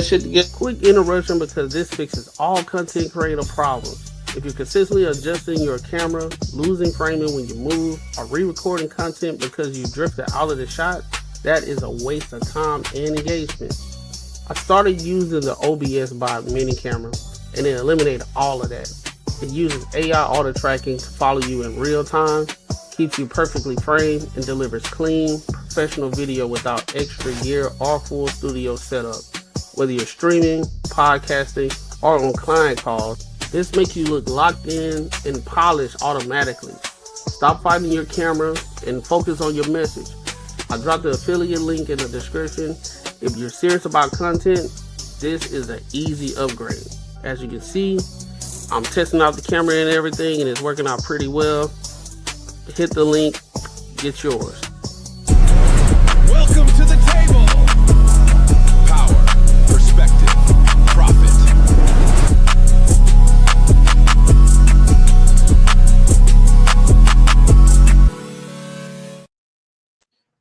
shit together. Quick interruption because this fixes all content creator problems. If you're consistently adjusting your camera, losing framing when you move, or re-recording content because you drifted out of the shot, that is a waste of time and engagement. I started using the OBS Bot mini camera and it eliminated all of that. It uses AI auto tracking to follow you in real time, keeps you perfectly framed, and delivers clean, professional video without extra gear or full studio setup. Whether you're streaming, podcasting, or on client calls, this makes you look locked in and polished automatically. Stop fighting your camera and focus on your message. I dropped the affiliate link in the description. If you're serious about content, this is an easy upgrade. As you can see, I'm testing out the camera and everything, and it's working out pretty well. Hit the link, get yours. Welcome to the table. Power, perspective, profit.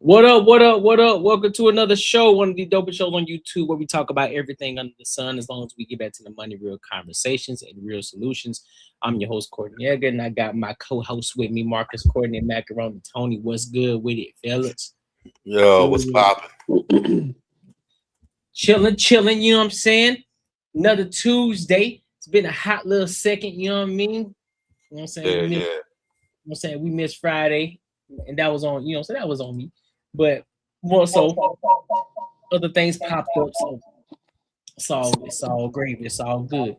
What up, what up, what up? Welcome to another show, one of the dopest shows on YouTube where we talk about everything under the sun as long as we get back to the money, real conversations, and real solutions. I'm your host, Courtney Egger, and I got my co-host with me, Marcus Courtney and Macaroni Tony. What's good with it, fellas? Yo, what's poppin'? Chilling, you know what I'm saying? Another Tuesday. It's been a hot little second, you know what I mean? You know what I'm saying? Yeah. You know what I'm saying? We missed Friday, and that was on, you know, so that was on me. But more so, other things popped up, so it's all gravy, it's all good.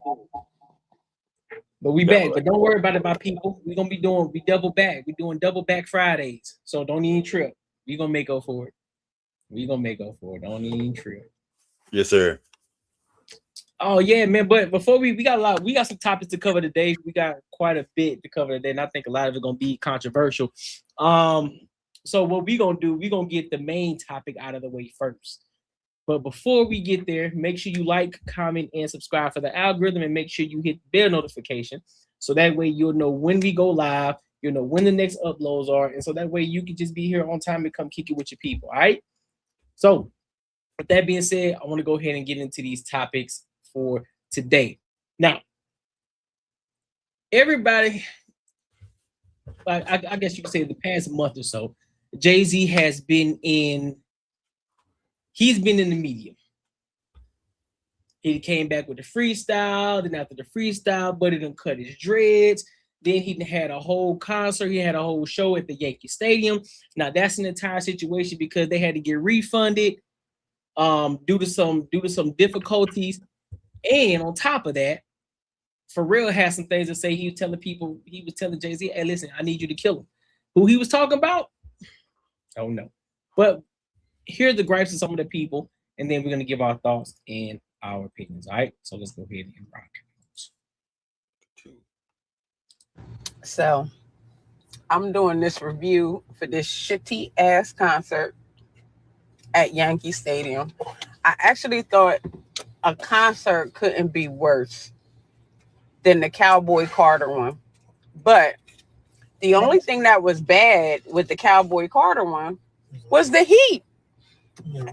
But we back, but don't worry about it, my people. We double back. We doing double back Fridays, so don't even trip. We gonna make up for it. Don't even trip. Yes, sir. Oh yeah, man. But before we got some topics to cover today. We got quite a bit to cover today, and I think a lot of it gonna be controversial. So what we gonna do, we gonna get the main topic out of the way first. But before we get there, make sure you like, comment, and subscribe for the algorithm, and make sure you hit bell notification. So that way you'll know when we go live, you'll know when the next uploads are, and so that way you can just be here on time and come kick it with your people. All right. So with that being said, I want to go ahead and get into these topics for today. Now, everybody, I guess you could say the past month or so, Jay-Z has been in the media. He came back with the freestyle, then after the freestyle, Buddy done cut his dreads. Then he had a whole concert, he had a whole show at the Yankee Stadium. Now that's an entire situation because they had to get refunded due to some difficulties. And on top of that, Pharrell had some things to say. He was telling Jay-Z, hey, listen, I need you to kill him. Who he was talking about? I don't know. But here are the gripes of some of the people, and then we're going to give our thoughts and our opinions. All right? So let's go ahead and rock. So I'm doing this review for this shitty ass concert at Yankee Stadium. I actually thought a concert couldn't be worse than the Cowboy Carter one. But the only thing that was bad with the Cowboy Carter one was the heat.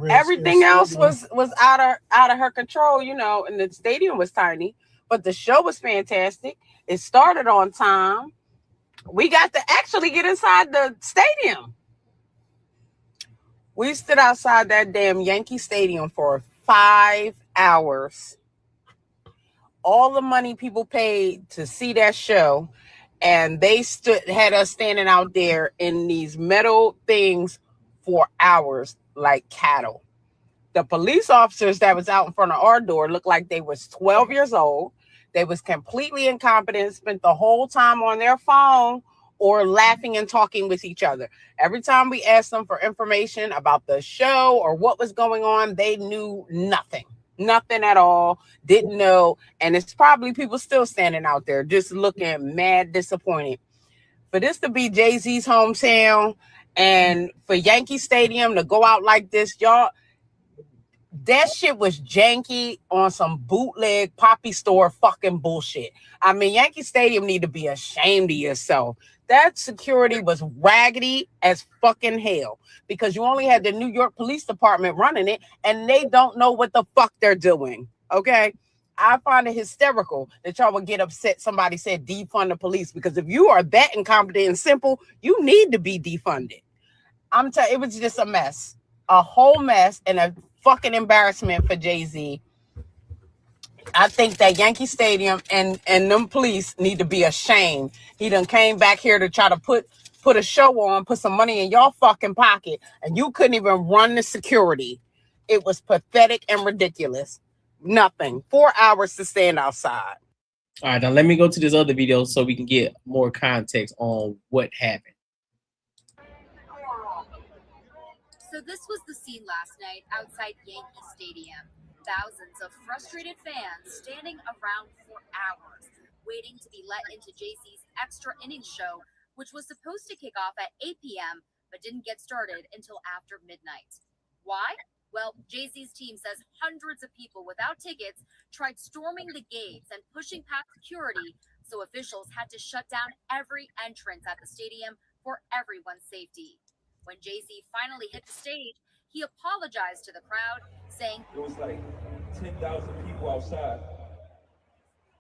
Everything else was out of her control, you know, and the stadium was tiny, but the show was fantastic. It started on time. We got to actually get inside the stadium. We stood outside that damn Yankee Stadium for 5 hours. All the money people paid to see that show, and they had us standing out there in these metal things for hours like cattle. The police officers that was out in front of our door looked like they was 12 years old. They was completely incompetent, spent the whole time on their phone or laughing and talking with each other. Every time we asked them for information about the show or what was going on, they knew nothing at all, didn't know. And it's probably people still standing out there just looking mad disappointed. For this to be Jay-Z's hometown and for Yankee Stadium to go out like this, y'all, That shit was janky on some bootleg poppy store fucking bullshit. I mean, Yankee Stadium need to be ashamed of yourself. That security was raggedy as fucking hell because you only had the New York Police Department running it and they don't know what the fuck they're doing. Okay. I find it hysterical that y'all would get upset somebody said defund the police, because if you are that incompetent and simple, you need to be defunded. I'm telling you, it was just a mess. A whole mess and a fucking embarrassment for Jay-Z. I think that Yankee Stadium and them police need to be ashamed. He done came back here to try to put a show on, put some money in your fucking pocket, and you couldn't even run the security. It was pathetic and ridiculous. Nothing. 4 hours to stand outside. All right, now let me go to this other video so we can get more context on what happened. So this was the scene last night outside Yankee Stadium. Thousands of frustrated fans standing around for hours, waiting to be let into Jay-Z's Extra Innings show, which was supposed to kick off at 8 p.m., but didn't get started until after midnight. Why? Well, Jay-Z's team says hundreds of people without tickets tried storming the gates and pushing past security, so officials had to shut down every entrance at the stadium for everyone's safety. When Jay-Z finally hit the stage, he apologized to the crowd, saying, "It was like 10,000 people outside,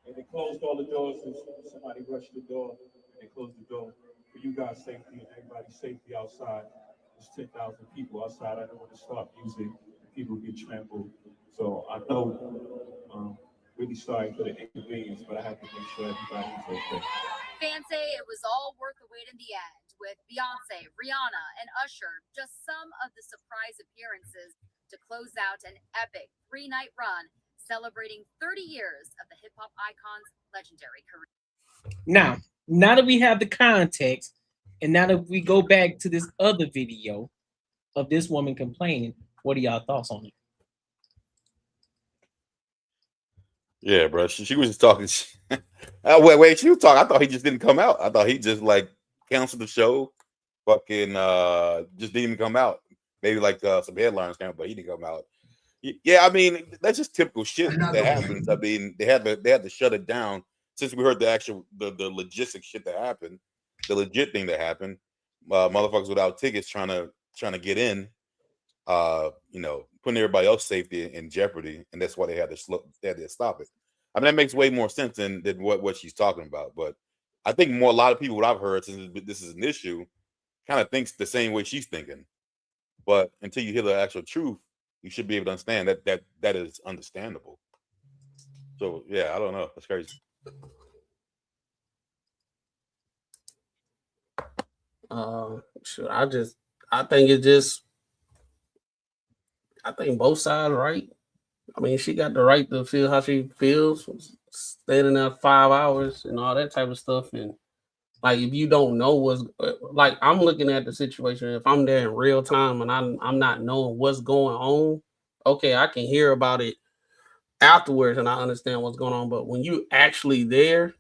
and they closed all the doors, and somebody rushed the door, and they closed the door for you guys' safety and everybody's safety outside. There's 10,000 people outside. I don't want to start music. People get trampled. So I know, really sorry for the inconvenience, but I have to make sure everybody's okay." Fans say it was all worth the wait in the end, with Beyoncé, Rihanna, and Usher just some of the surprise appearances to close out an epic 3-night run celebrating 30 years of the hip-hop icon's legendary career. Now that we have the context, and now that we go back to this other video of this woman complaining, what are y'all thoughts on it? Yeah, bro. She was just talking. Wait, she was talking. I thought he just didn't come out. I thought he just like canceled the show. Fucking just didn't even come out. Maybe like some headlines came out, but he didn't come out. Yeah, I mean, that's just typical shit that happens. I mean, they had to shut it down since we heard the actual the logistic shit that happened, the legit thing that happened. Motherfuckers without tickets trying to get in, you know, putting everybody else's safety in jeopardy, and that's why they had to stop it. I mean, that makes way more sense than what she's talking about. But I think a lot of people, what I've heard since this is an issue, kind of thinks the same way she's thinking. But until you hear the actual truth, you should be able to understand that is understandable. So yeah, I don't know. That's crazy. Sure. I think both sides right. I mean, she got the right to feel how she feels, standing there 5 hours and all that type of stuff. And like, if you don't know what's like, I'm looking at the situation. If I'm there in real time and I'm not knowing what's going on, okay, I can hear about it afterwards and I understand what's going on. But when you actually there,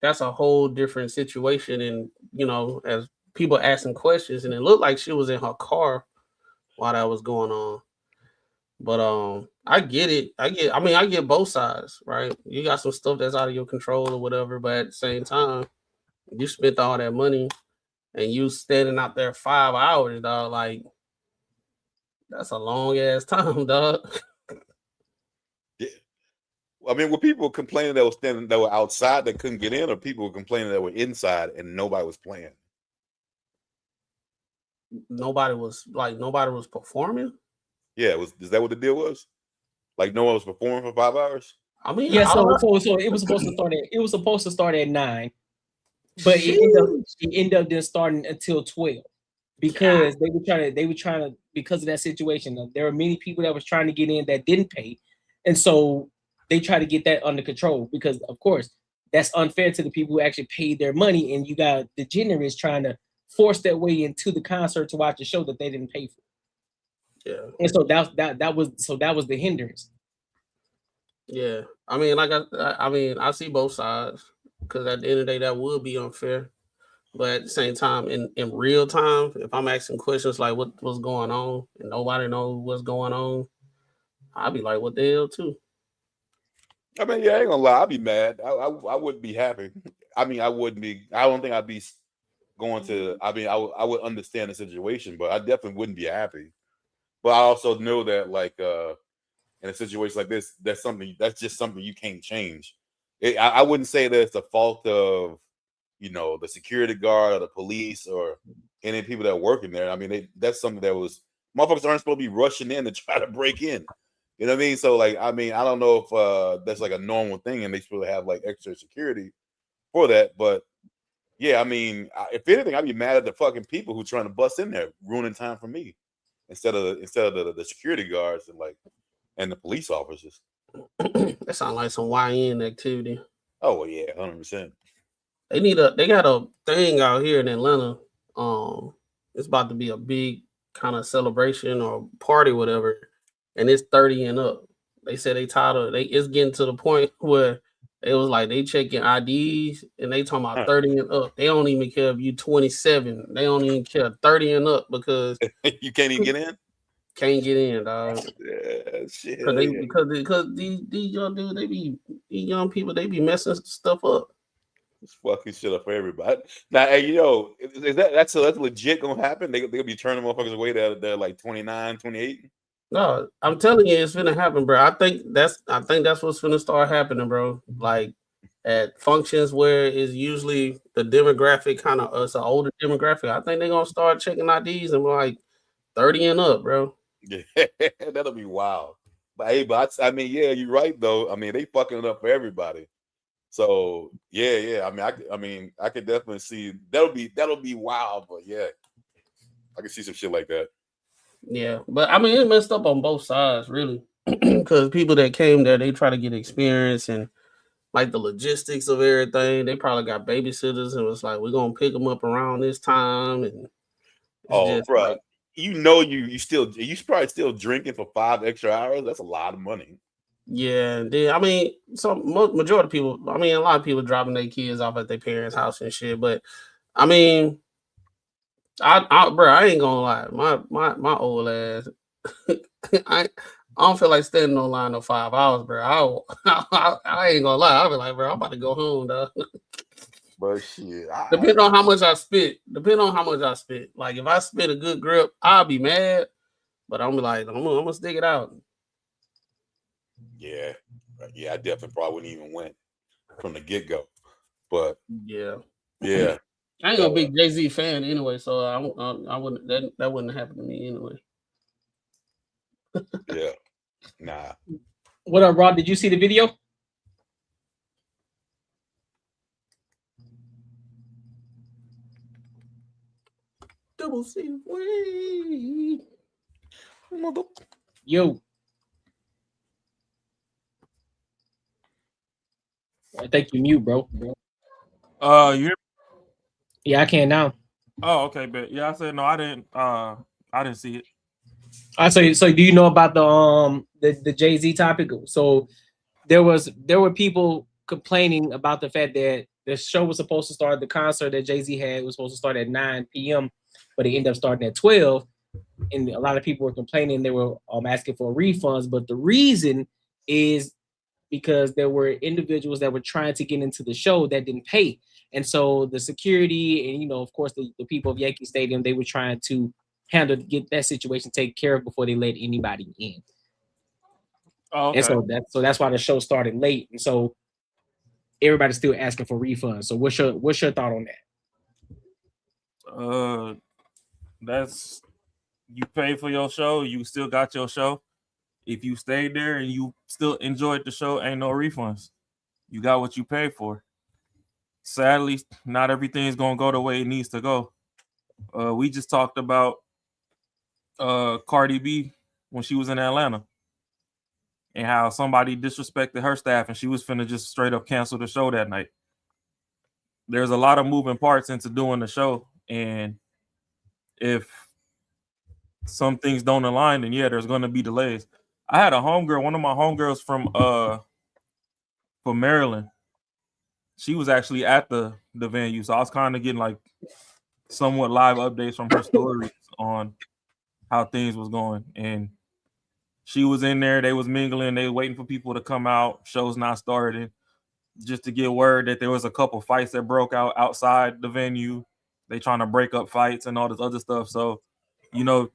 that's a whole different situation. And you know, as people asking questions, and it looked like she was in her car while that was going on. But I get it. I get both sides, right? You got some stuff that's out of your control or whatever, but at the same time, you spent all that money and you standing out there 5 hours, dog. Like, that's a long ass time, dog. Yeah. I mean, were people complaining that were outside that couldn't get in, or people were complaining that were inside and nobody was playing? Nobody was performing. Yeah, is that what the deal was? Like no one was performing for 5 hours? I mean, yeah. So it was supposed to start at 9, but it ended up just starting until 12 because they were trying to because of that situation. There were many people that was trying to get in that didn't pay, and so they try to get that under control because, of course, that's unfair to the people who actually paid their money, and you got degenerates trying to force their way into the concert to watch a show that they didn't pay for. Yeah, and so that was the hindrance. Yeah, I mean, I see both sides because at the end of the day, that would be unfair. But at the same time, in real time, if I'm asking questions like what's going on and nobody knows what's going on, I'd be like, what the hell too? I mean, yeah, I ain't gonna lie, I'd be mad. I wouldn't be happy. I mean, I wouldn't be. I don't think I'd be going to. I mean, I would understand the situation, but I definitely wouldn't be happy. But I also know that, like, in a situation like this, that's just something you can't change. I wouldn't say that it's the fault of, the security guard or the police or any people that work in there. I mean, that's something that was motherfuckers aren't supposed to be rushing in to try to break in. You know what I mean? So, like, I mean, I don't know if that's like a normal thing and they supposed to have like extra security for that. But yeah, I mean, if anything, I'd be mad at the fucking people who trying to bust in there, ruining time for me instead of the security guards and the police officers. That sounds like some YN activity. Oh well, yeah, 100%. They got a thing out here in Atlanta. It's about to be a big kind of celebration or party, whatever, and it's 30 and up. They said they tired of it's getting to the point where it was like they checking IDs and they talking about 30 and up. They don't even care if you 27. They don't even care 30 and up because you can't even get in. Can't get in, dog. Yeah, shit. Because these young dudes, these young people, they be messing stuff up. It's fucking shit up for everybody. Now, hey, is that's legit gonna happen? They'll be turning motherfuckers away that they're like 29, 28. No, I'm telling you, it's gonna happen, bro. I think that's what's gonna start happening, bro. Like at functions where it's usually the demographic kind of it's an older demographic. I think they're gonna start checking IDs and like 30 and up, bro. Yeah, that'll be wild. But hey, I mean, yeah, you're right though. I mean, they fucking it up for everybody. So yeah. I mean, I could definitely see that'll be wild. But yeah, I can see some shit like that. Yeah, but I mean, it messed up on both sides, really, because people that came there, they try to get experience and like the logistics of everything. They probably got babysitters and was like, we're gonna pick them up around this time. And bro, like, you probably still drinking for 5 extra hours. That's a lot of money. Yeah, I mean, majority of people. I mean, a lot of people dropping their kids off at their parents' house and shit. But I mean, I ain't gonna lie. My old ass, I don't feel like standing on line no 5 hours, bro. I ain't gonna lie. I'll be like, bro, I'm about to go home, dog. But shit, depending on how much I spit. Like if I spit a good grip, I'll be mad. But I'm like, I'm gonna stick it out. Yeah, I definitely probably wouldn't even went from the get go. But yeah. I ain't a big Jay-Z fan anyway, so I wouldn't that wouldn't happen to me anyway. Yeah, nah. What up, Rob? Did you see the video? Double C way. Yo. I think you mute, bro. You? Yeah, I can now. Oh, okay, but yeah, I said no. I didn't see it. So do you know about the Jay-Z topic? So there were people complaining about the fact that the show was supposed to start, the concert that Jay-Z had was supposed to start at 9 p.m., but it ended up starting at 12. And a lot of people were complaining. They were asking for refunds, but the reason is because there were individuals that were trying to get into the show that didn't pay. And so the security and, of course, the people of Yankee Stadium, they were trying to get that situation taken care of before they let anybody in. Oh, okay. And so that's why the show started late. And so everybody's still asking for refunds. So what's your thought on that? That's, you pay for your show, you still got your show. If you stayed there and you still enjoyed the show, ain't no refunds. You got what you paid for. Sadly, not everything is gonna go the way it needs to go. We just talked about Cardi B when she was in Atlanta and how somebody disrespected her staff and she was finna just straight up cancel the show that night. There's a lot of moving parts into doing the show, and if some things don't align, then yeah, there's gonna be delays. I had a homegirl, one of my homegirls from Maryland. She was actually at the venue, so I was kind of getting like somewhat live updates from her stories on how things was going. And She was in there. They was mingling. They waiting for people to come out. Show's not starting. Just to get word that there was a couple fights that broke out outside the venue. They trying to break up fights and all this other stuff. So, you know,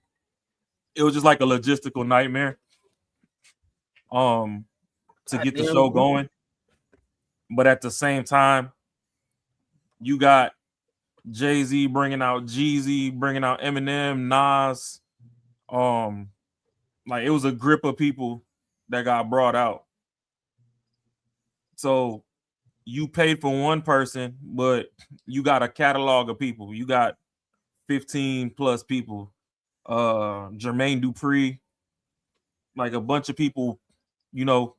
it was just like a logistical nightmare. To get the show going. But at the same time, you got Jay-Z bringing out Jeezy, bringing out Eminem, Nas. Like it was a grip of people that got brought out. So you paid for one person, but you got a catalog of people. You got 15 plus people. Jermaine Dupri, like a bunch of people, you know,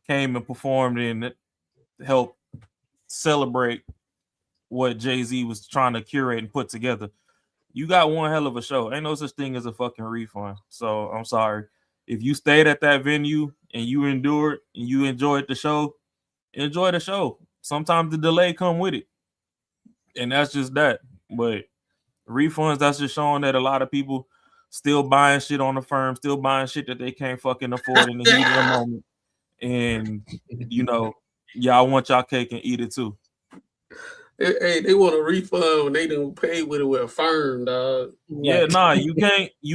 came and performed and helped celebrate what Jay-Z was trying to curate and put together. You got one hell of a show. Ain't no such thing as a fucking refund. So I'm sorry. If you stayed at that venue and you endured and you enjoyed the show, enjoy the show. Sometimes the delay come with it. And that's just that. But refunds, that's just showing that a lot of people still buying shit on the firm, still buying shit that they can't fucking afford in the heat of the moment. And, you know, y'all want y'all cake and eat it too. Hey, they want a refund when they didn't pay with it with a firm, dog. Yeah, nah, you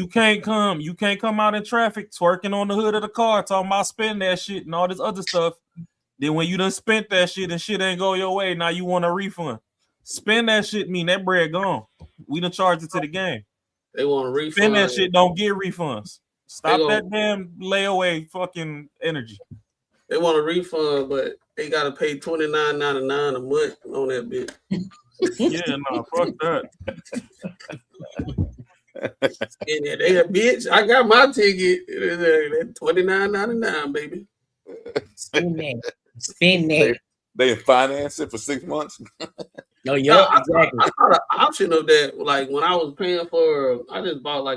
can't come out in traffic twerking on the hood of the car talking about spend that shit and all this other stuff. Then when you done spent that shit and shit ain't go your way, now you want a refund. Spend that shit mean that bread gone. We done charged it to the game. They want a refund. Spend that shit, don't get refunds. Stop that damn layaway fucking energy. They want a refund, but they gotta pay $29.99 a month on that bit. Yeah, nah, fuck that. And they a bitch. I got my ticket. $29.99, baby. Spend that. They finance it for 6 months. No, yeah, exactly. I saw the option of that. Like when I was paying for, I just bought I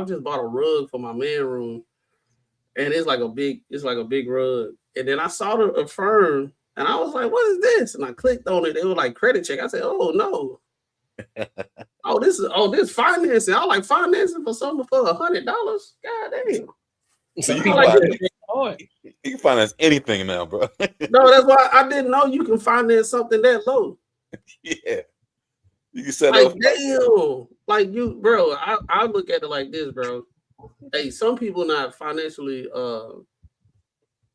just bought a rug for my man room, and it's like a big rug. And then I saw the firm, and I was like, "What is this?" And I clicked on it. It was like credit check. I said, "Oh no." This financing. I like financing for something for $100. God damn. So you can finance anything now, bro. No, that's why I didn't know you can finance something that low. Yeah. You can set like, up. Damn. Like you, bro, I look at it like this, bro. Hey, some people not financially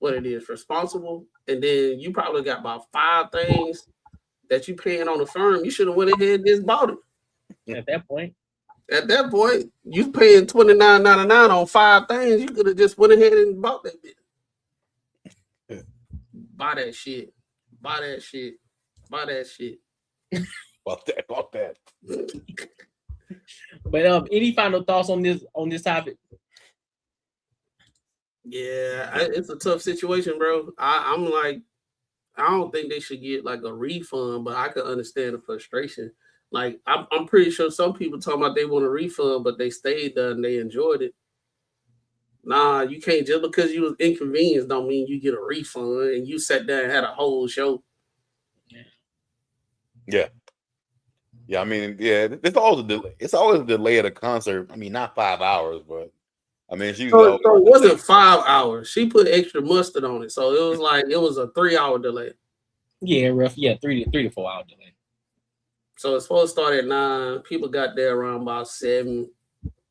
responsible, and then you probably got about 5 things that you paying on the firm. You should have went ahead and just bought it. At that point, you paying $29.99 on 5 things. You could have just went ahead and bought that bit. Yeah. Buy that shit. Buy that shit. Buy that shit. Bought that. But any final thoughts on this topic? Yeah, it's a tough situation, bro. I'm like, I don't think they should get like a refund, but I could understand the frustration. Like, I'm pretty sure some people talking about they want a refund, but they stayed there and they enjoyed it. Nah, you can't, just because you was inconvenienced don't mean you get a refund and you sat there and had a whole show. Yeah. Yeah, I mean, yeah, it's always a delay. It's always a delay at a concert. I mean, not 5 hours, but I mean, she so it wasn't 5 hours. She put extra mustard on it, so it was like it was a 3-hour delay. Yeah, rough. Yeah, 3 to 4 hour delay. So it's supposed to start at 9. People got there around about 7,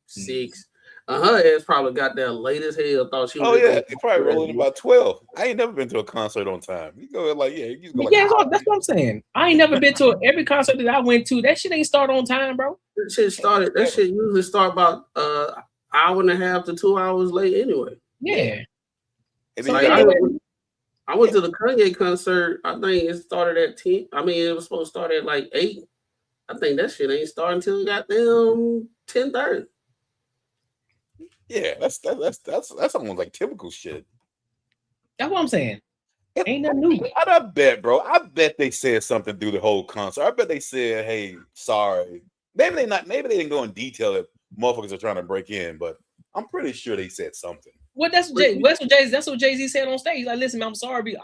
6. Her ass probably got there late as hell. Thought she was. Oh yeah, they probably rolling about 12. I ain't never been to a concert on time. You go like, yeah, you go like, that's what I'm saying. I ain't never been to every concert that I went to. That shit ain't start on time, bro. That shit usually start about hour and a half to 2 hours late anyway. Yeah. So I went to the Kanye concert. I think it started at 10. I mean, it was supposed to start at like 8. I think that shit ain't starting until goddamn 10:30. Yeah, that's almost like typical shit. That's what I'm saying. Ain't nothing new. I bet, bro. I bet they said something through the whole concert. I bet they said, "Hey, sorry." Maybe they didn't go in detail if motherfuckers are trying to break in, but I'm pretty sure they said something. Well, that's what Jay-Z said on stage. He's like, "Listen, I'm sorry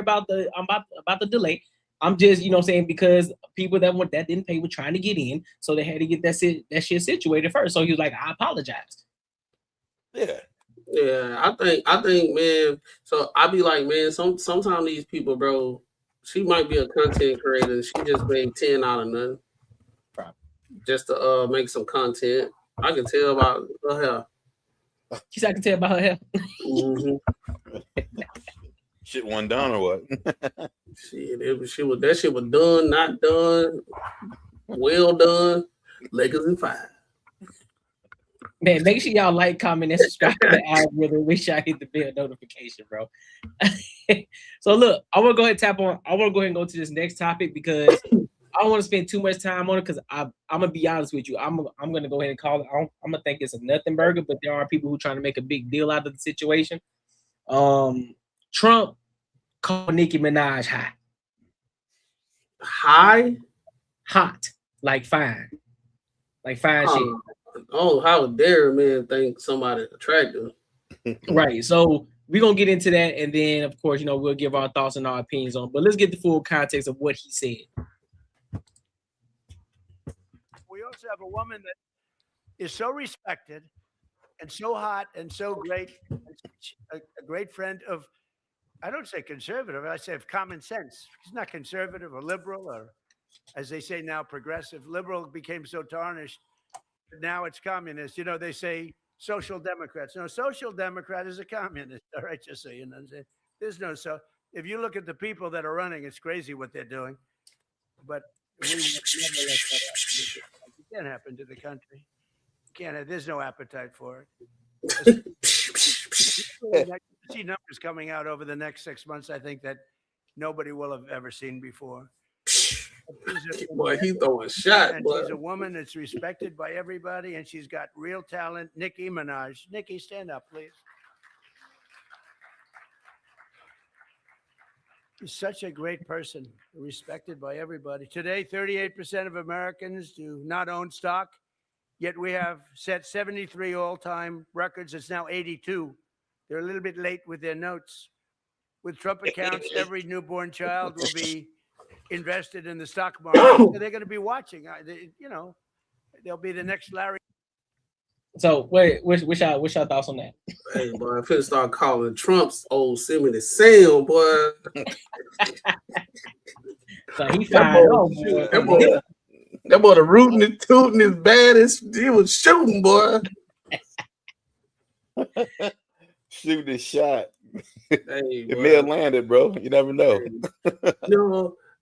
about the delay. I'm just, you know what I'm saying, because people that didn't pay were trying to get in, so they had to get that shit situated first." So he was like, "I apologize." Yeah. Yeah, I think, man. So I be like, man, sometimes these people, bro, she might be a content creator and she just made 10 out of nothing. Probably. Just to make some content. I can tell about her hair. She said I can tell about her hair. Mm-hmm. Shit wasn't done or what? That shit was done, not done, well done. Lakers in 5. Man, make sure y'all like, comment, and subscribe to the algorithm. Wish y'all hit the bell notification, bro. So look, I want to go ahead and go to this next topic because I don't want to spend too much time on it because I'm gonna be honest with you. I'm gonna go ahead and call it. I'm gonna think it's a nothing burger, but there are people who are trying to make a big deal out of the situation. Trump called Nicki Minaj hot. Hot, like fine shit. Oh, how dare man think somebody attractive? Right. So we're gonna get into that, and then of course, we'll give our thoughts and our opinions on. But let's get the full context of what he said. We also have a woman that is so respected and so hot and so great, a great friend of, I don't say conservative, I say of common sense. She's not conservative or liberal or, as they say now, progressive. Liberal became so tarnished. Now it's communist. They say social democrats. No, social democrat is a communist. All right, just so you know. There's no so. If you look at the people that are running, it's crazy what they're doing. But we will never let that happen. It can't happen to the country. There's no appetite for it. See numbers coming out over the next 6 months. I think that nobody will have ever seen before. Boy, he throwing shot. And boy. She's a woman that's respected by everybody, and she's got real talent. Nicki Minaj. Nicki, stand up, please. She's such a great person, respected by everybody. Today, 38% of Americans do not own stock, yet we have set 73 all-time records. It's now 82. They're a little bit late with their notes. With Trump accounts, every newborn child will be invested in the stock market. So they're going to be watching. They'll be the next Larry. So what's your thoughts on that? Hey, boy, I'm finna start calling Trump's old Simeon Sam, boy. So he fired off. That boy the rooting and tooting as bad as he was shooting, boy. Shoot this shot. Hey, it may have landed, bro. You never know.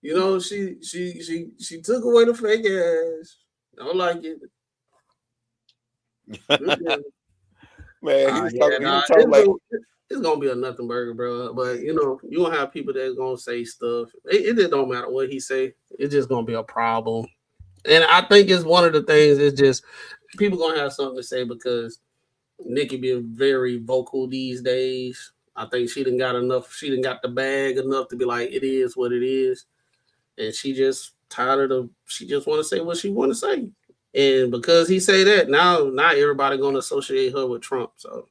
She took away the fake ass. I don't like it. Man, it's gonna be a nothing burger, bro. But you gonna have people that's gonna say stuff. It just don't matter what he say. It's just gonna be a problem. And I think it's one of the things. It's just people gonna have something to say because Nicki being very vocal these days. I think she didn't got enough. She didn't got the bag enough to be like it is what it is, and she just tired of. She just want to say what she want to say. And because he say that, now not everybody gonna associate her with Trump. So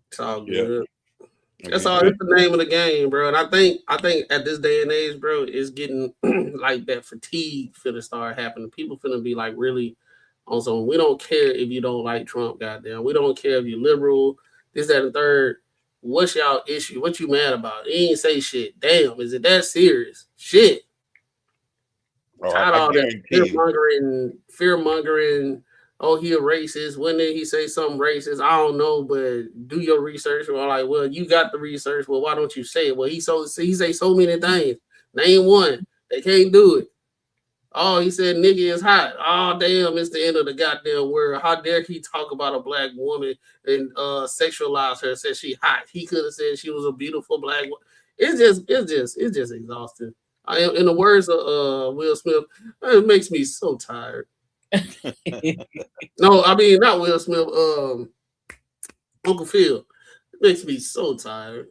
it's all good. Yeah. That's all. It's the name of the game, bro. And I think at this day and age, bro, it's getting like that fatigue finna start happening. People finna be like really on some. We don't care if you don't like Trump, goddamn. We don't care if you're liberal. This, that, and third. What's y'all issue? What you mad about? He ain't say shit. Damn, is it that serious? Shit. Tired of all that fear mongering. Oh, he a racist. When did he say something racist? I don't know, but do your research. Or like, well, you got the research. Well, why don't you say it? Well, he say so many things. Name one. They can't do it. Oh, he said Nicki is hot. Oh, damn, it's the end of the goddamn world. How dare he talk about a black woman and sexualize her? Said she hot. He could have said she was a beautiful black woman. It's just exhausting. In the words of Will Smith, it makes me so tired. No, I mean not Will Smith. Uncle Phil. It makes me so tired.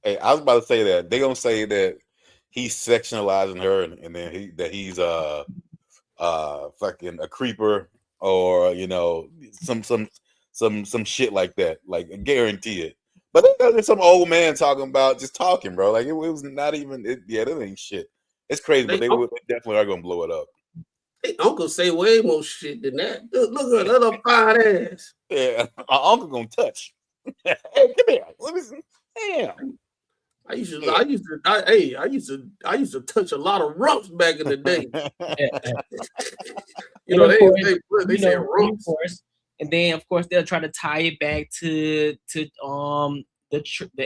Hey, I was about to say that. They're gonna say that he's sectionalizing her and then he's fucking a creeper or some shit like that. Like I guarantee it. But there's some old man talking about just talking, bro. Like it was not even that ain't shit. It's crazy, but they definitely are gonna blow it up. Hey, Uncle say way more shit than that. Look at that fine ass. Yeah, our uncle gonna touch. Hey, come here. Let me see. Damn. I used to touch a lot of rumps back in the day. You know, they say rumps. Of course, and then of course they'll try to tie it back to the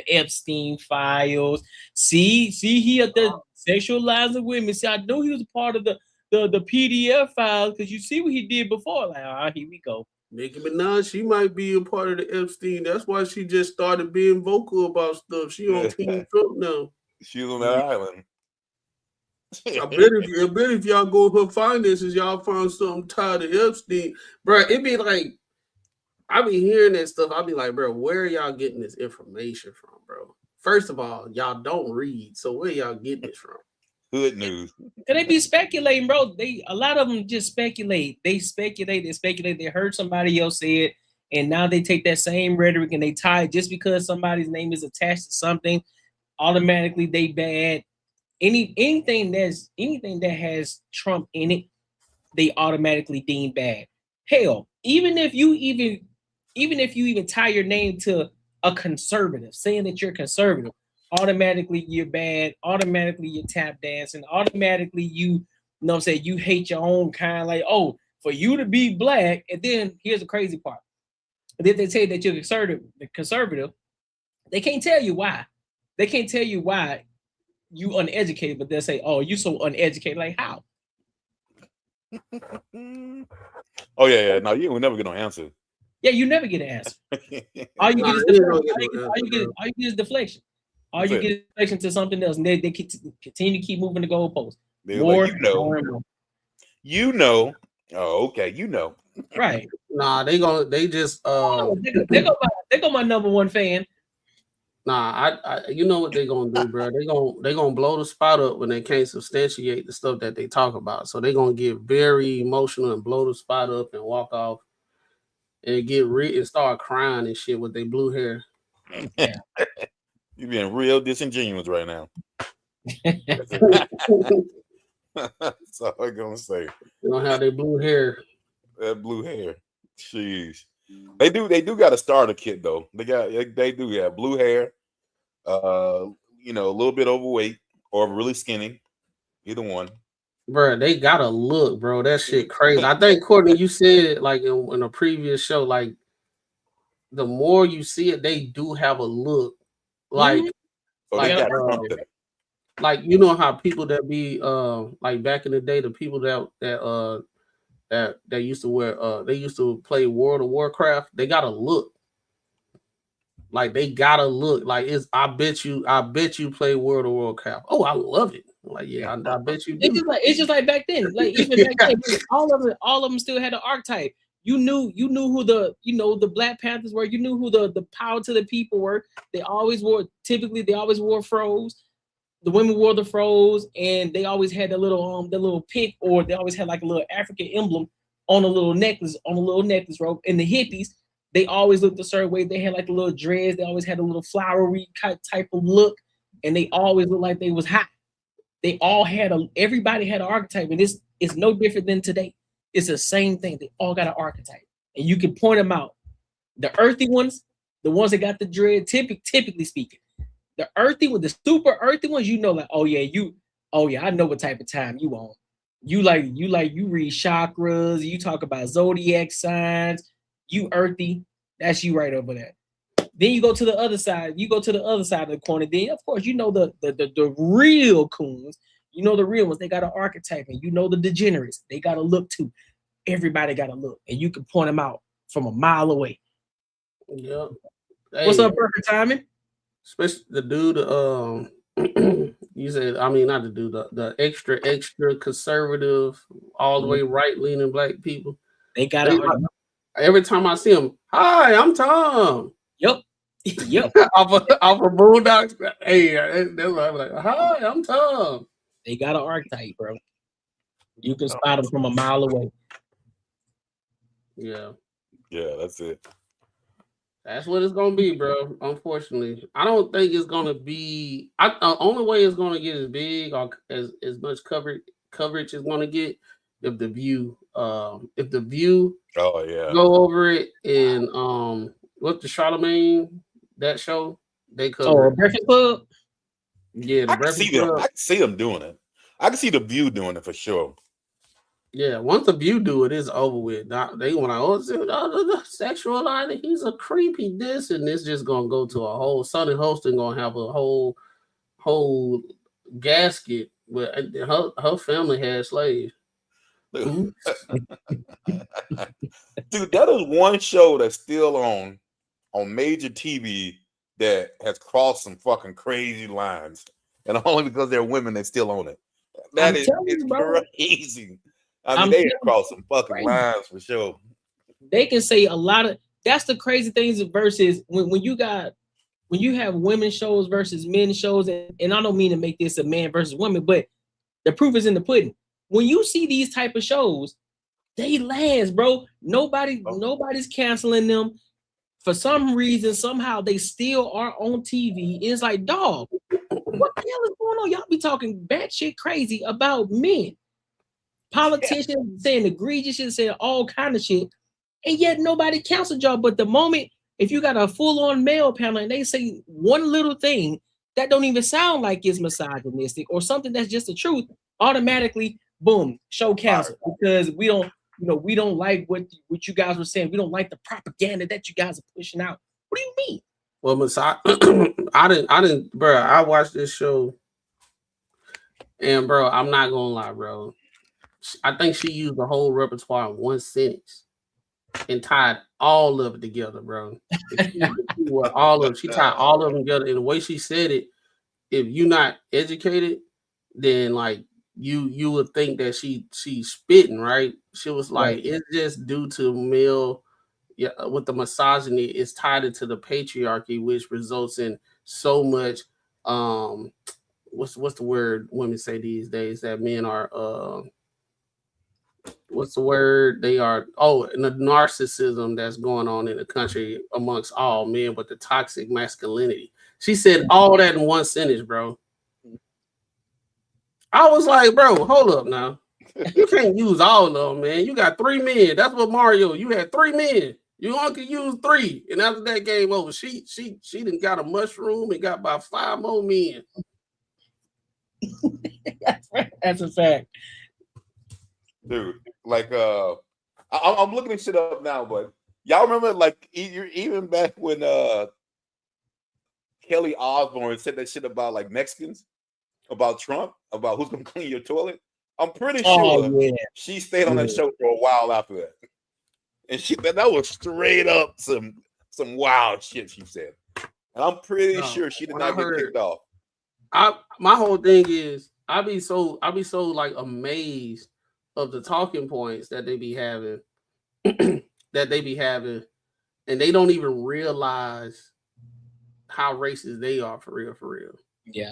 Epstein files. See, he at the sexualizing women. See, I knew he was a part of the PDF files because you see what he did before. Like, here we go. Nicki Minaj, she might be a part of the Epstein. That's why she just started being vocal about stuff. She on Team Trump now. She's on that island. I bet if y'all go to her finances, y'all find something tied to Epstein. Bro, it be like, I be hearing that stuff. I be like, bro, where are y'all getting this information from, bro? First of all, y'all don't read. So where y'all getting this from? Good news. Can they be speculating, bro? A lot of them just speculate. They speculate. They heard somebody else say it, and now they take that same rhetoric and they tie it just because somebody's name is attached to something. Automatically, they bad. Anything that has Trump in it, they automatically deem bad. Hell, even if you even tie your name to a conservative, saying that you're conservative, automatically you're bad, automatically you're tap dancing, automatically you know what I'm saying, you hate your own kind, like, oh, for you to be black. And then here's the crazy part. And if they say that you're conservative, they can't tell you why. They can't tell you why you uneducated, but they'll say, oh, you so uneducated. Like, how? Oh, yeah. No, you will never get no answer. Yeah, you never get an answer. All you get is deflection. All you get is deflection to something else, and they continue to keep moving the goalposts. More, you know. Oh, okay, you know. Right. Nah, they just they go my number one fan. Nah, I you know what they're gonna do, bro. They gonna blow the spot up when they can't substantiate the stuff that they talk about. So they're gonna get very emotional and blow the spot up and walk off and and start crying and shit with their blue hair. Yeah. You're being real disingenuous right now. That's all I'm gonna say. They don't have their blue hair. That blue hair. Jeez. They do got a starter kit though. They do have blue hair, you know, a little bit overweight or really skinny. Either one. Bro, they gotta look, bro. That shit crazy. I think, Courtney, you said like in a previous show, like the more you see it, they do have a look. Like, like you know how people that be like back in the day, the people that used to wear they used to play World of Warcraft, they gotta look. Like they gotta look like I bet you play World of Warcraft. Oh, I love it. Like, yeah, I bet you do. It's just like back then. Like even back then, all of them still had an archetype. You knew who the Black Panthers were. You knew who the power to the people were. They always wore froze. The women wore the froze, and they always had the little pink, or they always had like a little African emblem on a little necklace rope. And the hippies, they always looked a certain way. They had like a little dreads. They always had a little flowery type of look, and they always looked like they was hot. They all everybody had an archetype, and it's no different than today. It's the same thing. They all got an archetype, and you can point them out. The earthy ones, the ones that got the dread, typically speaking, the earthy ones, the super earthy ones, you know, like, oh yeah, I know what type of time you on. You read chakras, you talk about zodiac signs, you earthy, that's you right over there. Then you go to the other side. You go to the other side of the corner. Then, of course, you know the real coons. You know the real ones. They got an archetype, and you know the degenerates. They got to look too. Everybody got to look, and you can point them out from a mile away. Yeah. Hey, what's up, perfect timing? Especially the dude. You said, I mean, not the dude. The extra conservative, all the way right leaning black people. They got it. Every time I see them, hi, I'm Tom. Yep. off of Boondocks. Hey, that's what I'm like. Hi, I'm Tom. They got an archetype, bro. You can spot them from a mile away. Yeah, that's it. That's what it's gonna be, bro. Unfortunately, I don't think it's gonna be. The only way it's gonna get as big or as much coverage it's gonna get if the View Oh yeah. go over it, and what's the Charlemagne, that show they cover it. Breakfast Club. Yeah, the I can see Breakfast them. Club. I can see them doing it. I can see the View doing it for sure. Yeah, once the View do it, it's over with. They want to sexualize. He's a creepy this, and it's just gonna go to a whole. Sonny Holston gonna have a whole gasket. But her family had slaves. Dude, that is one show that's still on major TV that has crossed some fucking crazy lines, and only because they're women, they still own it. It's crazy. I mean, they have crossed some fucking lines for sure. They can say a lot of. That's the crazy things versus when you have women shows versus men shows, and I don't mean to make this a man versus woman, but the proof is in the pudding. When you see these type of shows, they last, bro. Nobody's canceling them. For some reason, somehow they still are on TV. It's like, dog, what the hell is going on? Y'all be talking batshit crazy about men. Politicians saying egregious shit, saying all kind of shit, and yet nobody canceled y'all. But the moment if you got a full-on male panel and they say one little thing that don't even sound like it's misogynistic or something that's just the truth, automatically, boom, show canceled because we don't like what you guys were saying. We don't like the propaganda that you guys are pushing out. What do you mean? Well, I didn't, bro. I watched this show, and bro, I'm not gonna lie, bro. I think she used the whole repertoire in one sentence and tied all of it together, bro. She tied all of them together. And the way she said it, if you're not educated, then like you would think that she's spitting, right? She was like, it's just due to male, with the misogyny, it's tied into the patriarchy, which results in so much what's the word women say these days, that men are what's the word? They are and the narcissism that's going on in the country amongst all men, with the toxic masculinity. She said all that in one sentence, bro. I was like, bro, hold up now. You can't use all of them, man. You got 3 men. That's what Mario. You had 3 men. You only can use 3. And after that game over, she done got a mushroom and got about 5 more men. That's a fact. Dude, like I'm looking this shit up now, but y'all remember like even back when Kelly Osbourne said that shit about like Mexicans, about Trump, about who's gonna clean your toilet? I'm pretty sure she stayed on that show for a while after that. And that was straight up some wild shit she said. And I'm pretty sure she did not get kicked off. My whole thing is I be so like amazed of the talking points that they be having, and they don't even realize how racist they are for real. Yeah.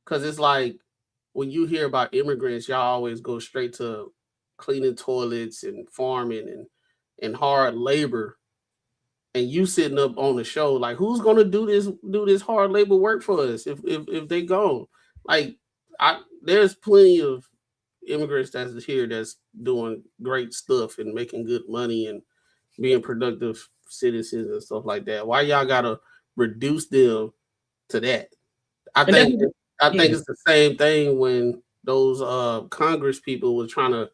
Cause it's like when you hear about immigrants, y'all always go straight to cleaning toilets and farming and hard labor. And you sitting up on the show, like, who's gonna do this hard labor work for us if they go? Like, there's plenty of immigrants that's here that's doing great stuff and making good money and being productive citizens and stuff like that. Why y'all gotta reduce them to that? I think it's the same thing when those Congress people were trying to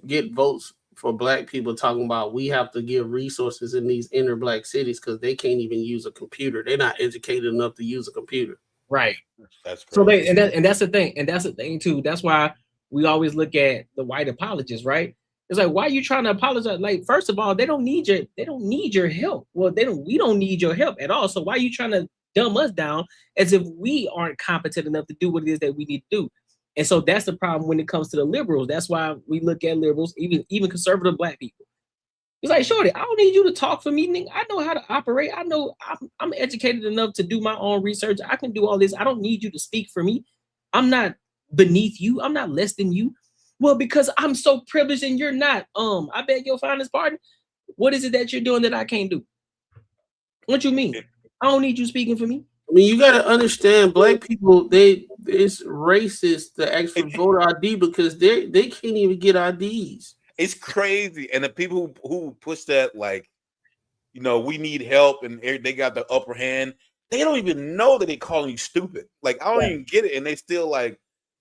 get votes for black people, talking about we have to give resources in these inner black cities because they can't even use a computer. They're not educated enough to use a computer. Right. That's crazy. So that's the thing. And that's the thing too. That's why we always look at the white apologists, right? It's like, why are you trying to apologize? Like, first of all, they don't need your help. Well, we don't need your help at all. So why are you trying to dumb us down as if we aren't competent enough to do what it is that we need to do? And so that's the problem when it comes to the liberals. That's why we look at liberals, even conservative black people. It's like, shorty, I don't need you to talk for me. Nigga. I know how to operate. I know I'm educated enough to do my own research. I can do all this. I don't need you to speak for me. I'm not beneath you. I'm not less than you. Well, because I'm so privileged and you're not. I beg your finest pardon. What is it that you're doing that I can't do? What you mean? I don't need you speaking for me. I mean, you got to understand, black people, they it's racist to ask for voter ID because they can't even get IDs. It's crazy. And the people who push that, like, you know, we need help and they got the upper hand. They don't even know that they calling you stupid. Like, I don't even get it. And they still like,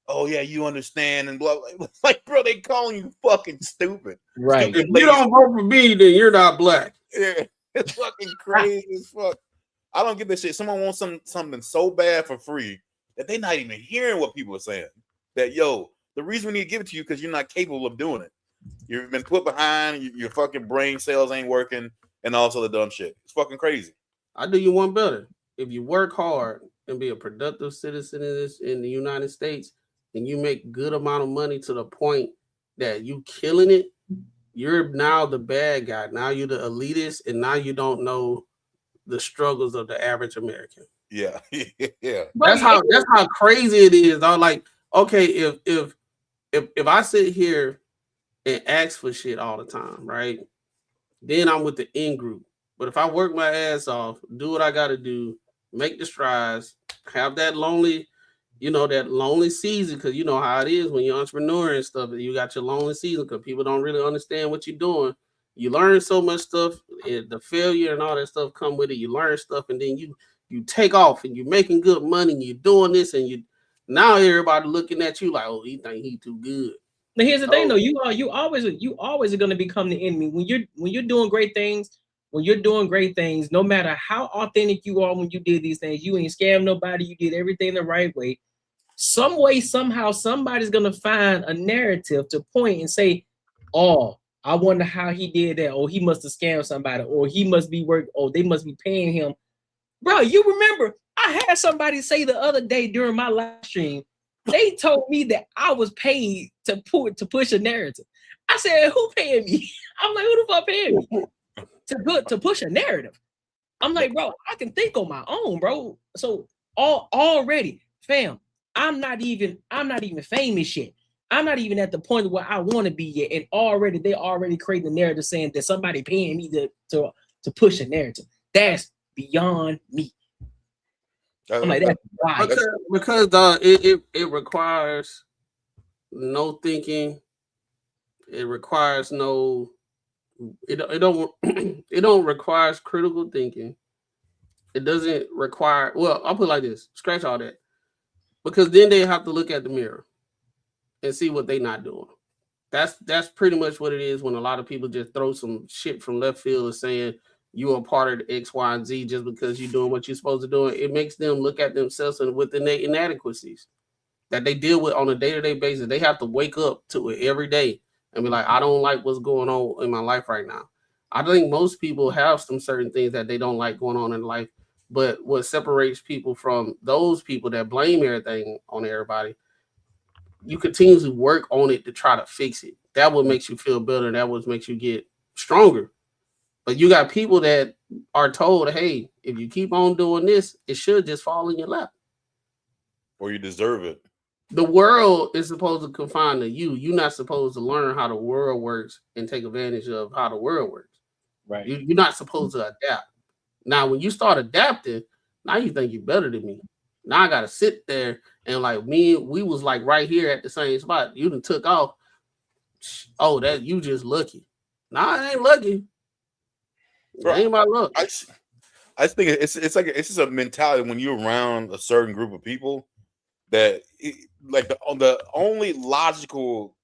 oh yeah, you understand and blah, blah. Like, bro, they calling you fucking stupid. Right. Stupid If you don't vote for me, then you're not black. Yeah, it's fucking crazy as fuck. I don't get this shit. Someone wants something so bad for free that they're not even hearing what people are saying. That, yo, the reason we need to give it to you because you're not capable of doing it. You've been put behind, your fucking brain cells ain't working, and also the dumb shit. It's fucking crazy. I do you one better. If you work hard and be a productive citizen in the United States, and you make good amount of money to the point that you killing it, you're now the bad guy. Now you're the elitist, and now you don't know the struggles of the average American. Yeah, yeah. That's how crazy it is. Though, like, okay, if I sit here and ask for shit all the time, right? Then I'm with the in group. But if I work my ass off, do what I got to do, make the strides, have that lonely season, because you know how it is when you're an entrepreneur and stuff. You got your lonely season because people don't really understand what you're doing. You learn so much stuff, the failure and all that stuff come with it. You learn stuff, and then you take off, and you're making good money, and you're doing this, and now everybody looking at you like, oh, he think he too good. Now here's the thing, though. You always are going to become the enemy when you're doing great things. When you're doing great things, no matter how authentic you are when you did these things, you ain't scammed nobody. You did everything the right way. Some way, somehow, somebody's gonna find a narrative to point and say, "Oh, I wonder how he did that. Or he must have scammed somebody. Or he must be working. Or they must be paying him." Bro, you remember I had somebody say the other day during my live stream, they told me that I was paid to push a narrative. I said, "Who paying me?" I'm like, "Who the fuck paying me to push a narrative?" I'm like, "Bro, I can think on my own, bro." So already, fam, I'm not even famous yet. I'm not even at the point where I want to be yet, and they already creating a narrative saying that somebody paying me to push a narrative. That's beyond me. I'm like, that's right. Because it requires no thinking. It requires no. It don't requires critical thinking. It doesn't require. Well, I'll put it like this: scratch all that, because then they have to look at the mirror and see what they're not doing. That's pretty much what it is when a lot of people just throw some shit from left field and saying you are part of the X, Y, and Z just because you're doing what you're supposed to do. It makes them look at themselves and within their inadequacies that they deal with on a day-to-day basis. They have to wake up to it every day and be like, I don't like what's going on in my life right now. I think most people have some certain things that they don't like going on in life, but what separates people from those people that blame everything on everybody, you continuously work on it to try to fix it. That what makes you feel better. That what makes you get stronger. But you got people that are told, hey, if you keep on doing this, it should just fall in your lap. Or you deserve it. The world is supposed to confine to you. You're not supposed to learn how the world works and take advantage of how the world works. Right. You're not supposed to adapt. Now, when you start adapting, now you think you're better than me. Now I got to sit there and like we was like right here at the same spot. You done took off. Oh, that you just lucky. Nah, I ain't lucky. It ain't my luck. I think it's just a mentality when you're around a certain group of people that the only logical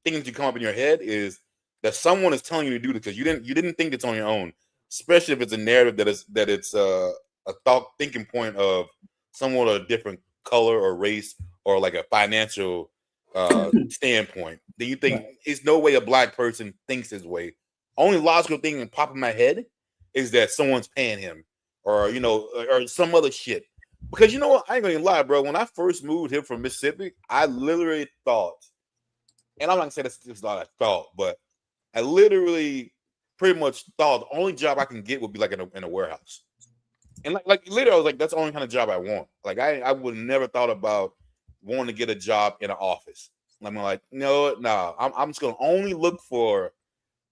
thing that you come up in your head is that someone is telling you to do this because you didn't think it's on your own, especially if it's a narrative that it's a thought thinking point of someone of a different color or race or like a financial standpoint. Then you think there's no way a black person thinks this way. Only logical thing that pop in my head is that someone's paying him or or some other shit. Because you know what? I ain't gonna lie, bro. When I first moved here from Mississippi, I literally thought, and I'm not gonna say this is not a thought, but I literally pretty much thought the only job I can get would be like in a warehouse. And like literally, I was like, that's the only kind of job I want. Like I would have never thought about wanting to get a job in an office. I'm like, no, I'm just gonna only look for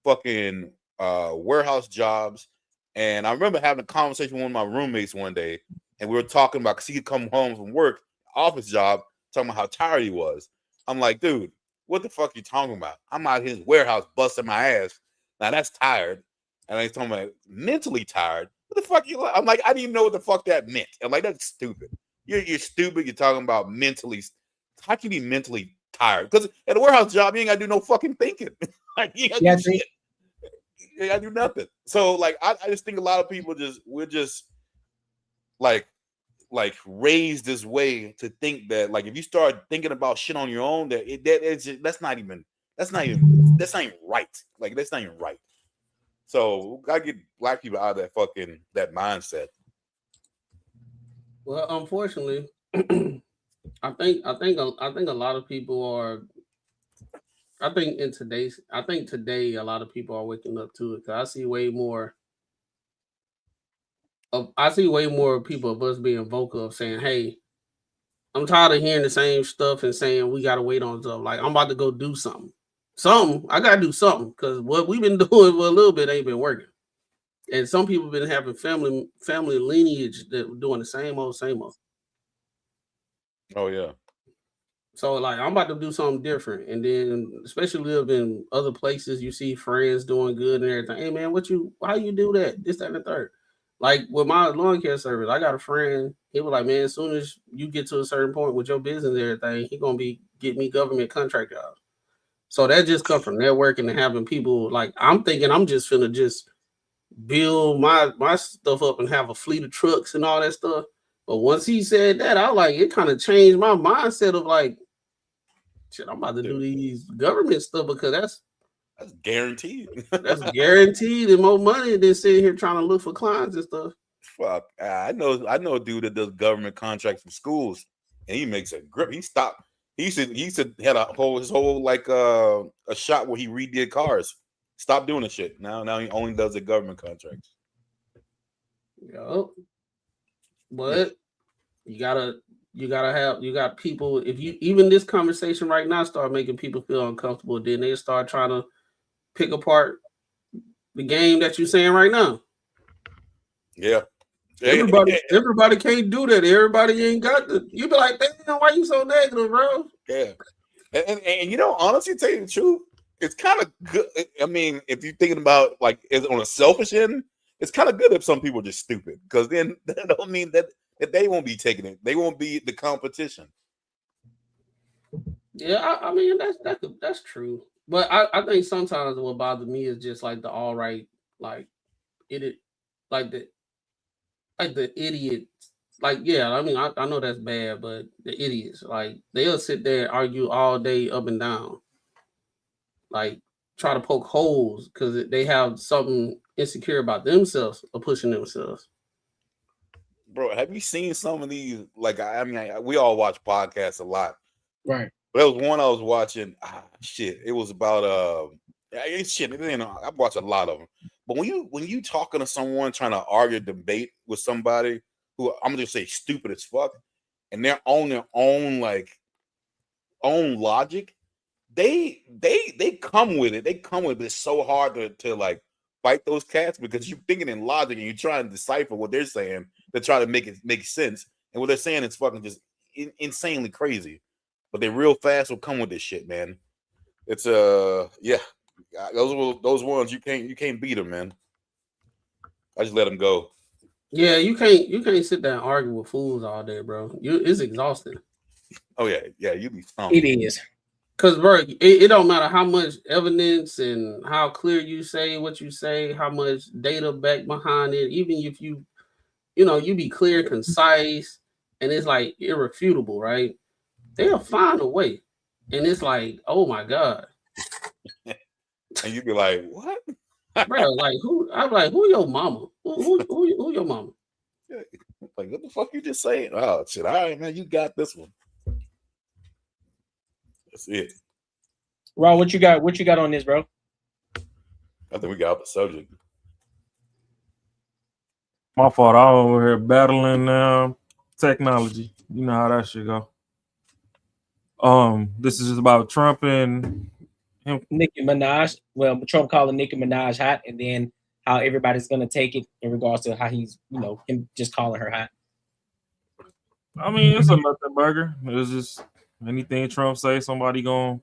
fucking warehouse jobs. And I remember having a conversation with one of my roommates one day, and we were talking about because he could come home from work, office job, talking about how tired he was. I'm like, dude, what the fuck you talking about? I'm out here in his warehouse busting my ass. Now that's tired. And he's talking about mentally tired. What the fuck you? I'm like, I didn't even know what the fuck that meant. I'm like, that's stupid. You're stupid. You're talking about mentally. How can you be mentally tired? Because at a warehouse job, you ain't gotta do no fucking thinking. Like, you gotta do shit. You gotta do nothing. So like, I just think a lot of people we're just like raised this way to think that like if you start thinking about shit on your own, that's not even right. Like that's not even right. So we gotta get black people out of that mindset. Well, unfortunately, I think a lot of people are. I think today a lot of people are waking up to it. 'Cause I see way more people of us being vocal of saying, "Hey, I'm tired of hearing the same stuff and saying we gotta wait on stuff. Like I'm about to go do something. I gotta do something because what we've been doing for a little bit ain't been working. And some people been having family lineage that doing the same old. Oh yeah. So like I'm about to do something different, and then especially live in other places, you see friends doing good and everything. Hey man, how you do that? This, that, and the third. Like with my lawn care service, I got a friend. He was like, man, as soon as you get to a certain point with your business and everything, he gonna get me government contract jobs. So that just comes from networking and having people. Like I'm thinking, I'm just finna just build my stuff up and have a fleet of trucks and all that stuff. But once he said that, it kind of changed my mindset of like, shit, I'm about to do these government stuff because that's guaranteed. That's guaranteed and more money than sitting here trying to look for clients and stuff. Fuck, I know a dude that does government contracts for schools, and he makes a grip. He stopped. He used to had his whole like a shop where he redid cars. Stop doing the shit. Now he only does the government contracts. Yep. But you got people. If you even this conversation right now start making people feel uncomfortable, then they start trying to pick apart the game that you're saying right now. Yeah. Everybody can't do that. Everybody ain't got the. You be like, damn, why you so negative, bro? Yeah. And you know, honestly, tell you the truth, it's kind of good. I mean, if you're thinking about like on a selfish end, it's kind of good if some people are just stupid, because then that don't mean that they won't be taking it. They won't be the competition. Yeah, I mean that's true. But I think sometimes what bothers me is just like the all right, like it like the idiots. Like, yeah, I mean I know that's bad, but the idiots, like they'll sit there and argue all day up and down. Like try to poke holes because they have something insecure about themselves or pushing themselves. Bro, have you seen some of these? Like, I mean, we all watch podcasts a lot, right? But there was one I was watching. Shit, it was about I watch a lot of them. But when you talking to someone trying to argue, debate with somebody who I'm gonna just say stupid as fuck, and they're on their own own logic, they come with it. They come with it so hard to like fight those cats, because you're thinking in logic and you're trying to decipher what they're saying to try to make it make sense. And what they're saying is fucking just insanely crazy. But they real fast will come with this shit, man. It's yeah, those ones you can't beat them, man. I just let them go. Yeah, you can't sit there and argue with fools all day, bro. It's exhausting. Oh yeah, you be stumped. It is. Because, bro, it don't matter how much evidence and how clear you say what you say, how much data back behind it. Even if you be clear, concise, and it's like irrefutable, right? They'll find a way, and it's like, oh my god. And you be like, what, bro? Like who? I'm like, who your mama? Who your mama? Like, what the fuck you just saying? Oh shit! All right, man, you got this one. That's it. Ron, what you got on this, bro? I think we got off the subject. My fault. I'm over here battling technology. You know how that should go. This is just about Trump and him. Nicki Minaj. Well, Trump calling Nicki Minaj hot, and then how everybody's gonna take it in regards to how he's, him just calling her hot. I mean, it's a nothing burger. It's just Anything Trump say, somebody gonna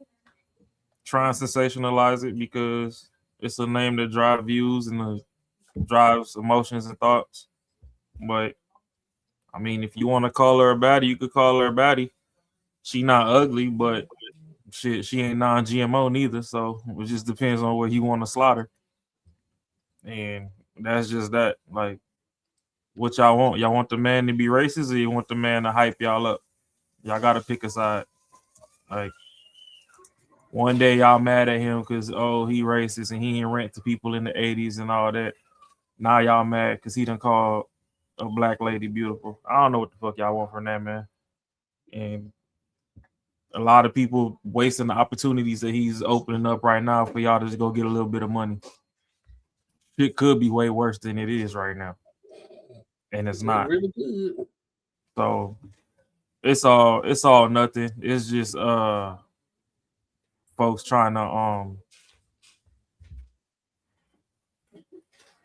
try and sensationalize it because it's a name that drives views and drives emotions and thoughts. But I mean, if you want to call her a baddie, you could call her a baddie. She not ugly, but shit, she ain't non-GMO neither. So it just depends on where you want to slaughter. And that's just that. Like, what y'all want? Y'all want the man to be racist, or you want the man to hype y'all up? Y'all gotta pick a side. Like, one day y'all mad at him because he racist and he ain't rent to people in the 80s and all that. Now y'all mad because he done called a black lady beautiful. I don't know what the fuck y'all want from that man. And a lot of people wasting the opportunities that he's opening up right now for y'all to just go get a little bit of money. It could be way worse than it is right now. And it's not. Really good. So it's all nothing. It's just folks trying to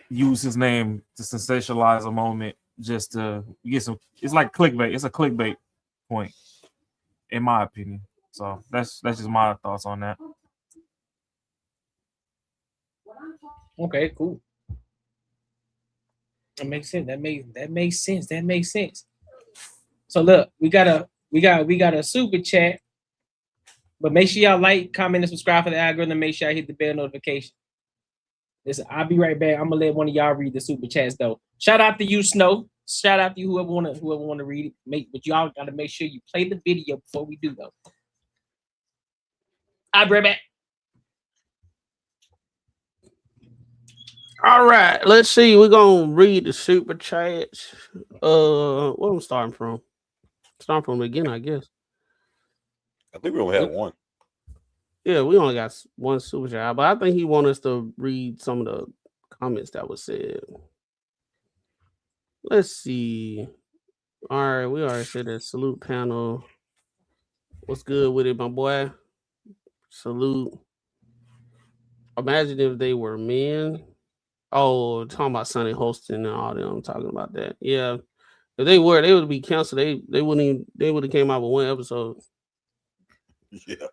use his name to sensationalize a moment just to get some. It's like clickbait. It's a clickbait point, in my opinion. So that's just my thoughts on that. Okay, cool. That makes sense. That makes sense. So look, we got a super chat. But make sure y'all like, comment, and subscribe for the algorithm. Make sure I hit the bell notification. Listen, I'll be right back. I'm gonna let one of y'all read the super chats though. Shout out to you, Snow. Shout out to you, whoever wanna read it. But y'all gotta make sure you play the video before we do though. I'll be right back. All right, let's see. We're gonna read the super chats. Where I'm starting from? Starting from the beginning, I guess. I think we only had one. Yeah, we only got one super chat, but I think he wants us to read some of the comments that was said. Let's see. All right, we already said that. Salute panel. What's good with it, my boy? Salute. Imagine if they were men. Oh, talking about Sunday hosting and all them. I'm talking about that. Yeah. If they were, they would be canceled. They wouldn't. They would have came out with one episode. Yeah.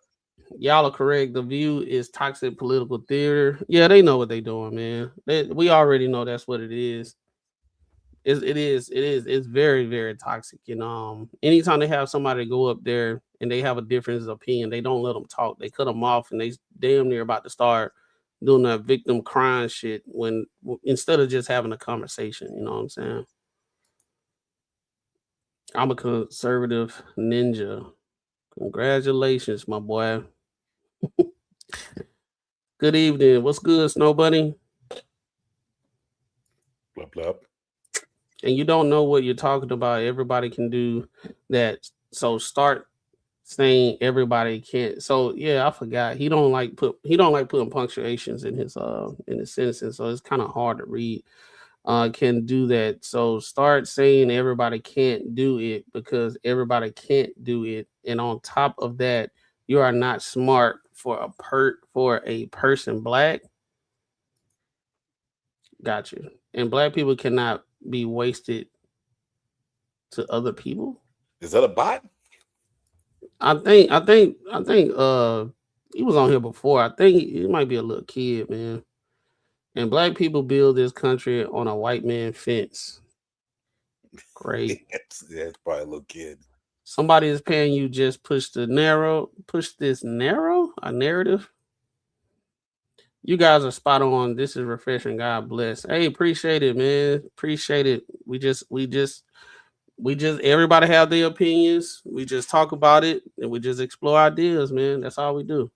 Y'all are correct. The View is toxic political theater. Yeah, they know what they're doing, man. We already know that's what it is. It is. It's very, very toxic. And anytime they have somebody go up there and they have a difference of opinion, they don't let them talk. They cut them off, and they damn near about to start doing that victim crying shit when instead of just having a conversation. You know what I'm saying? I'm a conservative ninja. Congratulations, my boy. Good evening. What's good, Snow Bunny? Blah, blah. And you don't know what you're talking about. Everybody can do that. So start saying everybody can't. So yeah, I forgot. He don't like putting punctuations in his sentences. So it's kind of hard to read. Can do that. So start saying everybody can't do it because everybody can't do it. And on top of that, you are not smart for a person black. Got you. And black people cannot be wasted to other people. Is that a bot? I think he was on here before. I think he might be a little kid, man. And black people build this country on a white man fence. Great. That's probably a little kid. Somebody is paying you just push this narrative. You guys are spot on. This is refreshing. God bless. Hey, appreciate it, man. Appreciate it. We just everybody have their opinions. We just talk about it and we just explore ideas, man. That's all we do.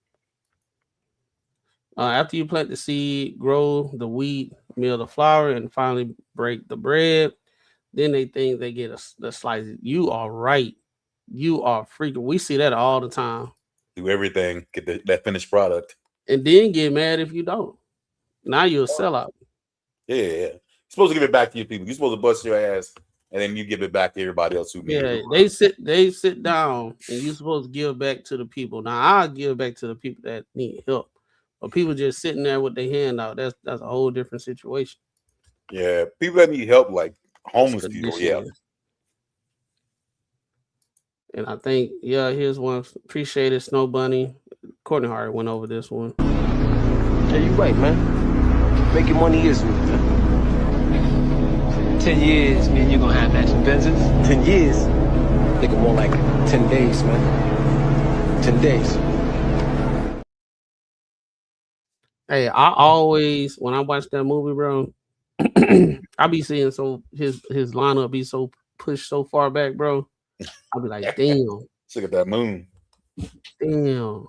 After you plant the seed, grow the wheat, mill the flour, and finally break the bread, then they think they get the slice. You are right. You are freaking. We see that all the time. Do everything, get that finished product. And then get mad if you don't. Now you're a sellout. Yeah. You're supposed to give it back to your people. You're supposed to bust your ass, and then you give it back to everybody else who needs it. They sit down, and you're supposed to give back to the people. Now I'll give back to the people that need help. But people just sitting there with their hand out, that's a whole different situation. Yeah, people that need help, like homeless people. Yeah. And I think, here's one. Appreciate it, Snow Bunny. Courtney Hart went over this one. Yeah, you right, man. Making money is me, man. 10 years, man, you're gonna have matching Benzes. 10 years? Nigga, more like 10 days, man. 10 days. Hey, I always, when I watch that movie, bro, I be seeing his lineup be so pushed so far back, bro. I'll be like, damn. Look at that moon. Damn.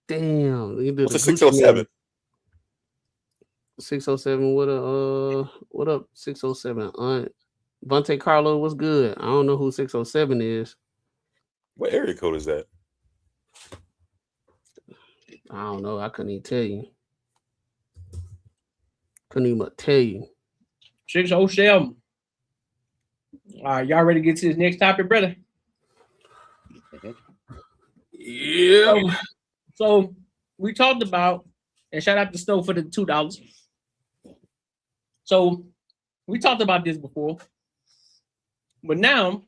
What's a 607? 607. What up, 607? Vontae Carlo, what's good? I don't know who 607 is. What area code is that? I don't know. I couldn't even tell you. Couldn't even tell you. 607. All right, y'all ready to get to this next topic, brother? Yeah. So we talked about, and shout out to Snow for the $2. So we talked about this before, but now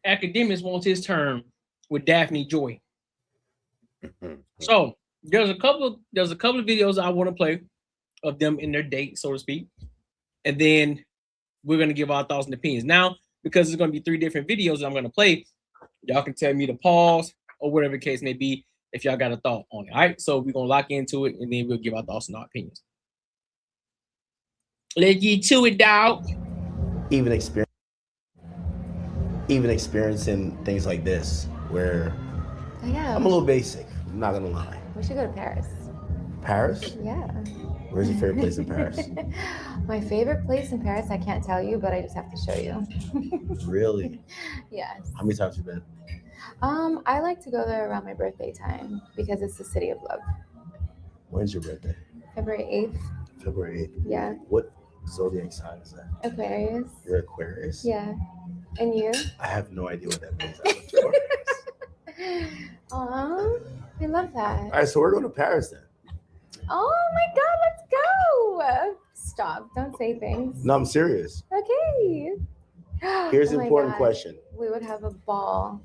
Akademiks wants his turn with Daphne Joy. So there's a couple of videos I want to play of them in their date, so to speak, and then we're gonna give our thoughts and opinions. Now, because it's gonna be 3 different videos that I'm gonna play, y'all can tell me to pause or whatever the case may be if y'all got a thought on it. All right, so we're gonna lock into it and then we'll give our thoughts and our opinions. Let's get to it, dog. Even experiencing things like this, where I'm a little basic. I'm not gonna lie. We should go to Paris. Paris? Yeah. Where's your favorite place in Paris? My favorite place in Paris, I can't tell you, but I just have to show you. Really? Yes. How many times have you been? I like to go there around my birthday time because it's the city of love. When's your birthday? February 8th. February 8th. Yeah. What zodiac sign is that? Aquarius. You're Aquarius? Yeah. And you? I have no idea what that means. I'm Aquarius. Aw, I love that. All right, so we're going to Paris then. Oh my God, let's go. Stop, don't say things. No, I'm serious. Okay. Here's Oh an my important God. question. We would have a ball.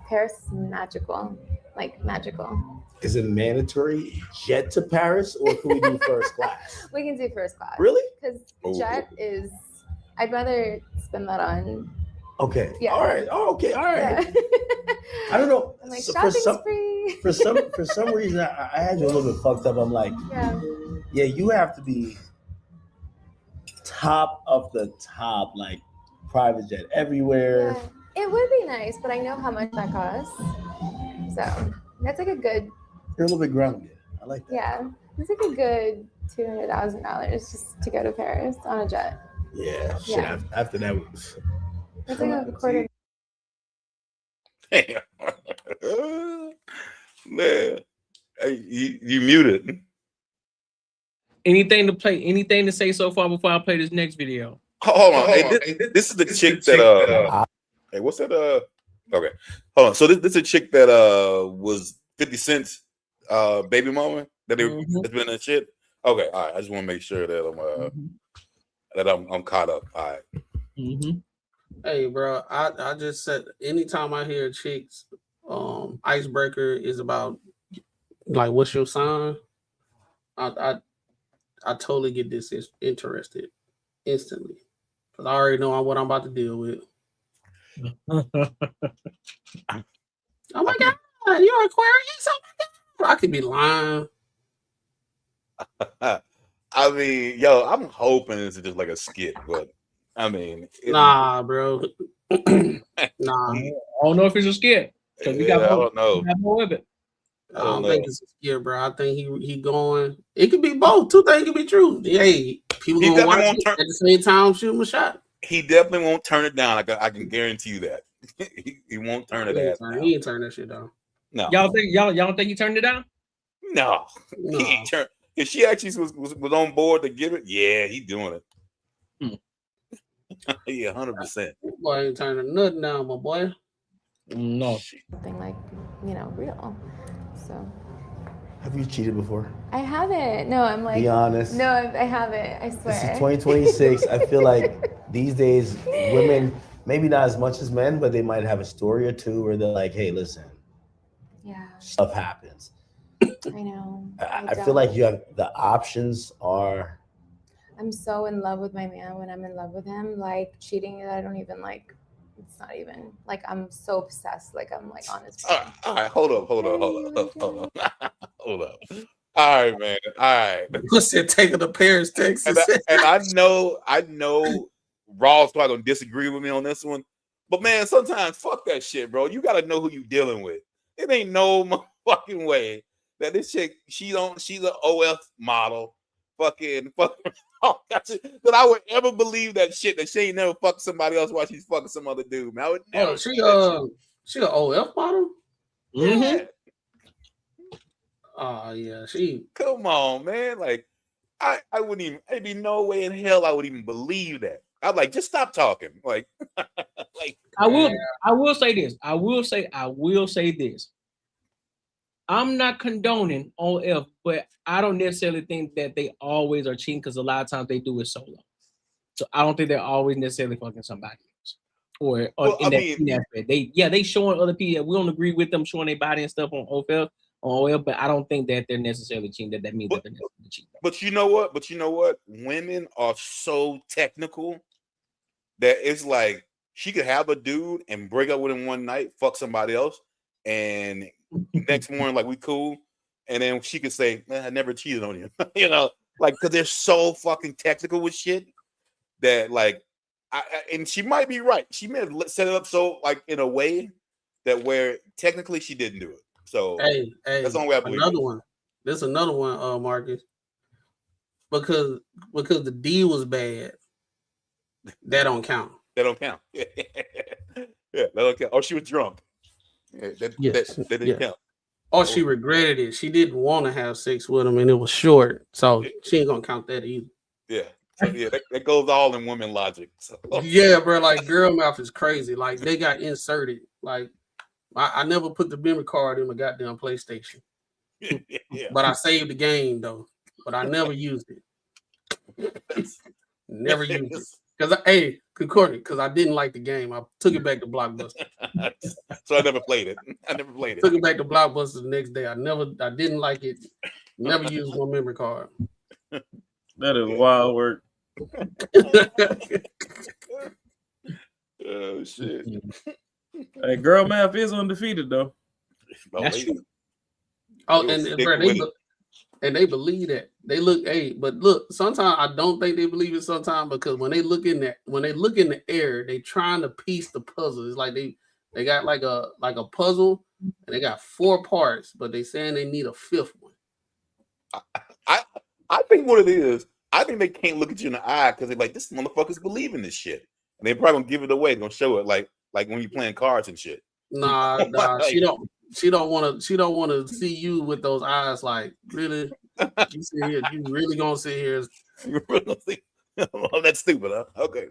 Paris is magical, like magical. Is it mandatory jet to Paris, or can we do first class? We can do first class. Really? Because jet is, I'd rather spend that on. Okay. Yeah. All right. Oh, okay. All right. Yeah. I don't know. I'm like, So shopping's free. for some reason, I had you a little bit fucked up. I'm like, yeah, you have to be top of the top, like private jet everywhere. Yeah. It would be nice, but I know how much that costs. So that's like a good. You're a little bit grounded. I like that. Yeah, it's like a good $200,000 just to go to Paris on a jet. Yeah. Shit. Yeah. After that. That's like a quarter. Damn. Man. Hey, you muted. Anything to say so far before I play this next video? Hold on. Hey, this is the chick that hey, what's that? Okay. Hold on. So this is a chick that was 50 Cent's baby mama that has been in shit. Okay, all right. I just want to make sure that I'm caught up. All right. Hey, bro, I just said anytime I hear chicks, icebreaker is about like what's your sign? I totally get interested instantly because I already know what I'm about to deal with. Oh my God, you're Aquarius? Oh my God, I could be lying. I mean, yo, I'm hoping it's just like a skit, but I mean, nah, bro. Nah, I don't know if it's a skit because we got I don't know. We got more of it. I don't think it's a skit, bro. I think he going. It could be both. Two things could be true. Hey, people gonna watch it at the same time, shoot him a shot. He definitely won't turn it down. I can guarantee you that. he won't turn it down. He ain't turn that shit down. No. Y'all don't think he turned it down? No. He ain't turn. If she actually was on board to give it, yeah, he doing it. Yeah, 100%. Boy ain't turning nothing down, my boy. No. Something like, real. So. Have you cheated before? I haven't. No, I'm like. Be honest. No, I haven't. I swear. This is 2026. I feel like these days women maybe not as much as men, but they might have a story or two where they're like, hey, listen, stuff happens. I know. I feel like you have the options are. I'm so in love with my man when I'm in love with him. Like cheating, I don't even like. It's not even like I'm so obsessed. Like I'm like on his. All right, hold up. All right, man. All right. What's it taking to Paris, Texas? And I know Raw's probably gonna disagree with me on this one, but man, sometimes fuck that shit, bro. You gotta know who you dealing with. It ain't no fucking way that this chick, she's an OF model, fucking that I would ever believe that shit that she ain't never fucked somebody else while she's fucking some other dude. Man, I would never. She an OF model. Yeah. Oh yeah, she. Come on, man. Like I wouldn't even. There'd be no way in hell I would even believe that. I'm like, just stop talking. Like, I will say this. I will say this. I'm not condoning OF, but I don't necessarily think that they always are cheating because a lot of times they do it solo. So I don't think they're always necessarily fucking somebody else. Or in that aspect. They showing other people. We don't agree with them showing their body and stuff on OF, but I don't think that they're necessarily cheating. That means that they're necessarily cheating. But you know what? Women are so technical that it's like she could have a dude and break up with him one night, fuck somebody else, and next morning, like, we cool, and then she could say, I never cheated on you. You know, like, because they're so fucking technical with shit that, like, and she might be right. She may have set it up so, like, in a way that where technically she didn't do it. So hey, that's the only way I believe another one. There's another one, Marcus. Because the D was bad. That don't count. That don't count. Yeah, that don't count. Oh, she was drunk. Yeah, that didn't count. Oh, she regretted it. She didn't want to have sex with him, and it was short, so she ain't gonna count that either. Yeah, so, that goes all in women logic. So. Yeah, bro. Like, girl mouth is crazy. Like, they got inserted. Like, I never put the memory card in my goddamn PlayStation. Yeah. But I saved the game though. But I never used it. Never used it. Because I didn't like the game. I took it back to Blockbuster. So I never played it. Took it back to Blockbuster the next day. I didn't like it. Never used my memory card. That is wild work. Oh shit. Hey, girl math is undefeated though. That's true. Oh, and they believe that. They look, but look, sometimes I don't think they believe it sometimes, because when they look in the air, they trying to piece the puzzle. It's like they got like a puzzle, and they got 4 parts, but they saying they need a 5th one. I think what it is, I think they can't look at you in the eye because they're like, this motherfucker's believing this shit. And they probably gonna give it away. They're gonna show it like when you're playing cards and shit. Nah, she don't want to see you with those eyes. Like, really, you sit here, you really gonna sit here? Oh, that's stupid, huh? Okay.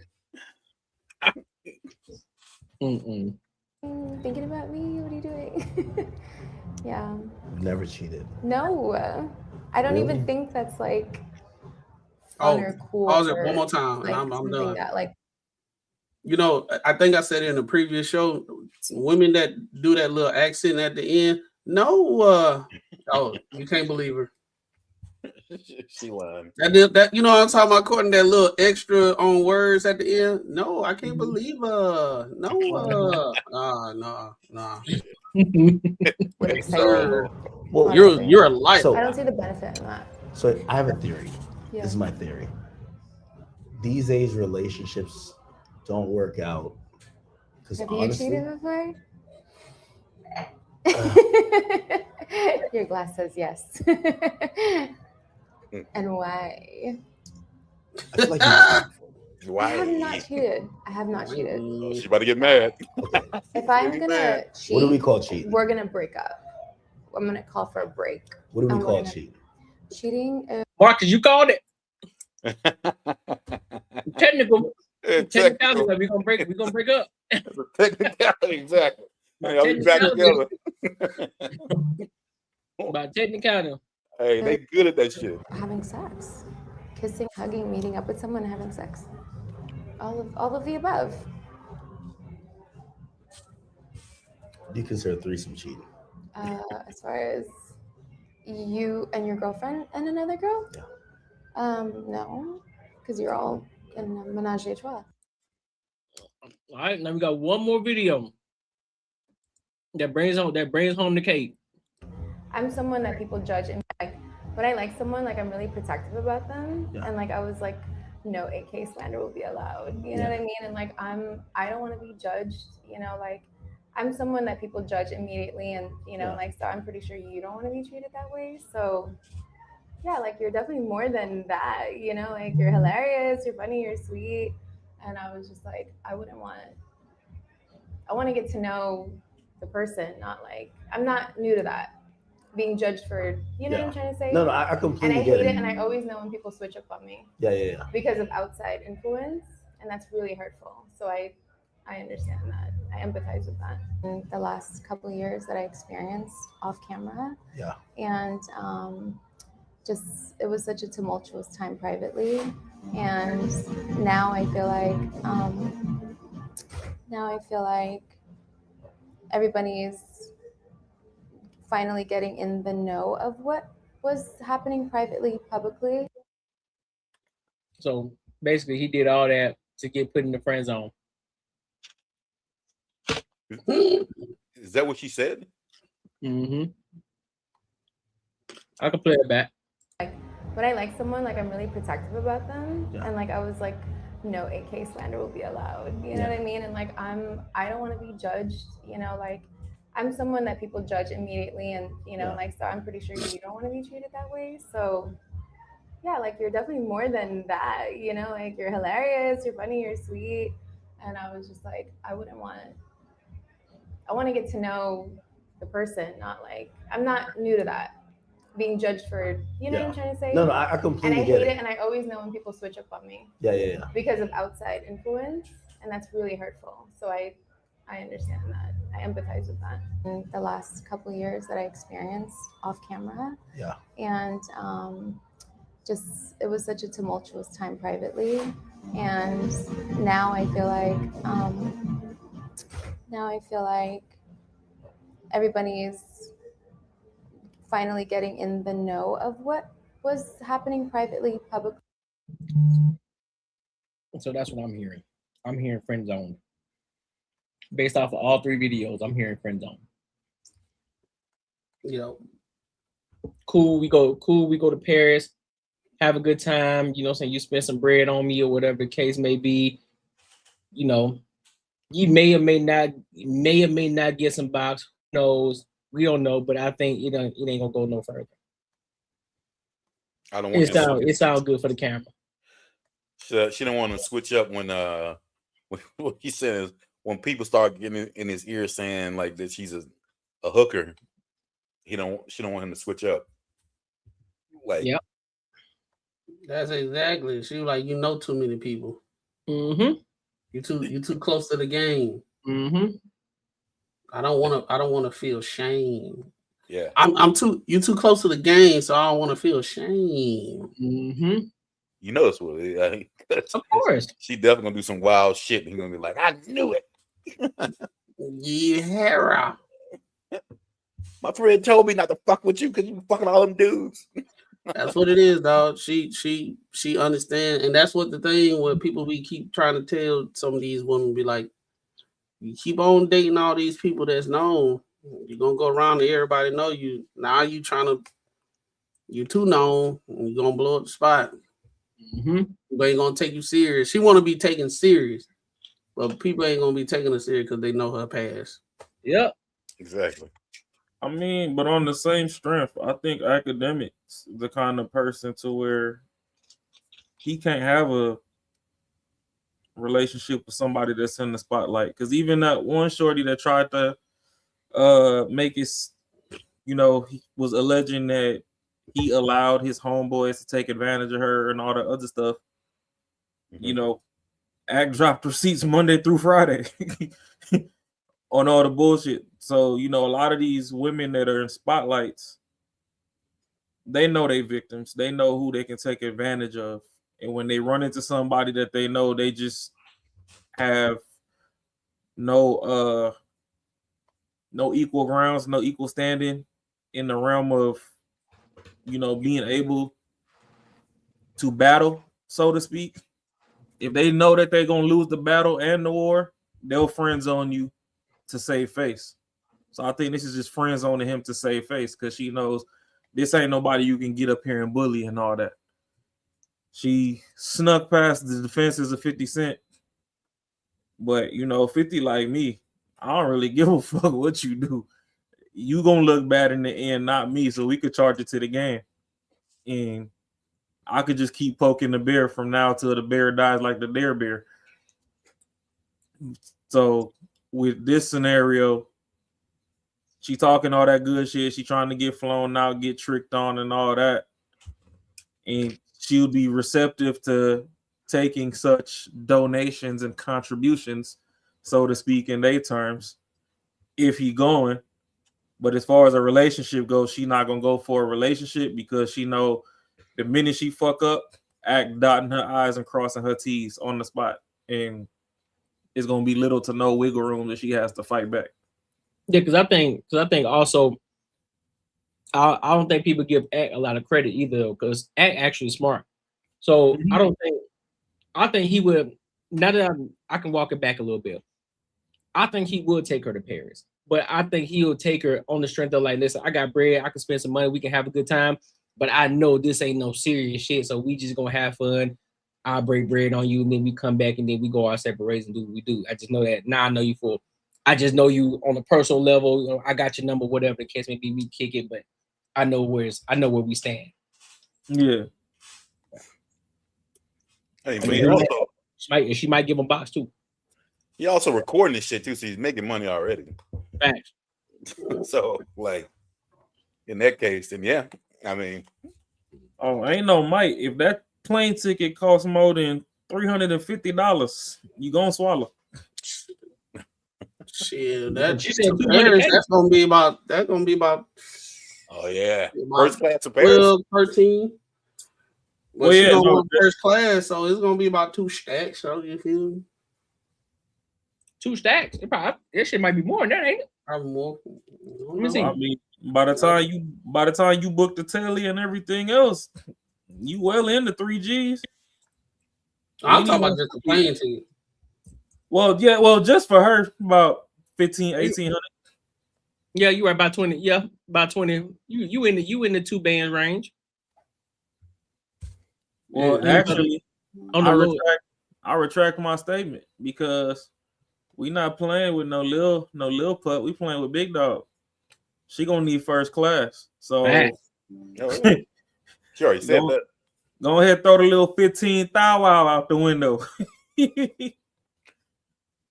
Thinking about me? What are you doing? Yeah. Never cheated. No, I don't even think that's like fun or cool. Pause it one more time, like, and I'm done. That, like, you know, I think I said it in the previous show. Women that do that little accent at the end, no, you can't believe her. She lying. That you know what I'm talking about, Courtney, that little extra on words at the end. No, I can't believe her. No, nah. Well, you're a liar. So, I don't see the benefit in that. So I have a theory. Yeah. This is my theory. These age relationships don't work out because honestly, you cheated before? Your glass says yes. And why? Why? I have not cheated. She's about to get mad. Okay. If I'm gonna cheat, what do we call cheating? We're gonna break up. I'm gonna call for a break. What do we call cheating? Cheating is... Marcus, you called it. Technical. Technicality, we're gonna break up. Technicality, exactly. Hey, I'll be back together. By technicality. Hey, they good at that shit. Having sex, kissing, hugging, meeting up with someone, having sex. All of the above. Do you consider threesome cheating? As far as you and your girlfriend and another girl? Yeah. No, because you're all in a menage a trois. All right, now we got one more video that brings home the cake. I'm someone that people judge and like, but I like someone like I'm really protective about them, and like I was like, no AK slander will be allowed. You know what I mean? And like I don't want to be judged. You know, like I'm someone that people judge immediately, and you know, like so I'm pretty sure you don't want to be treated that way. So yeah, like you're definitely more than that. You know, like you're hilarious, you're funny, you're sweet, and I was just like, I want to get to know the person, not like I'm not new to that. Being judged for, you know what I'm trying to say? No, I completely and I get hate it. it. And I always know when people switch up on me. Yeah. Because of outside influence, and that's really hurtful. So I understand that. I empathize with that. In the last couple of years that I experienced off camera. Yeah. And just it was such a tumultuous time privately, and now I feel like everybody's finally getting in the know of what was happening privately, publicly. So basically, he did all that to get put in the friend zone. Is that what she said? Mm-hmm. I can play it back. But I like someone like I'm really protective about them, and like I was like, no AK slander will be allowed. You know what I mean? And like I don't want to be judged. You know, like I'm someone that people judge immediately, and you know, like so I'm pretty sure you don't want to be treated that way. So yeah, like you're definitely more than that. You know, like you're hilarious, you're funny, you're sweet, and I was just like, I want to get to know the person, not like I'm not new to that. Being judged for, you know what I'm trying to say? No, I completely and I get hate it. it. And I always know when people switch up on me. Yeah. Because of outside influence, and that's really hurtful. So I understand that. I empathize with that. In the last couple of years that I experienced off camera. Yeah. And just it was such a tumultuous time privately, and now I feel like everybody's finally getting in the know of what was happening privately, publicly. So that's what I'm hearing. I'm hearing friend zone. Based off of all three videos, I'm hearing friend zone. You know, cool, we go to Paris, have a good time, you know what I'm saying? You spend some bread on me or whatever the case may be. You know, you may or may not get some box. Who knows? We don't know, but I think it ain't gonna go no further. I don't want it sounds good for the camera. She don't want to switch up when what he says when people start getting in his ear saying like that she's a hooker. She don't want him to switch up. Like, yep. That's exactly. She was like, you know, too many people. Mm-hmm. You too close to the game. Mm-hmm. I don't want to feel shame. Yeah. You too close to the game, so I don't want to feel shame. Mm-hmm. You know, it's what it is. Of course. She definitely gonna do some wild shit. He's gonna be like, I knew it. Yeah. My friend told me not to fuck with you because you fucking all them dudes. That's what it is, dog. She understands, and that's what the thing where people we keep trying to tell some of these women be like, you keep on dating all these people that's known, you're gonna go around and everybody know you. Now you too known, and you're gonna blow up the spot. Mm-hmm. People ain't gonna take you serious. She want to be taken serious, but people ain't gonna be taking her serious because they know her past. Yep. Exactly. I mean, but on the same strength, I think Akademiks the kind of person to where he can't have a relationship with somebody that's in the spotlight. Because even that one shorty that tried to make his, you know, he was alleging that he allowed his homeboys to take advantage of her and all the other stuff. Mm-hmm. You know, Ak dropped receipts Monday through Friday on all the bullshit. So, you know, a lot of these women that are in spotlights, they know they victims. They know who they can take advantage of. And when they run into somebody that they know, they just have no no equal grounds, no equal standing in the realm of, being able to battle, so to speak. If they know that they're gonna lose the battle and the war, they'll friend zone you to save face. So I think this is just friend zoning him to save face because she knows this ain't nobody you can get up here and bully and all that. She snuck past the defenses of 50 Cent. But 50 like me, I don't really give a fuck what you do. You gonna look bad in the end, not me. So we could charge it to the game. And I could just keep poking the bear from now till the bear dies like the dare bear. So with this scenario, she talking all that good shit. She trying to get flown out, get tricked on and all that. And she'll be receptive to taking such donations and contributions, so to speak, in their terms, if he going. But as far as a relationship goes, she not gonna go for a relationship because she know the minute she fuck up, act dotting her I's and crossing her T's on the spot, and it's gonna be little to no wiggle room that she has to fight back. Yeah, because I think also, I don't think people give Act a lot of credit either, because Act actually smart. So I think he would. Now that I can walk it back a little bit, I think he would take her to Paris. But I think he'll take her on the strength of like, listen, I got bread, I can spend some money, we can have a good time. But I know this ain't no serious shit, so we just gonna have fun. I'll break bread on you, and then we come back, and then we go our separate ways and do what we do. I just know that. Now I know you for. I just know you on a personal level. I got your number, whatever the case may be. We kick it, but I know where we stand. Yeah. Hey, man, she might give him box too. He also recording this shit too, so he's making money already. Thanks. So, like, in that case, then yeah, I mean, ain't no Mike. If that plane ticket costs more than $350, you gonna swallow. Shit, that's gonna be about. Oh yeah, first class to Paris. 12, 13. Well, yeah, first class, so it's gonna be about 2 stacks. So you feel 2 stacks? That shit might be more than that, ain't it? Probably more. Let me see. I mean, by the time you book the telly and everything else, you well into 3 Gs. I'm talking about just the plane ticket. Well, yeah, just for her, about 15, 1800. Yeah, you are about 20. Yeah, about 20. You in the 2 band range. Well, actually, I retract my statement because we not playing with no little pup. We playing with big dog. She gonna need first class. So she already said that. Go ahead, throw the little 15 thou wow out the window.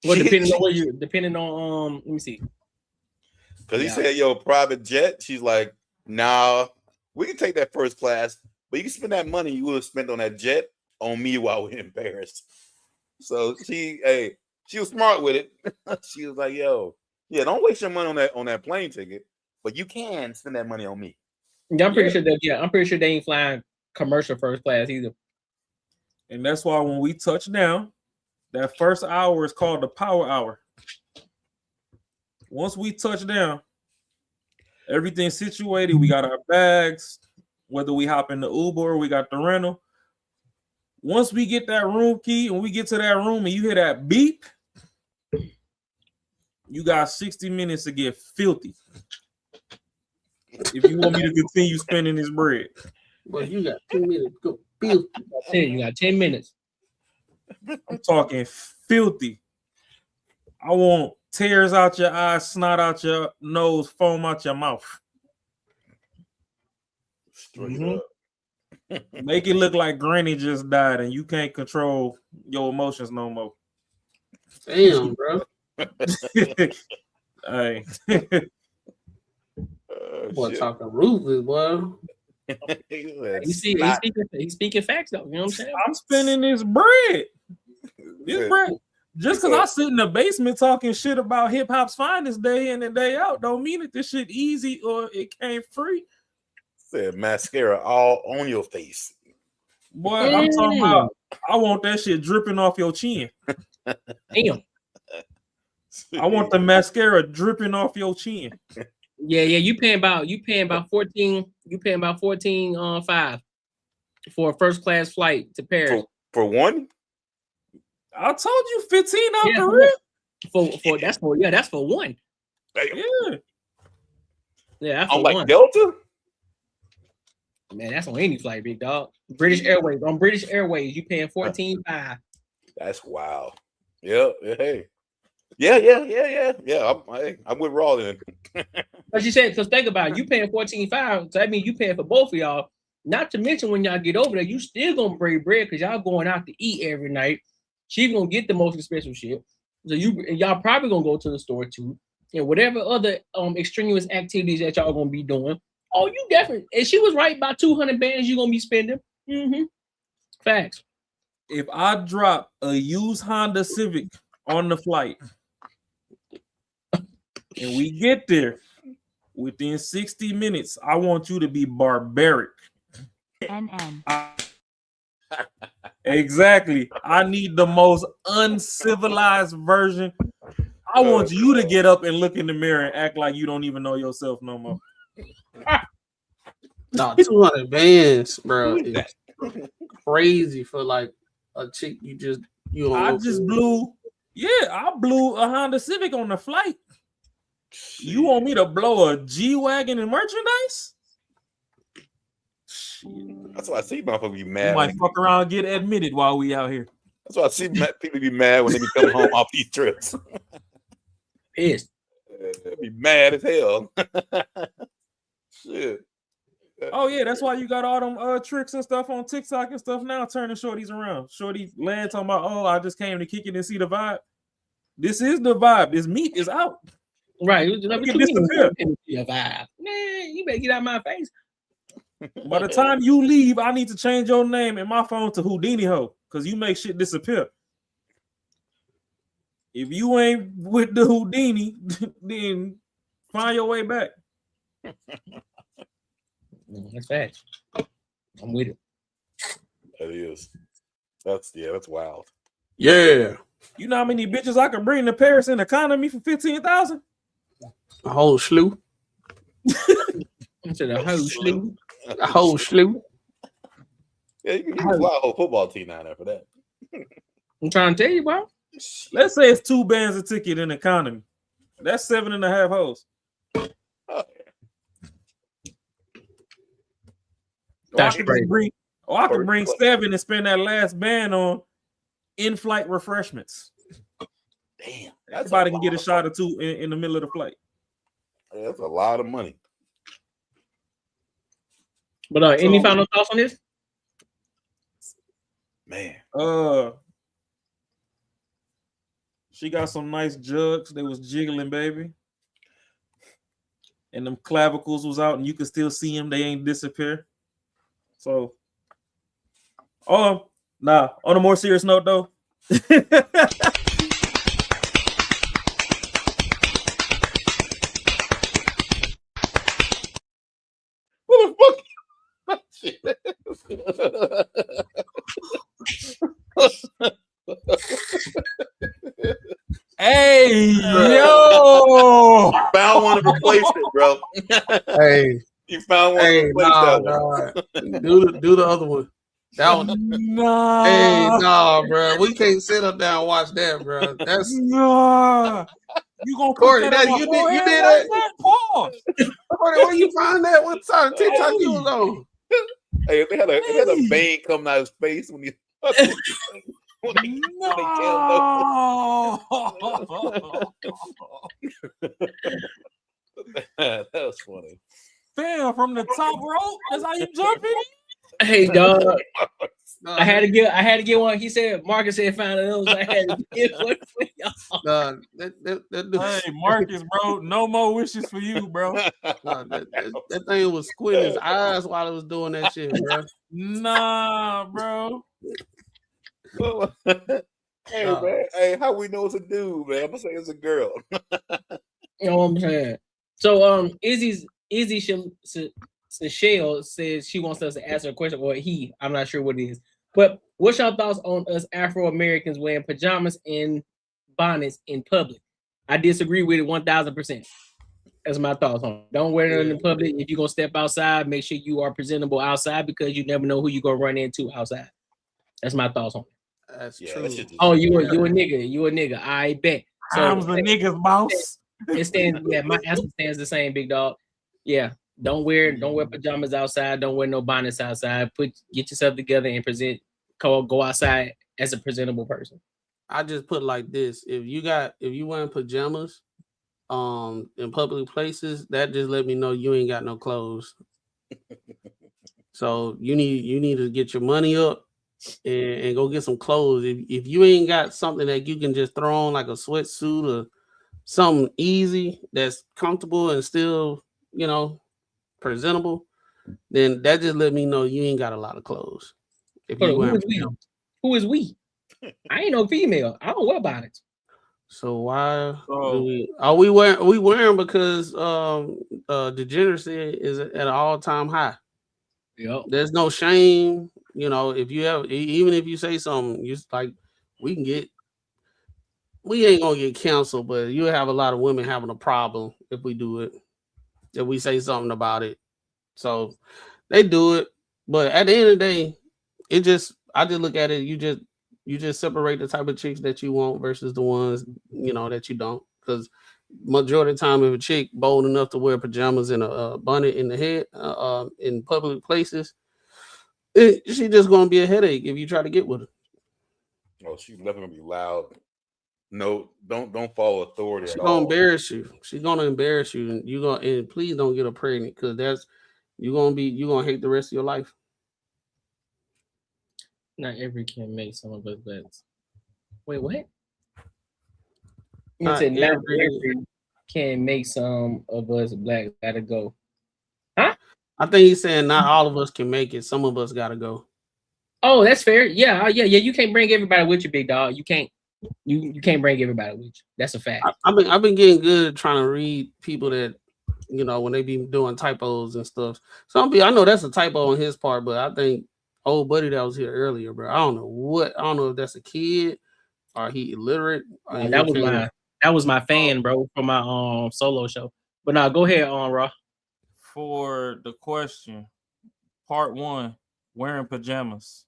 Well, depending on let me see. Because he said, private jet. She's like, nah, we can take that first class, but you can spend that money you would have spent on that jet on me while we're in Paris. So she was smart with it. She was like, don't waste your money on that plane ticket, but you can spend that money on me. Yeah, I'm pretty sure they ain't flying commercial first class either. And that's why when we touch down, that first hour is called the power hour. Once we touch down, everything's situated. We got our bags, whether we hop in the Uber or we got the rental. Once we get that room key and we get to that room and you hear that beep, you got 60 minutes to get filthy. If you want me to continue spending this bread. Well, you got 2 minutes to go filthy. You got 10 minutes. I'm talking filthy. I want tears out your eyes, snot out your nose, foam out your mouth. Straight up. Make it look like Granny just died and you can't control your emotions no more. Damn, bro. Hey. Boy, talking ruthless, boy. He's speaking facts though. You know what I'm saying? I'm spending this bread. Just because I sit in the basement talking shit about hip hop's finest day in and day out, don't mean that this shit easy or it came free. Said mascara all on your face. Boy, I'm talking about I want that shit dripping off your chin. Damn. I want the mascara dripping off your chin. Yeah, you paying about 14. You paying about 14.5 for a first class flight to Paris. For one? I told you 15 out the rip. For that's for one. Yeah. Yeah, that's on for like one. Delta? Man, that's on any flight, big dog. British Airways. On British Airways, you paying 14.5. That's wild. Yeah, hey. Yeah. I'm with Raw then. But you said, because think about it, you paying 14.5, so that means you paying for both of y'all. Not to mention when y'all get over there, you still gonna break bread because y'all going out to eat every night. She's gonna get the most expensive shit. So y'all probably gonna go to the store too. And whatever other extraneous activities that y'all gonna be doing. Oh, you definitely, and she was right, about 200 bands you're gonna be spending. Facts. If I drop a used Honda Civic on the flight and we get there within 60 minutes, I want you to be barbaric. Exactly. I need the most uncivilized version. I want you to get up and look in the mirror and act like you don't even know yourself no more. No, 200 bands, bro. It's crazy for like a chick you don't I know just who. I blew a Honda Civic on the flight. You want me to blow a G-Wagon and merchandise? That's why I see motherfuckers be mad. You might fuck around and get admitted while we out here. That's why I see people be mad when they be coming home off these trips. Pissed. They be mad as hell. Shit. Oh yeah, that's why you got all them tricks and stuff on TikTok and stuff now, turning shorties around. Shorty land talking about, oh, I just came to kick it and see the vibe. This is the vibe. This meat is out. Right. Look at this appear. Vibe. Man, you better get out of my face. By the time you leave, I need to change your name in my phone to Houdini Ho, because you make shit disappear. If you ain't with the Houdini, then find your way back. That's facts. I'm with it. That is. That's wild. Yeah. You know how many bitches I could bring to Paris in economy for 15,000? A whole slew. Into the whole slew. A whole slew. Yeah, you can fly a whole football team down there for that. I'm trying to tell you, bro. Let's say it's 2 bands a ticket in economy. That's 7.5 hoes. That's crazy. I could bring 7 and spend that last band on in-flight refreshments. Damn. Everybody can get a shot or 2 in the middle of the flight. Yeah, that's a lot of money. But any final thoughts on this? Man. She got some nice jugs. They was jiggling, baby. And them clavicles was out, and you can still see them. They ain't disappear. So, on a more serious note, though. What the fuck? Hey, yo! You found one to replace it, bro. Hey. You found one to replace that one. Do the other one. That one. Nah. Hey, bro. We can't sit up there and watch that, bro. That's nah. You gonna Corey, that you did that? Pause. Corey, where you find that? What side of TikTok you was on? Hey, they had a vein coming out of his face when he when they that was funny. Fam, from the top rope, that's how you jumping. Hey, dog. I had to get one. He said, Marcus said, find those. I had to get one for y'all. Hey, Marcus, bro, no more wishes for you, bro. That thing was squinting his eyes while it was doing that shit, bro. Nah, bro. Hey, man. Hey, how we know it's a dude, man? I'm gonna say it's a girl. You know what I'm saying? So, Izzy Seychelle says she wants us to answer a question, or I'm not sure what it is. But what's your thoughts on us Afro-Americans wearing pajamas and bonnets in public? I disagree with it 1,000%. That's my thoughts on it. Don't wear it in the public. If you're gonna step outside, make sure you are presentable outside because you never know who you're gonna run into outside. That's my thoughts on it. That's true. Oh, you a nigga. You a nigga. I bet. So I'm the nigga's boss. It stands. Yeah, my answer stands the same, big dog. Yeah. Don't wear pajamas outside. Don't wear no bonnets outside. Get yourself together and go outside as a presentable person. I just put it like this: if you wearing pajamas, in public places, that just let me know you ain't got no clothes. So you need to get your money up and go get some clothes. If you ain't got something that you can just throw on like a sweatsuit or something easy that's comfortable and still, presentable, then that just let me know you ain't got a lot of clothes. Who is we? I ain't no female. I don't wear bonnets. So why do we wearing because degeneracy is at an all-time high. Yep. There's no shame, if you have, even if you say something, you like we ain't gonna get canceled, but you have a lot of women having a problem if we do it, if we say something about it. So they do it, but at the end of the day, I just look at it. You just separate the type of chicks that you want versus the ones that you don't. Because majority of the time, if a chick bold enough to wear pajamas and a bonnet in the head in public places, she just gonna be a headache if you try to get with her. Oh, she's never gonna be loud. No, don't follow authority. She's gonna embarrass you. She's gonna embarrass you, and please don't get her pregnant because you're gonna hate the rest of your life. Not every can make some of us bets. Wait, what? Not every can make some of us black gotta go. Huh? I think he's saying not all of us can make it. Some of us gotta go. Oh, that's fair. Yeah. You can't bring everybody with you, big dog. You can't. You can't bring everybody with you. That's a fact. I've been getting good at trying to read people that when they be doing typos and stuff. Some people, I know that's a typo on his part, but I think old buddy that was here earlier, bro. I don't know if that's a kid or he illiterate. Or that was my fan, bro, for my solo show. But now go ahead, Raw. For the question, part 1, wearing pajamas.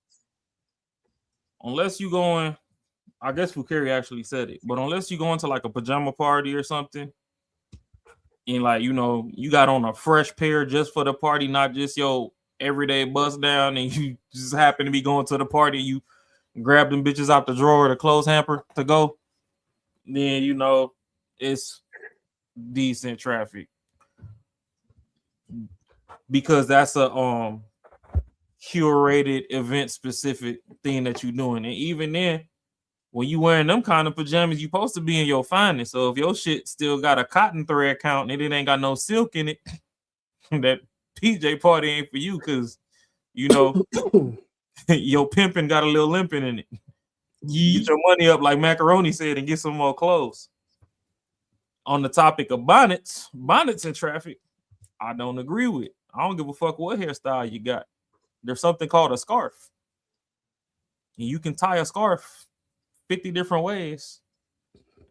Unless you going, I guess Fukari actually said it, but unless you going to like a pajama party or something, and like you got on a fresh pair just for the party, not just your everyday bust down, and you just happen to be going to the party, you grab them bitches out the drawer, the clothes hamper to go, then it's decent traffic because that's a curated event specific thing that you're doing. And even then, when you wearing them kind of pajamas, you supposed to be in your finest. So if your shit still got a cotton thread count and it ain't got no silk in it, that PJ party ain't for you because your pimping got a little limping in it. Get your money up like Macaroni said and get some more clothes. On the topic of bonnets in traffic, I don't agree with. I don't give a fuck what hairstyle you got. There's something called a scarf. And you can tie a scarf 50 different ways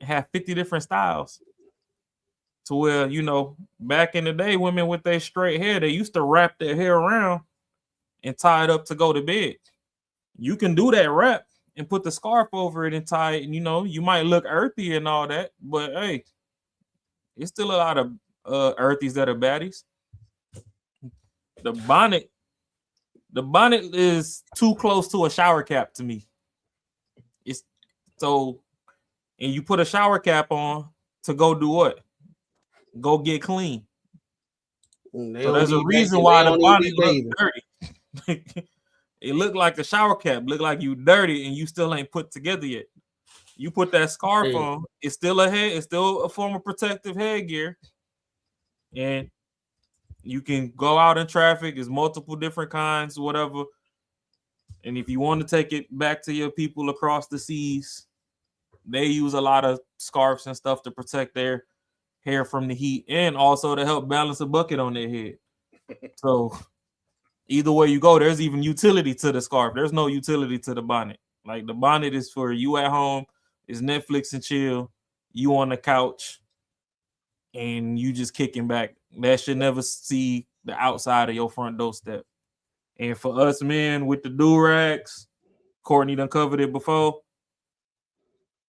and have 50 different styles. To where, back in the day, women with their straight hair, they used to wrap their hair around and tie it up to go to bed. You can do that wrap and put the scarf over it and tie it. And, you might look earthy and all that, but hey, it's still a lot of earthies that are baddies. The bonnet is too close to a shower cap to me. And you put a shower cap on to go do what? Go get clean. So there's a reason why the bonnet looks dirty. It looked like a shower cap, look like you dirty and you still ain't put together yet. You put that scarf on, it's still a form of protective headgear. And you can go out in traffic, there's multiple different kinds, whatever. And if you want to take it back to your people across the seas, they use a lot of scarves and stuff to protect their hair from the heat and also to help balance a bucket on their head. So either way you go, there's even utility to the scarf. There's no utility to the bonnet. Like the bonnet is for you at home, it's Netflix and chill. you on the couch and you just kicking back. That should never see the outside of your front doorstep. And for us men with the do-rags, Courtney done covered it before.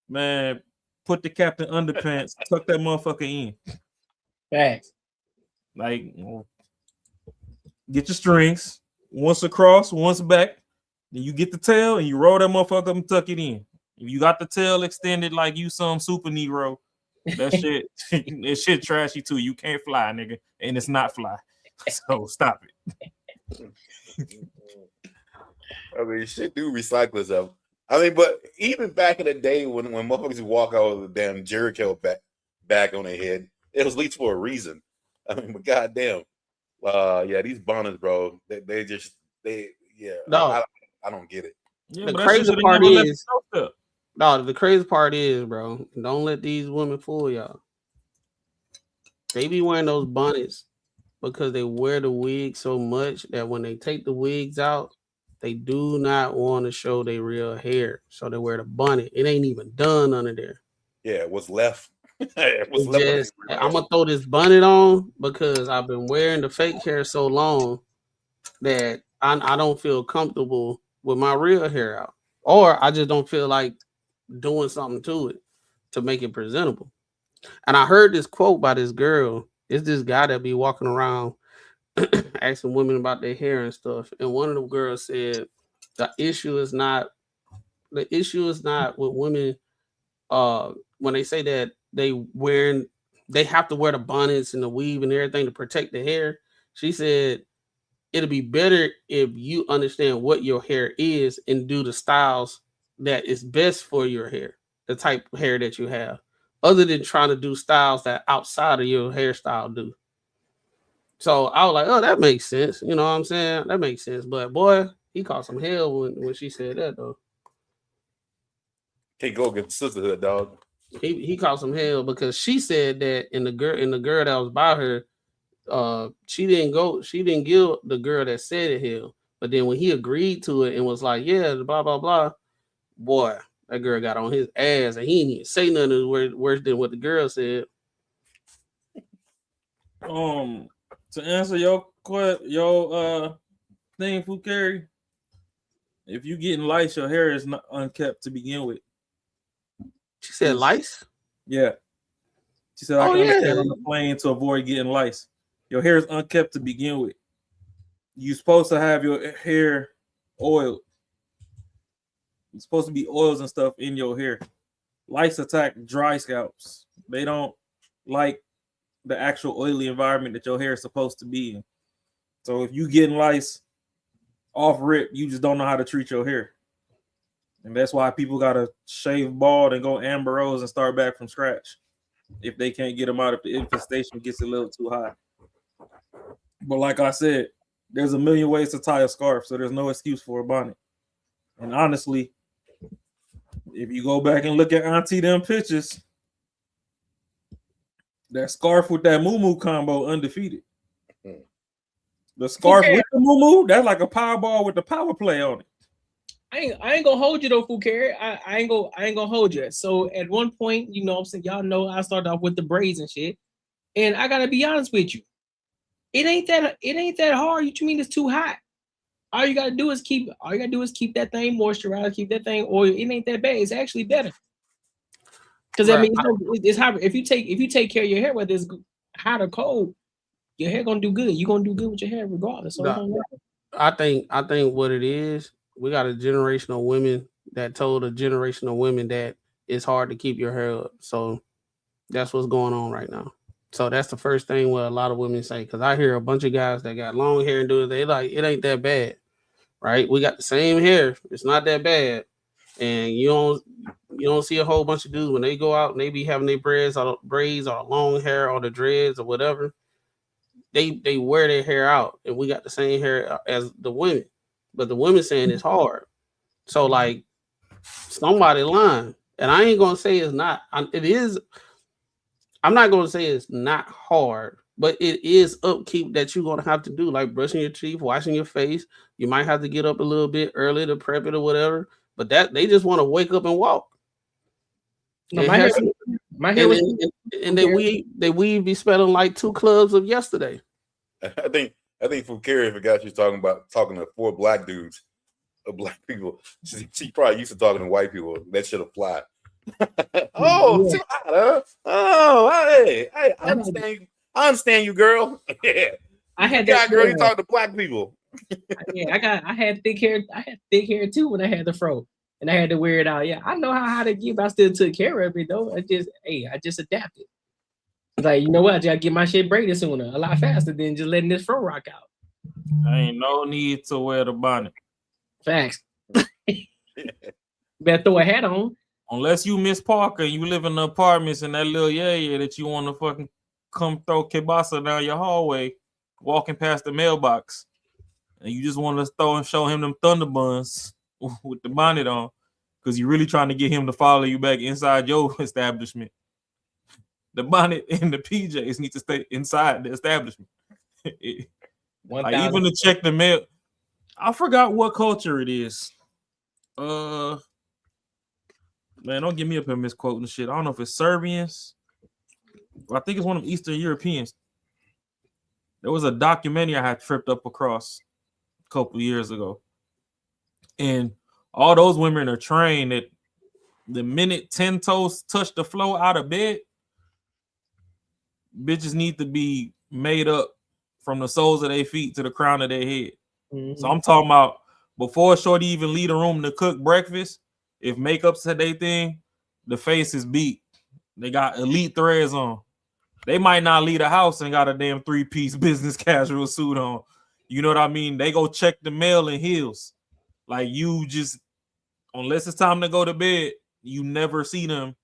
Man, put the captain underpants, tuck that motherfucker in. Facts. Like, get your strings, once across, once back. Then you get the tail and you roll that motherfucker up and tuck it in. If you got the tail extended like you some super Negro, that shit, that shit trashy too. You can't fly, nigga, and it's not fly. So stop it. I mean, shit do recycle itself. I mean, but even back in the day when motherfuckers would walk out with a damn Jericho back on their head, it was least for a reason. I mean, but goddamn, yeah, these bonnets, bro, they No. I don't get it. Yeah, The but that crazy shit part never left is, the doorstep. no, the crazy part is, bro, don't let these women fool y'all. They be wearing those bonnets because they wear the wig so much that when they take the wigs out, they do not want to show their real hair. So they wear the bonnet. It ain't even done under there. Yeah, what's left? It's just, I'm gonna throw this bonnet on because I've been wearing the fake hair so long that I don't feel comfortable with my real hair out, or I just don't feel like doing something to it to make it presentable. And I heard this quote by this girl. It's this guy that be walking around asking women about their hair and stuff. And one of the girls said, the issue is not with women when they say that they have to wear the bonnets and the weave and everything to protect the hair. She said it'll be better if you understand what your hair is and do the styles that is best for your hair, the type of hair that you have, other than trying to do styles that outside of your hairstyle do. So I was like, oh, that makes sense. You know what I'm saying? That makes sense. But boy, he caught some hell when she said that though. Can't go against sisterhood, dog. He caught some hell because she said that in the girl that was by her, she didn't give the girl that said it hell. But then when he agreed to it and was like, yeah, blah blah blah, boy, that girl got on his ass and he didn't even say nothing worse than what the girl said. To answer your thing, Fukari, if you getting lice, your hair is not unkept to begin with. She said lice? Yeah. She said I can understand on the plane to avoid getting lice. Your hair is unkept to begin with. You're supposed to have your hair oiled. You're supposed to be oils and stuff in your hair. Lice attack dry scalps. They don't like the actual oily environment that your hair is supposed to be in. So if you getting lice off rip, you just don't know how to treat your hair. And that's why people gotta shave bald and go Amber Rose and start back from scratch if they can't get them out, if the infestation gets a little too high. But like I said, there's a million ways to tie a scarf, so there's no excuse for a bonnet. And honestly, if you go back and look at Auntie them pictures, that scarf with that moo combo undefeated. The scarf with the moo, that's like a power ball with the power play on it. I ain't gonna hold you though, Fukari. I ain't gonna hold you. So at one point, you know what I'm saying, y'all know I started off with the braids and shit. And I gotta be honest with you. It ain't that hard. You mean it's too hot? All you gotta do is keep that thing moisturized, keep that thing oil. It ain't that bad. It's actually better. Because I mean, it's hot. If you take care of your hair, whether it's hot or cold, your hair gonna do good. You're gonna do good with your hair regardless. So I think what it is, we got a generation of women that told a generation of women that it's hard to keep your hair up. So that's what's going on right now. So that's the first thing what a lot of women say. Because I hear a bunch of guys that got long hair and do it, they like, it ain't that bad, right? We got the same hair. It's not that bad. And you don't see a whole bunch of dudes when they go out and they be having their braids or long hair or the dreads or whatever. They wear their hair out, and we got the same hair as the women. But the women saying it's hard. So like somebody lying. And I ain't gonna say it's not. It is. I'm not gonna say it's not hard, but it is upkeep that you're gonna have to do, like brushing your teeth, washing your face. You might have to get up a little bit early to prep it or whatever. But that they just want to wake up and walk. No, my hair was, and they weave be smelling like 2 clubs of yesterday. I think Fukari forgot she's talking to 4 black dudes, black people. She probably used to talking to white people. That should apply. Oh, yeah. too hot, huh? Oh, hey, I understand. I understand you, girl. Yeah, I had that girl. You fro. talk to black people. Yeah, I had thick hair. I had thick hair too when I had the fro, and I had to wear it out. Yeah, I know how to give. I still took care of it though. I just adapted. Like, you know what? I just gotta get my shit braided sooner, a lot faster than just letting this fro rock out. Ain't no need to wear the bonnet. Facts. Better throw a hat on. Unless you Miss Parker and you live in the apartments in that little yeah that you want to fucking come throw kibasa down your hallway, walking past the mailbox, and you just want to throw and show him them thunder buns with the bonnet on, because you're really trying to get him to follow you back inside your establishment. The bonnet and the PJs need to stay inside the establishment. Like, even to check the mail. I forgot what culture it is. Man, don't get me up here misquoting shit. I don't know if it's Serbians. I think it's one of Eastern Europeans. There was a documentary I had tripped up across a couple years ago. And all those women are trained that the minute 10 toes touch the floor out of bed, bitches need to be made up from the soles of their feet to the crown of their head. Mm-hmm. So I'm talking about before shorty even leave the room to cook breakfast, if makeup's their thing, the face is beat. They got elite threads on. They might not leave the house and got a damn 3-piece business casual suit on. You know what I mean? They go check the mail in heels. Like, you just, unless it's time to go to bed, you never see them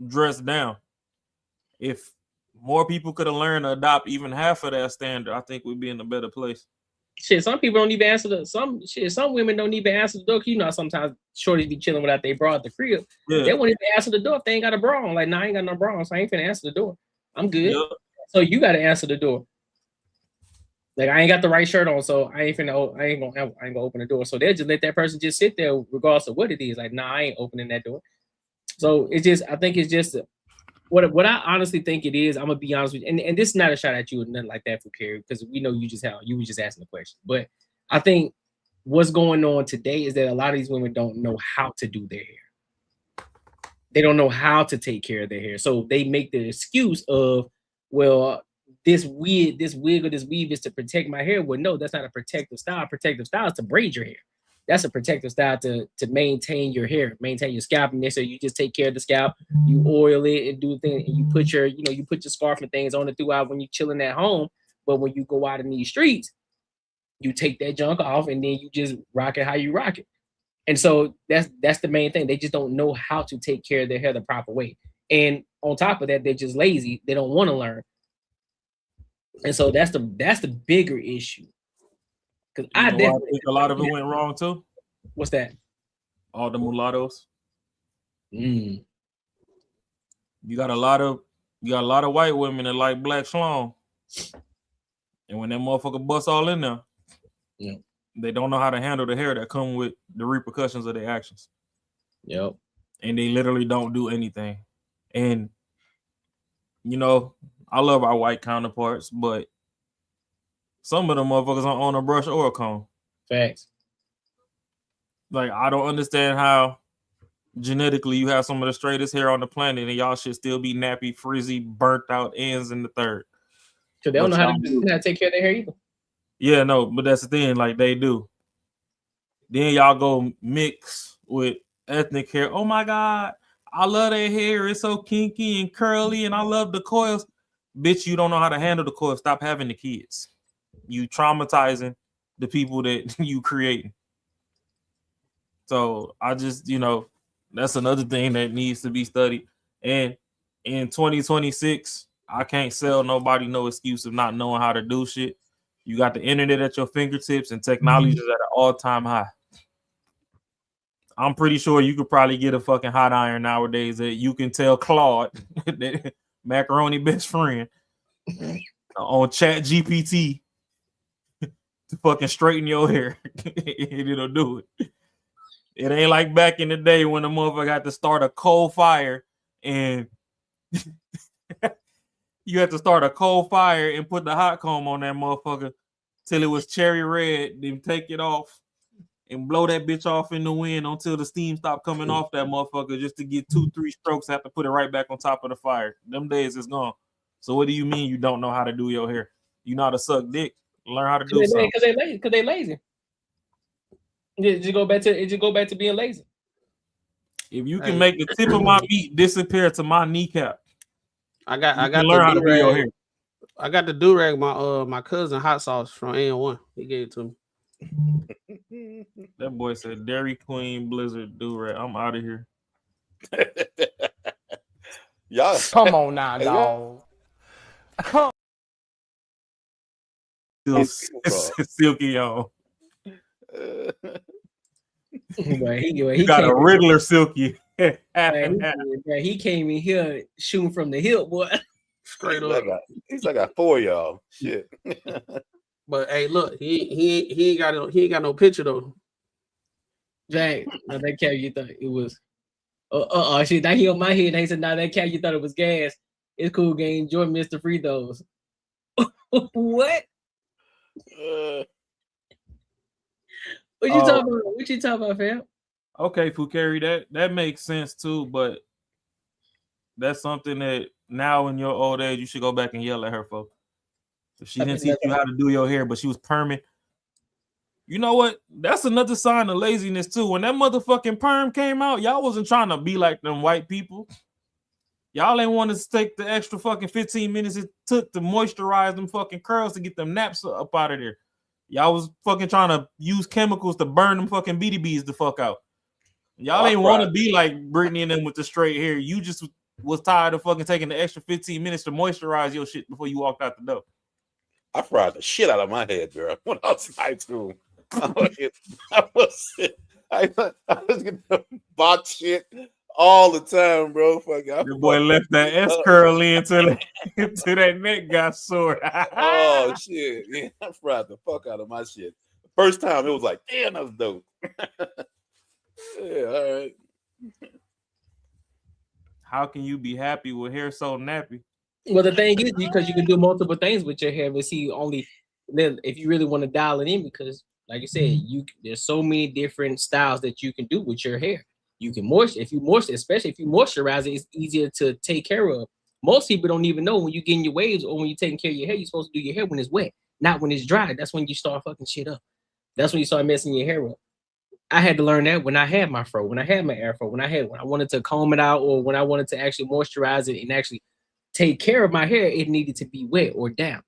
dressed down. If more people could have learned to adopt even half of that standard, I think we'd be in a better place. Shit, some people don't even answer some women don't even answer the door. You know, sometimes shorties be chilling without they bra at the crib. Yeah. They won't even answer the door if they ain't got a bra on. Like, nah, I ain't got no bra on, so I ain't finna answer the door. I'm good. Yep. So you gotta answer the door. Like, I ain't got the right shirt on, so I ain't gonna open the door. So they'll just let that person just sit there regardless of what it is. Like, nah, I ain't opening that door. So it's just, I think it's just what I honestly think it is. I'm gonna be honest with you, and this is not a shot at you or nothing like that, Fukari, because we know you were just asking the question. But I think what's going on today is that a lot of these women don't know how to do their hair. They don't know how to take care of their hair, so they make the excuse of, well, this wig or this weave is to protect my hair. Well, no, that's not a protective style. Protective style is to braid your hair. That's a protective style to maintain your hair, maintain your scalp. And so you just take care of the scalp, you oil it and do things, and you put your scarf and things on it throughout when you're chilling at home. But when you go out in these streets, you take that junk off and then you just rock it how you rock it. And so that's the main thing. They just don't know how to take care of their hair the proper way. And on top of that, they're just lazy. They don't want to learn. And so that's the bigger issue. Because I think a lot of it went wrong too. What's that? All the mulattoes. You got a lot of white women that like black schlong, and when that motherfucker busts all in there, they don't know how to handle the hair that come with the repercussions of their actions. Yep. And they literally don't do anything. And you know, I love our white counterparts, but some of them motherfuckers don't own a brush or a comb. Facts. Like, I don't understand how genetically you have some of the straightest hair on the planet and y'all should still be nappy, frizzy, burnt out ends in the third. Because they don't know how to take care of their hair either. Yeah, no, but that's the thing. Like, they do. Then y'all go mix with ethnic hair. Oh my God, I love their hair. It's so kinky and curly, and I love the coils. Bitch, you don't know how to handle the coils. Stop having the kids. You traumatizing the people that you creating. So I just, that's another thing that needs to be studied. And in 2026, I can't sell nobody no excuse of not knowing how to do shit. You got the internet at your fingertips and technology is at an all-time high. I'm pretty sure you could probably get a fucking hot iron nowadays that you can tell Claude, that macaroni best friend, on Chat GPT to fucking straighten your hair. And it'll do it. It ain't like back in the day when the motherfucker had to start a coal fire and you had to start a coal fire and put the hot comb on that motherfucker till it was cherry red, then take it off and blow that bitch off in the wind until the steam stopped coming off that motherfucker just to get 2-3 strokes. Have to put it right back on top of the fire. Them days is gone. So what do you mean you don't know how to do your hair? You know how to suck dick. Learn how to do something. Because they lazy. It just go back to being lazy. If you can make the tip of my meat disappear to my kneecap, I got learn how to do your hair. I got the do-rag my cousin hot sauce from AN1. He gave it to me. That boy said Dairy Queen Blizzard do-rag. I'm out of here. Y'all come on now, dog. Silky on. He got a Riddler Silky. He came in here shooting from the hip, boy. Straight up. He's like got 4 of y'all. Shit. But hey, look, he ain't got no picture though. Jack, now that cow you thought it was. Shit, that he on my head. They said, "Now that cow you thought it was gas." It's cool, game. Enjoy Mr. Free those. What? What you talking about? What you talking about, fam? Okay, Fukari, that makes sense too, but that's something that now in your old age you should go back and yell at her for. If she didn't teach you how to do your hair, but she was perming. You know what? That's another sign of laziness too. When that motherfucking perm came out, y'all wasn't trying to be like them white people. Y'all ain't want to take the extra fucking 15 minutes it took to moisturize them fucking curls to get them naps up out of there. Y'all was fucking trying to use chemicals to burn them fucking BDBs the fuck out. Y'all ain't want to be like Brittany and them with the straight hair. You just was tired of fucking taking the extra 15 minutes to moisturize your shit before you walked out the door. I fried the shit out of my head, girl. When I was in high school, I was getting bot shit all the time, bro. Your boy left that S curl until that neck got sore. Oh shit! Yeah, I fried the fuck out of my shit. The first time it was like, damn, that was dope. Yeah, all right. How can you be happy with hair so nappy? Well, the thing is, because you can do multiple things with your hair, but see, only then if you really want to dial it in, because like you said, there's so many different styles that you can do with your hair. You can especially if you moisturize it, it's easier to take care of. Most people don't even know when you're getting your waves or when you're taking care of your hair, you're supposed to do your hair when it's wet, not when it's dry. That's when you start fucking shit up. That's when you start messing your hair up. I had to learn that when I had my fro, when I had my afro, when I wanted to comb it out, or when I wanted to actually moisturize it and actually take care of my hair, it needed to be wet or damp.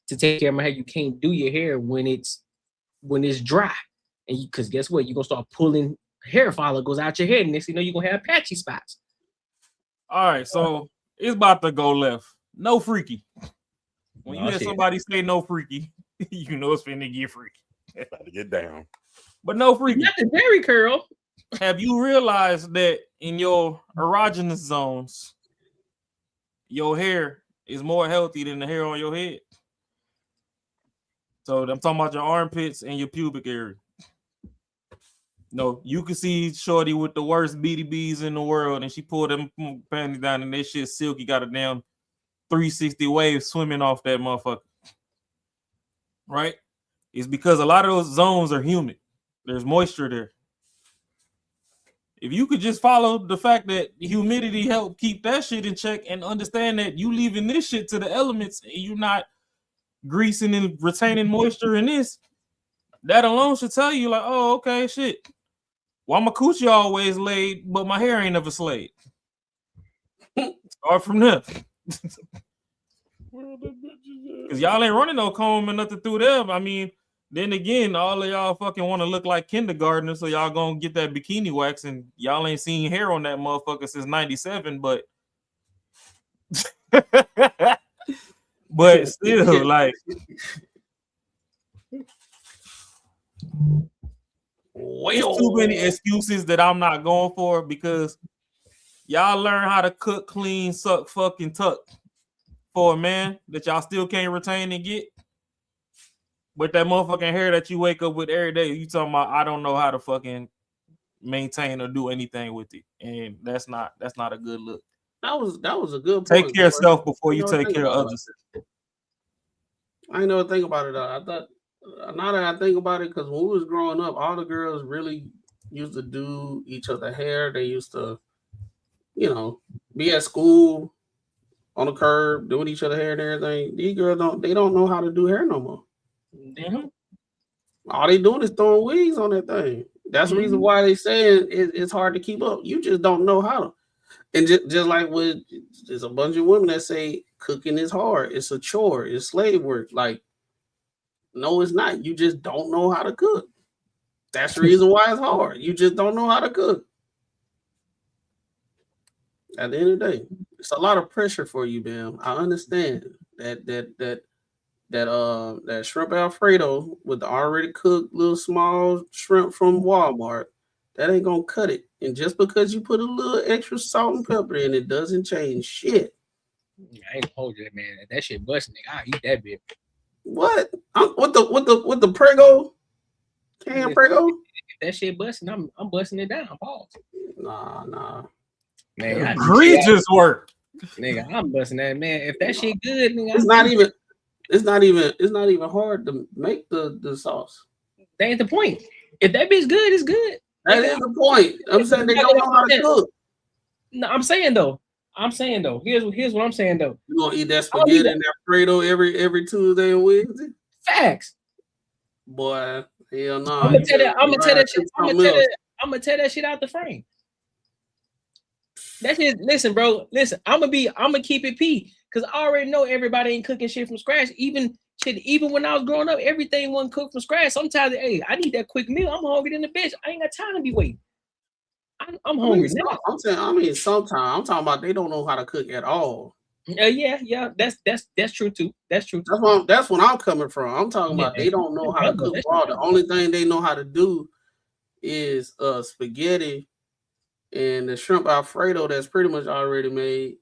To take care of my hair, you can't do your hair when it's dry, and because guess what, you're gonna start pulling hair follicles out your head, and next thing you know, you're gonna have patchy spots. All right, so it's about to go left. No freaky. When you hear somebody say no freaky, you know it's finna get freaky. It's about to get down. But no freaky. Not the dairy curl. Have you realized that in your erogenous zones, your hair is more healthy than the hair on your head? So I'm talking about your armpits and your pubic area. No, you can see Shorty with the worst BDBs in the world, and she pulled them panties down, and that shit silky got a damn 360 wave swimming off that motherfucker. Right? It's because a lot of those zones are humid. There's moisture there. If you could just follow the fact that humidity help keep that shit in check and understand that you leaving this shit to the elements and you're not greasing and retaining moisture in this, that alone should tell you like, oh, okay, shit. Well, my coochie always laid, but my hair ain't ever slayed. Start from there. Because y'all ain't running no comb and nothing through them. I mean, then again, all of y'all fucking want to look like kindergartners, so y'all gonna get that bikini wax, and y'all ain't seen hair on that motherfucker since 97, but but still, like, it's too many excuses that I'm not going for, because y'all learn how to cook, clean, suck, fucking tuck for a man that y'all still can't retain and get. But that motherfucking hair that you wake up with every day, you talking about, I don't know how to fucking maintain or do anything with it, and that's not a good look. That was a good point. Take care of yourself before you take care of others. I ain't never think about it. I thought now that I think about it, because when we was growing up, all the girls really used to do each other hair. They used to, be at school on the curb doing each other hair and everything. These girls don't know how to do hair no more. Mm-hmm. All they doing is throwing wigs on that thing. That's the reason why they saying it's hard to keep up. You just don't know how to. And just like there's a bunch of women that say cooking is hard. It's a chore. It's slave work. Like, no, it's not. You just don't know how to cook. That's the reason why it's hard. You just don't know how to cook. At the end of the day, it's a lot of pressure for you, man. I understand that shrimp Alfredo with the already cooked little small shrimp from Walmart, that ain't gonna cut it. And just because you put a little extra salt and pepper in, it doesn't change shit. I ain't hold you, man. That shit busting, nigga. I eat that bit. What? With the Prego? Can Prego? If that shit busting, I'm busting it down. Pause. Nah. Man, egregious work. Nigga, I'm busting that, man. If that shit good, nigga, it's not even hard to make the sauce. That ain't the point. If that bitch good, it's good. That is the point. I'm saying they don't know how to cook. No, I'm saying though. Here's what I'm saying though. You gonna eat that spaghetti and that Alfredo every Tuesday and Wednesday? Facts. Boy, hell no. I'm gonna tell that shit out the frame. That shit, listen, bro. Listen, I'm gonna keep it P, because I already know everybody ain't cooking shit from scratch. Even when I was growing up, everything wasn't cooked from scratch. Sometimes, hey, I need that quick meal. I'm hungry than the bitch. I ain't got time to be waiting. I'm hungry now. Sometimes I'm talking about they don't know how to cook at all. Yeah. That's true too. That's true. That's when I'm coming from. I'm talking about they don't know how to cook raw. The only thing they know how to do is spaghetti and the shrimp Alfredo that's pretty much already made.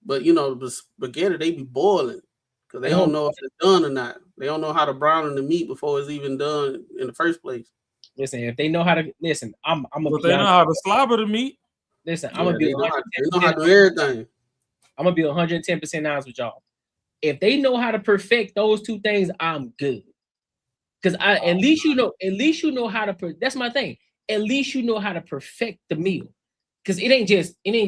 But the spaghetti they be boiling because they don't know if it's done or not. They don't know how to brown the meat before it's even done in the first place. Listen, if they know how to listen, I'm gonna they know how to slobber the meat. Listen, I'm gonna be they know how to do everything. I'm gonna be 110% honest with y'all. If they know how to perfect those two things, I'm good. Because at least you know how to. That's my thing. At least you know how to perfect the meal. Because it ain't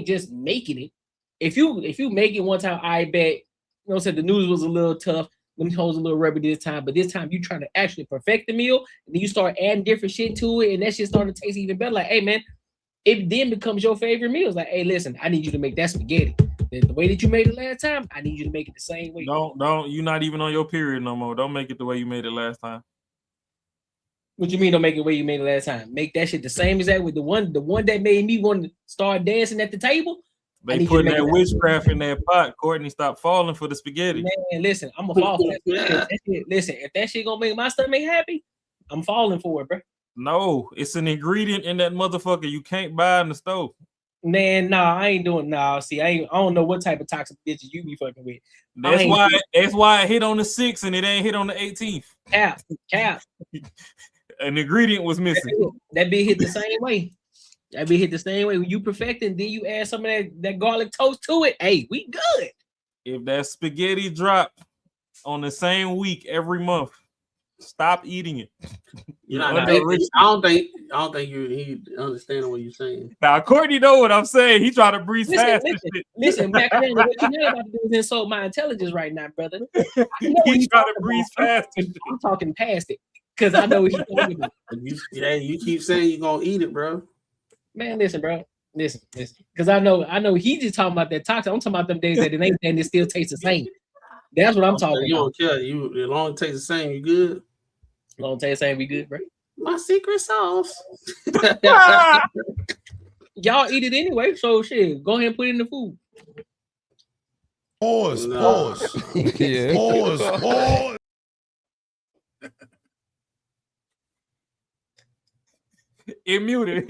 just making it. If you make it one time, I bet the news was a little tough. Them hoes a little rubber this time, but this time you trying to actually perfect the meal, and then you start adding different shit to it, and that shit starting to taste even better. Like, hey man, it then becomes your favorite meal. It's like, hey, listen, I need you to make that spaghetti the way that you made it last time. I need you to make it the same way. Don't you're not even on your period no more. Don't make it the way you made it last time. What you mean don't make it the way you made it last time? Make that shit the same as that with the one that made me want to start dancing at the table. They putting that witchcraft in that pot. Courtney, stop falling for the spaghetti. Man, listen, I'm gonna fall for that. Listen, if that shit gonna make my stomach happy, I'm falling for it, bro. No, it's an ingredient in that motherfucker you can't buy in the store. Man, nah, I ain't doing. Nah, see, I don't know what type of toxic bitches you be fucking with. That's why it hit on the 6th and it ain't hit on the 18th. Cap. An ingredient was missing. That bitch hit the same way. That be hit the same way. When you perfect it, then you add some of that garlic toast to it. Hey, we good. If that spaghetti drop on the same week every month, stop eating it. I don't think he understand what you're saying. Now, Courtney know what I'm saying. He trying to breeze past this shit. Listen, back then, what you know about to do is insult my intelligence right now, brother. He's trying to breeze past it. I'm talking past it because I know what he's talking about. You keep saying you're gonna eat it, bro. Man, listen, bro. Listen. Because I know he just talking about that toxic. I'm talking about them days that it ain't and it still tastes the same. That's what I'm talking about. You don't care. As long as it tastes the same, you good. As long as it tastes the same, we good, bro. My secret sauce. Y'all eat it anyway, so shit. Go ahead and put it in the food. Pause. Yeah. Pause. It muted.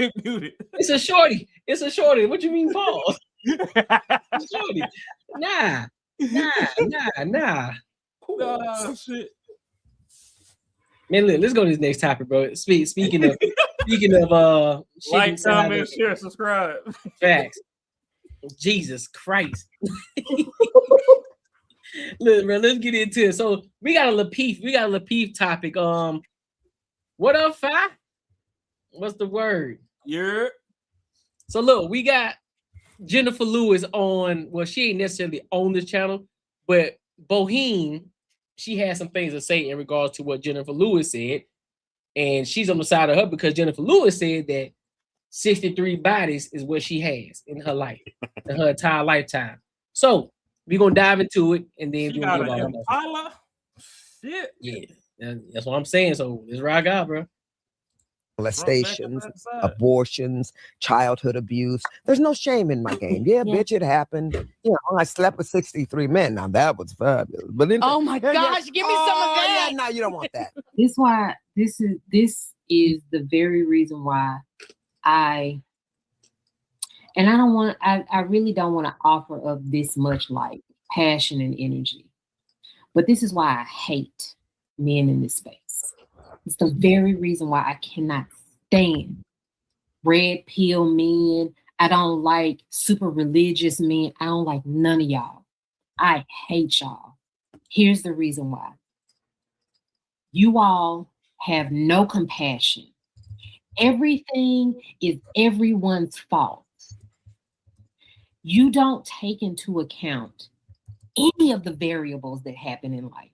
It's a shorty. What you mean pause? Shorty. Nah. Oh, shit. Man, look, let's go to this next topic, bro. Speaking of Speaking of like, comment, share, subscribe. Facts. Jesus Christ. Look, bro, let's get into it. So we got a Lapeef topic. What up, Fi? What's the word? Yeah. So look, we got Jennifer Lewis on. Well, she ain't necessarily on this channel, but Boheme, she has some things to say in regards to what Jennifer Lewis said, and she's on the side of her because Jennifer Lewis said that 63 bodies is what she has in her life, in her entire lifetime. So we're gonna dive into it, and then She got an Impala. Shit. Yeah, that's what I'm saying. So let's rock out, bro. Molestations, abortions, childhood abuse. There's no shame in my game. Yeah, bitch, it happened. You know, I slept with 63 men. Now that was fabulous. But oh my gosh, give me some of that. Yeah, no, you don't want that. This is the very reason why I really don't want to offer up this much like passion and energy. But this is why I hate men in this space. It's the very reason why I cannot stand red pill men. I don't like super religious men. I don't like none of y'all. I hate y'all. Here's the reason why. You all have no compassion. Everything is everyone's fault. You don't take into account any of the variables that happen in life.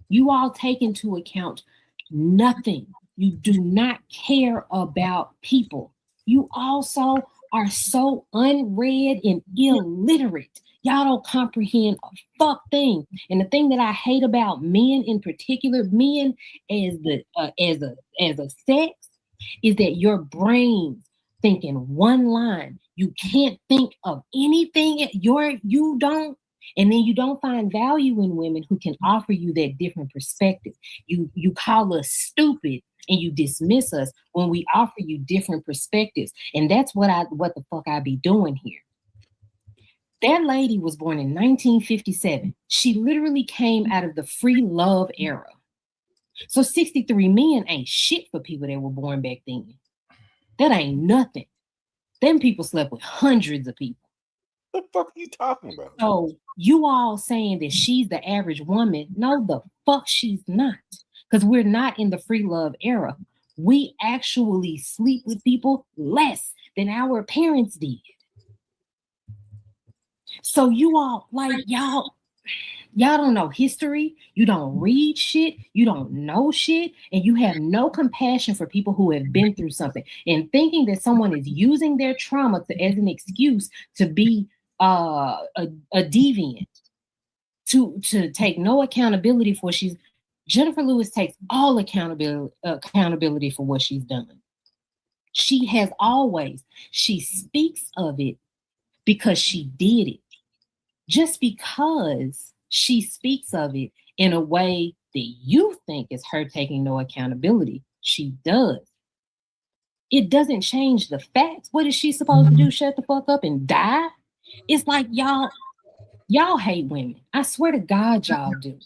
You all take into account nothing. You do not care about people. You also are so unread and illiterate. Y'all don't comprehend a fuck thing. And the thing that I hate about men in particular, men as a sex, is that your brains think in one line. You can't think of anything. You don't. And then you don't find value in women who can offer you that different perspective. You call us stupid and you dismiss us when we offer you different perspectives. And that's what the fuck I be doing here. That lady was born in 1957. She literally came out of the free love era. So 63 men ain't shit for people that were born back then. That ain't nothing. Them people slept with hundreds of people. What the fuck are you talking about? So you all saying that she's the average woman. No, the fuck she's not. Because we're not in the free love era. We actually sleep with people less than our parents did. So you all, like, y'all don't know history. You don't read shit. You don't know shit. And you have no compassion for people who have been through something. And thinking that someone is using their trauma as an excuse to be a deviant, to take no accountability for Jennifer Lewis takes all accountability for what she's done. She has always. She speaks of it because she did it. Just because she speaks of it in a way that you think is her taking no accountability, she does. It doesn't change the facts. What is she supposed to do? Shut the fuck up and die? It's like y'all hate women. I swear to God, y'all do.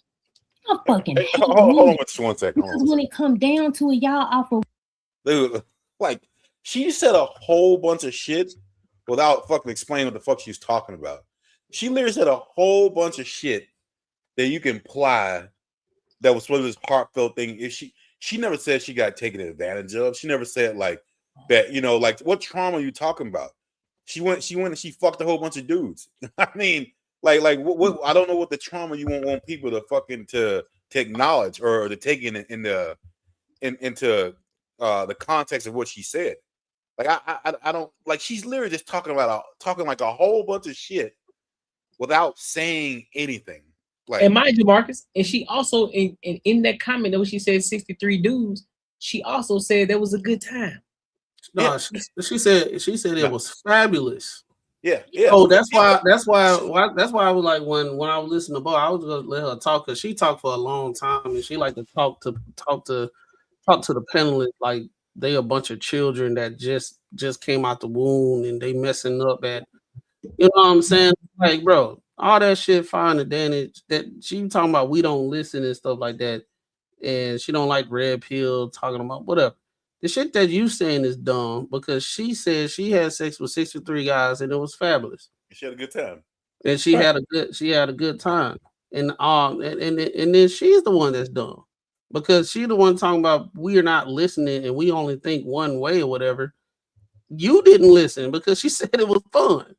Y'all fucking hate hold women. on just 1 second. Because when it come down to it, y'all offer. Dude, like, she said a whole bunch of shit without fucking explaining what the fuck she's talking about. She literally said a whole bunch of shit that you can apply that was sort of this heartfelt thing. If she never said she got taken advantage of. She never said like that, you know, like what trauma are you talking about? She went and she fucked a whole bunch of dudes. I mean, like what I don't know what the trauma you want people to fucking to acknowledge or to take into the context of what she said. Like I don't like, she's literally just talking like a whole bunch of shit without saying anything. Like, and mind you, Marcus, and she also in that comment that when she said 63 dudes, she also said that was a good time. No, yeah. she said it was fabulous. Yeah. Oh, that's why I was like, when I was listening to Bo, I was gonna let her talk because she talked for a long time and she like to talk to the panelists like they a bunch of children that just came out the womb and they messing up at, you know what I'm saying? Like, bro, all that shit fine and then that she talking about we don't listen and stuff like that, and she don't like red pill talking about whatever. The shit that you saying is dumb because she said she had sex with 63 guys and it was fabulous. She had a good time. And she had a good time. And then she's the one that's dumb. Because she's the one talking about we are not listening and we only think one way or whatever. You didn't listen because she said it was fun.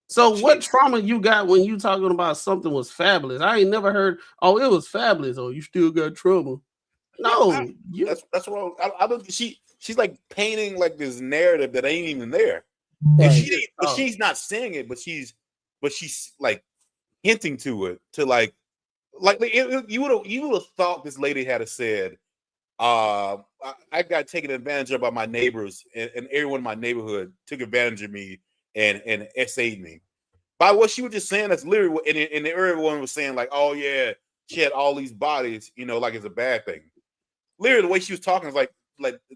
So what trauma you got when you talking about something was fabulous? I ain't never heard, oh, it was fabulous. Oh, you still got trauma. No, that's wrong. I don't. She's like painting like this narrative that ain't even there. Right. But she's not saying it. But she's like hinting to it. To like you would have thought this lady had said, I got taken advantage of by my neighbors, and everyone in my neighborhood took advantage of me and essayed me. By what she was just saying, that's literally what, and everyone was saying like, oh yeah, she had all these bodies, like it's a bad thing. Literally, the way she was talking is like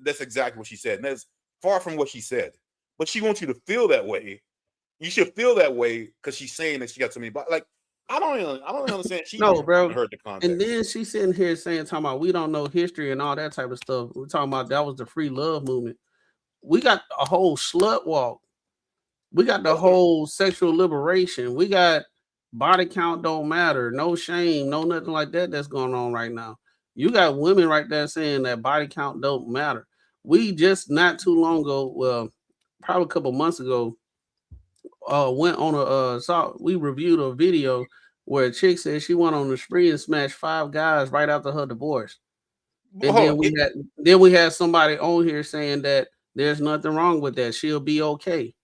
that's exactly what she said. And that's far from what she said. But she wants you to feel that way. You should feel that way because she's saying that she got so many bodies. Like, I don't even understand. She no, bro. Heard the context. And then she's sitting here talking about we don't know history and all that type of stuff. We're talking about that was the free love movement. We got a whole slut walk. We got the whole sexual liberation. We got body count don't matter, no shame, no nothing like that that's going on right now. You got women right there saying that body count don't matter. We just not too long ago, well, probably a couple months ago, went on we reviewed a video where a chick said she went on the spree and smashed 5 guys right after her divorce. And then we had somebody on here saying that there's nothing wrong with that. She'll be okay.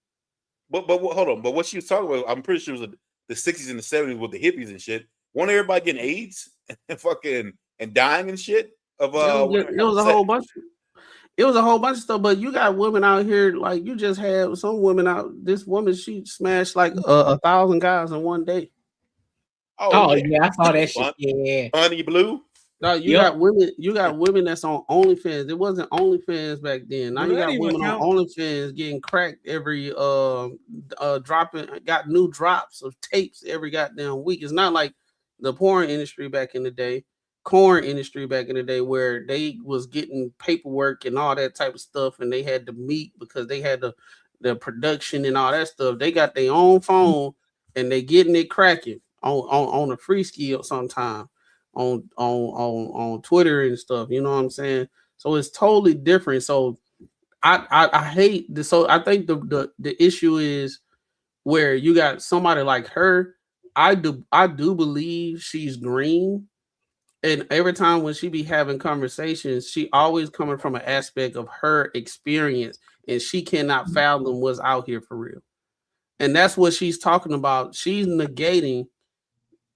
But hold on. But what she was talking about, I'm pretty sure it was the 60s and the 70s with the hippies and shit. Wasn't everybody getting AIDS and fucking and dying and shit? It was a whole bunch. It was a whole bunch of stuff. But you got women out here like you just had some women out. This woman, she smashed like 1,000 guys in one day. Oh yeah, I saw that shit. Yeah, Honey Blue. No, you got women. You got women that's on OnlyFans. It wasn't OnlyFans back then. Now you got women on OnlyFans getting cracked every dropping. Got new drops of tapes every goddamn week. It's not like the porn industry back in the day, corn industry back in the day, where they was getting paperwork and all that type of stuff, and they had to meet because they had the production and all that stuff. They got their own phone and they getting it cracking on a free skill sometime. On Twitter and stuff, you know what I'm saying? So it's totally different. So I hate this. So I think the issue is where you got somebody like her. I do believe she's green, and every time when she be having conversations, she always coming from an aspect of her experience, and she cannot fathom what's out here for real. And that's what she's talking about. She's negating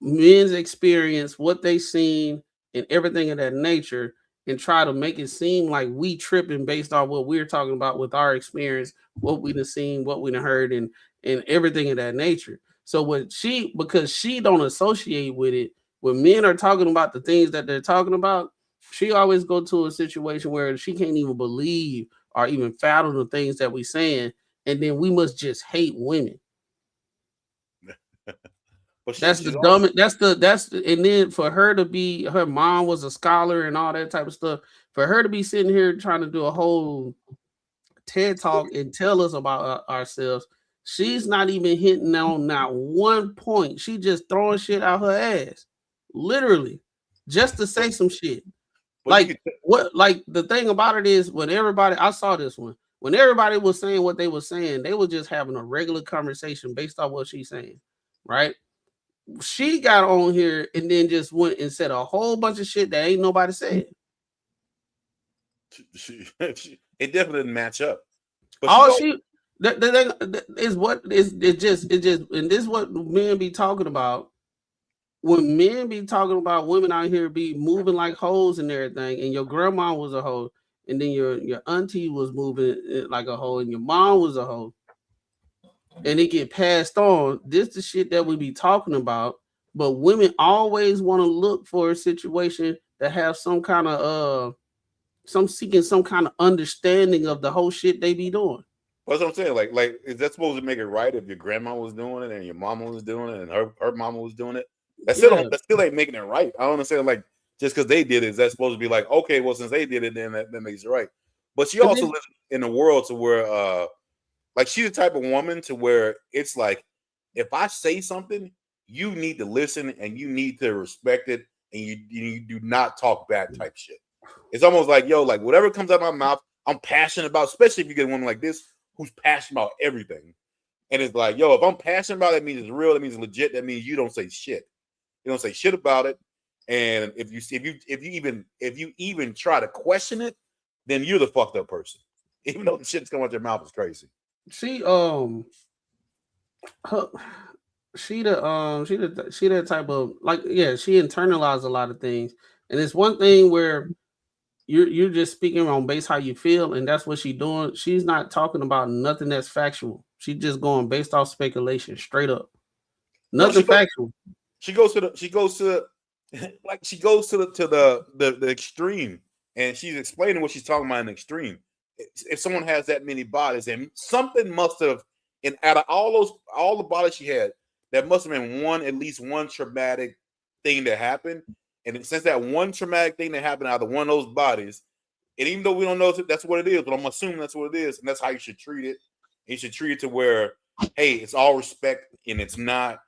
men's experience, what they seen, and everything of that nature, and try to make it seem like we tripping based on what we're talking about with our experience, what we done seen, what we done heard, and everything of that nature. So because she don't associate with it, when men are talking about the things that they're talking about, she always go to a situation where she can't even believe or even fathom the things that we saying, and then we must just hate women. That's the dumbest. And then for her to be, her mom was a scholar and all that type of stuff. For her to be sitting here trying to do a whole TED talk and tell us about ourselves, she's not even hitting on not one point. She just throwing shit out her ass, literally, just to say some shit. Like the thing about it is when everybody, I saw this one, when everybody was saying what they were saying, they were just having a regular conversation based on what she's saying, right? She got on here and then just went and said a whole bunch of shit that ain't nobody said. It definitely didn't match up. But the thing is what is it just and this is what men be talking about. When men be talking about women out here be moving like hoes and everything, and your grandma was a hoe, and then your auntie was moving like a hoe, and your mom was a hoe, and it get passed on. This the shit that we be talking about. But women always want to look for a situation that have some kind of seeking some kind of understanding of the whole shit they be doing. That's what I'm saying. Like is that supposed to make it right if your grandma was doing it and your mama was doing it and her mama was doing it? That still ain't making it right. I don't understand. Like just because they did it, is that supposed to be like, okay, well, since they did it, then that makes it right. But she also lives in a world to where like she's the type of woman to where it's like if I say something, you need to listen and you need to respect it, and you do not talk back type shit. It's almost like, yo, like whatever comes out of my mouth, I'm passionate about, especially if you get a woman like this who's passionate about everything. And it's like, yo, if I'm passionate about it, that means it's real, that means it's legit, that means you don't say shit. You don't say shit about it. And if you even try to question it, then you're the fucked up person. Even though the shit that's coming out your mouth is crazy. She that type of, like, yeah, she internalized a lot of things. And it's one thing where you're just speaking on base how you feel, and that's what she's doing. She's not talking about nothing that's factual. She's just going based off speculation, straight up. Nothing factual. She goes to the extreme, and she's explaining what she's talking about in the extreme. If someone has that many bodies, and something must have, and out of all the bodies she had, there must have been at least one traumatic thing that happened. And since that one traumatic thing that happened out of one of those bodies, and even though we don't know if that's what it is, but I'm assuming that's what it is, and that's how you should treat it. You should treat it to where, hey, it's all respect, and it's no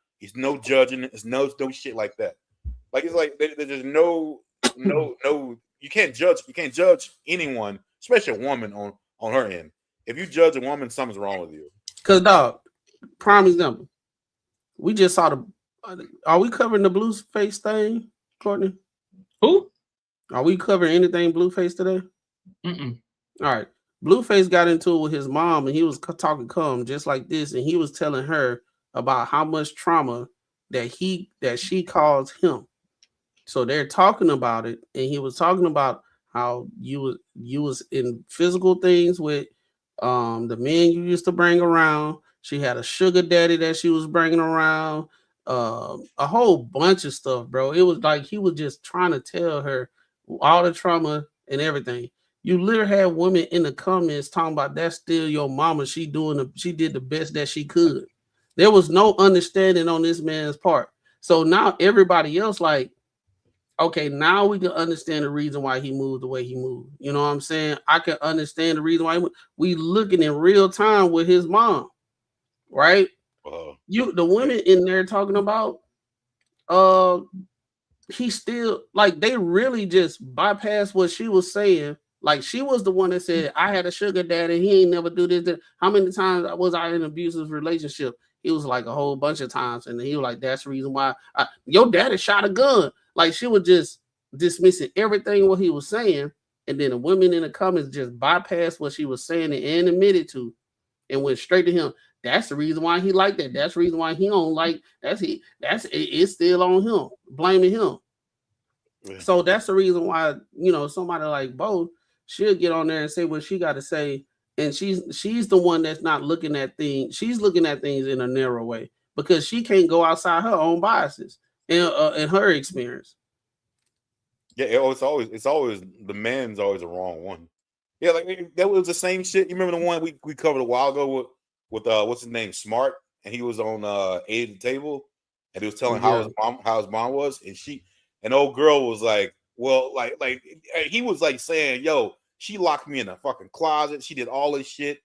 judging, it's no shit like that. Like it's like there's no you can't judge anyone, especially a woman on her end. If you judge a woman, something's wrong with you. Cause dog, prime example. We just saw are we covering the Blueface thing, Courtney? Who? Are we covering anything Blueface today? Mm-mm. All right. Blueface got into it with his mom, and he was talking calm just like this, and he was telling her about how much trauma that she caused him. So they're talking about it, and he was talking about how you was in physical things with the men you used to bring around. She had a sugar daddy that she was bringing around, a whole bunch of stuff, bro. It was like he was just trying to tell her all the trauma and everything. You literally had women in the comments talking about that's still your mama. She did the best that she could. There was no understanding on this man's part. So now everybody else like, okay, now we can understand the reason why he moved the way he moved. You know what I'm saying? I can understand the reason why we looking in real time with his mom, right? The women in there talking about, he still, like, they really just bypassed what she was saying. Like, she was the one that said, I had a sugar daddy, he ain't never do this. How many times was I in an abusive relationship? He was like a whole bunch of times. And he was like, that's the reason why your daddy shot a gun. Like, she was just dismissing everything what he was saying. And then the women in the comments just bypassed what she was saying and admitted to and went straight to him. That's the reason why he liked that. That's the reason why he don't like it's still on him, blaming him. Yeah. So that's the reason why, somebody like Bo, she'll get on there and say what she got to say. And she's the one that's not looking at things. She's looking at things in a narrow way because she can't go outside her own biases and her experience. Yeah, it's always the man's always the wrong one. Yeah, like that was the same shit. You remember the one we covered a while ago with what's his name, Smart, and he was on Aid at the Table, and he was telling how his mom was, and old girl was like, well, like he was like saying, yo, she locked me in a fucking closet. She did all this shit,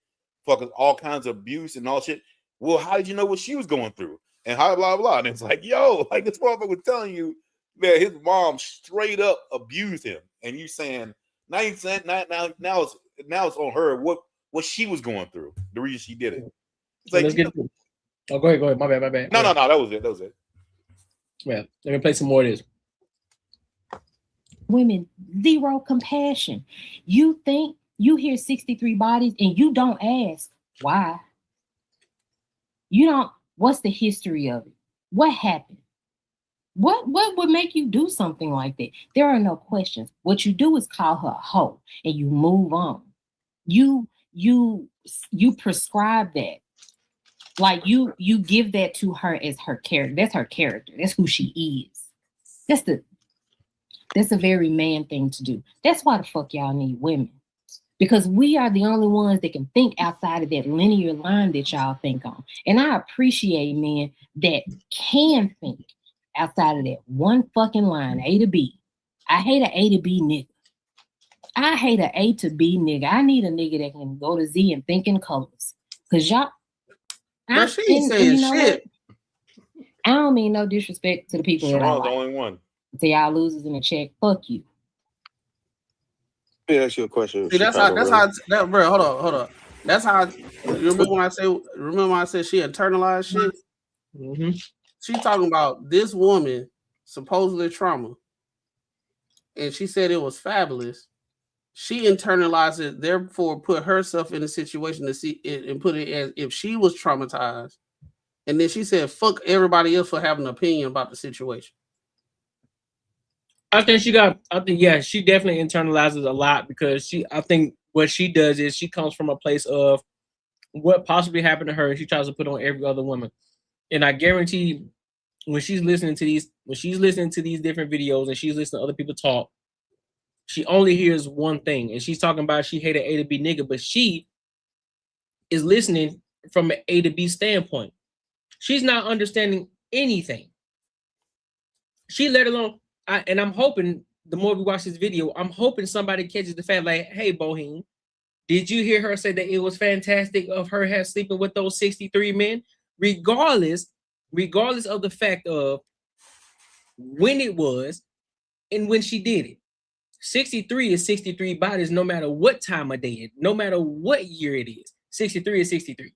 fucking all kinds of abuse and all shit. Well, how did you know what she was going through? And how blah blah. And it's like, yo, like this motherfucker was telling you that his mom straight up abused him, and you saying now it's on her what she was going through, the reason she did it. It's like, go ahead. My bad. No, that was it. Yeah, let me play some more of this. Women, zero compassion. You think you hear 63 bodies and you don't ask why. You don't. What's the history of it? What happened? What would make you do something like that? There are no questions. What you do is call her a hoe and you move on. You prescribe that. Like you give that to her as her character. That's her character. That's who she is. That's a very man thing to do. That's why the fuck y'all need women. Because we are the only ones that can think outside of that linear line that y'all think on. And I appreciate men that can think outside of that one fucking line, A to B. I hate an A to B nigga. I hate an A to B nigga. I need a nigga that can go to Z and think in colors. Cause y'all, But she ain't saying shit. I don't mean no disrespect to the people that I Sharon's like. the only one. To y'all losers in the check, fuck you. Let me ask you a question. See, that's how bro. Hold on. That's how you remember when I said she internalized shit? Mm-hmm. She talking about this woman supposedly trauma. And she said it was fabulous. She internalized it, therefore put herself in a situation to see it and put it as if she was traumatized. And then she said, fuck everybody else for having an opinion about the situation. I think she definitely internalizes a lot because I think what she does is she comes from a place of what possibly happened to her and she tries to put on every other woman. And I guarantee when she's listening to these different videos and she's listening to other people talk, she only hears one thing. And she's talking about she hated A to B nigga, but she is listening from an A to B standpoint. She's not understanding anything. She let alone, and I'm hoping the more we watch this video, I'm hoping somebody catches the fact like, hey, Boheme, did you hear her say that it was fantastic of her sleeping with those 63 men? Regardless of the fact of when it was and when she did it. 63 is 63 bodies no matter what time of day, no matter what year it is. 63 is 63.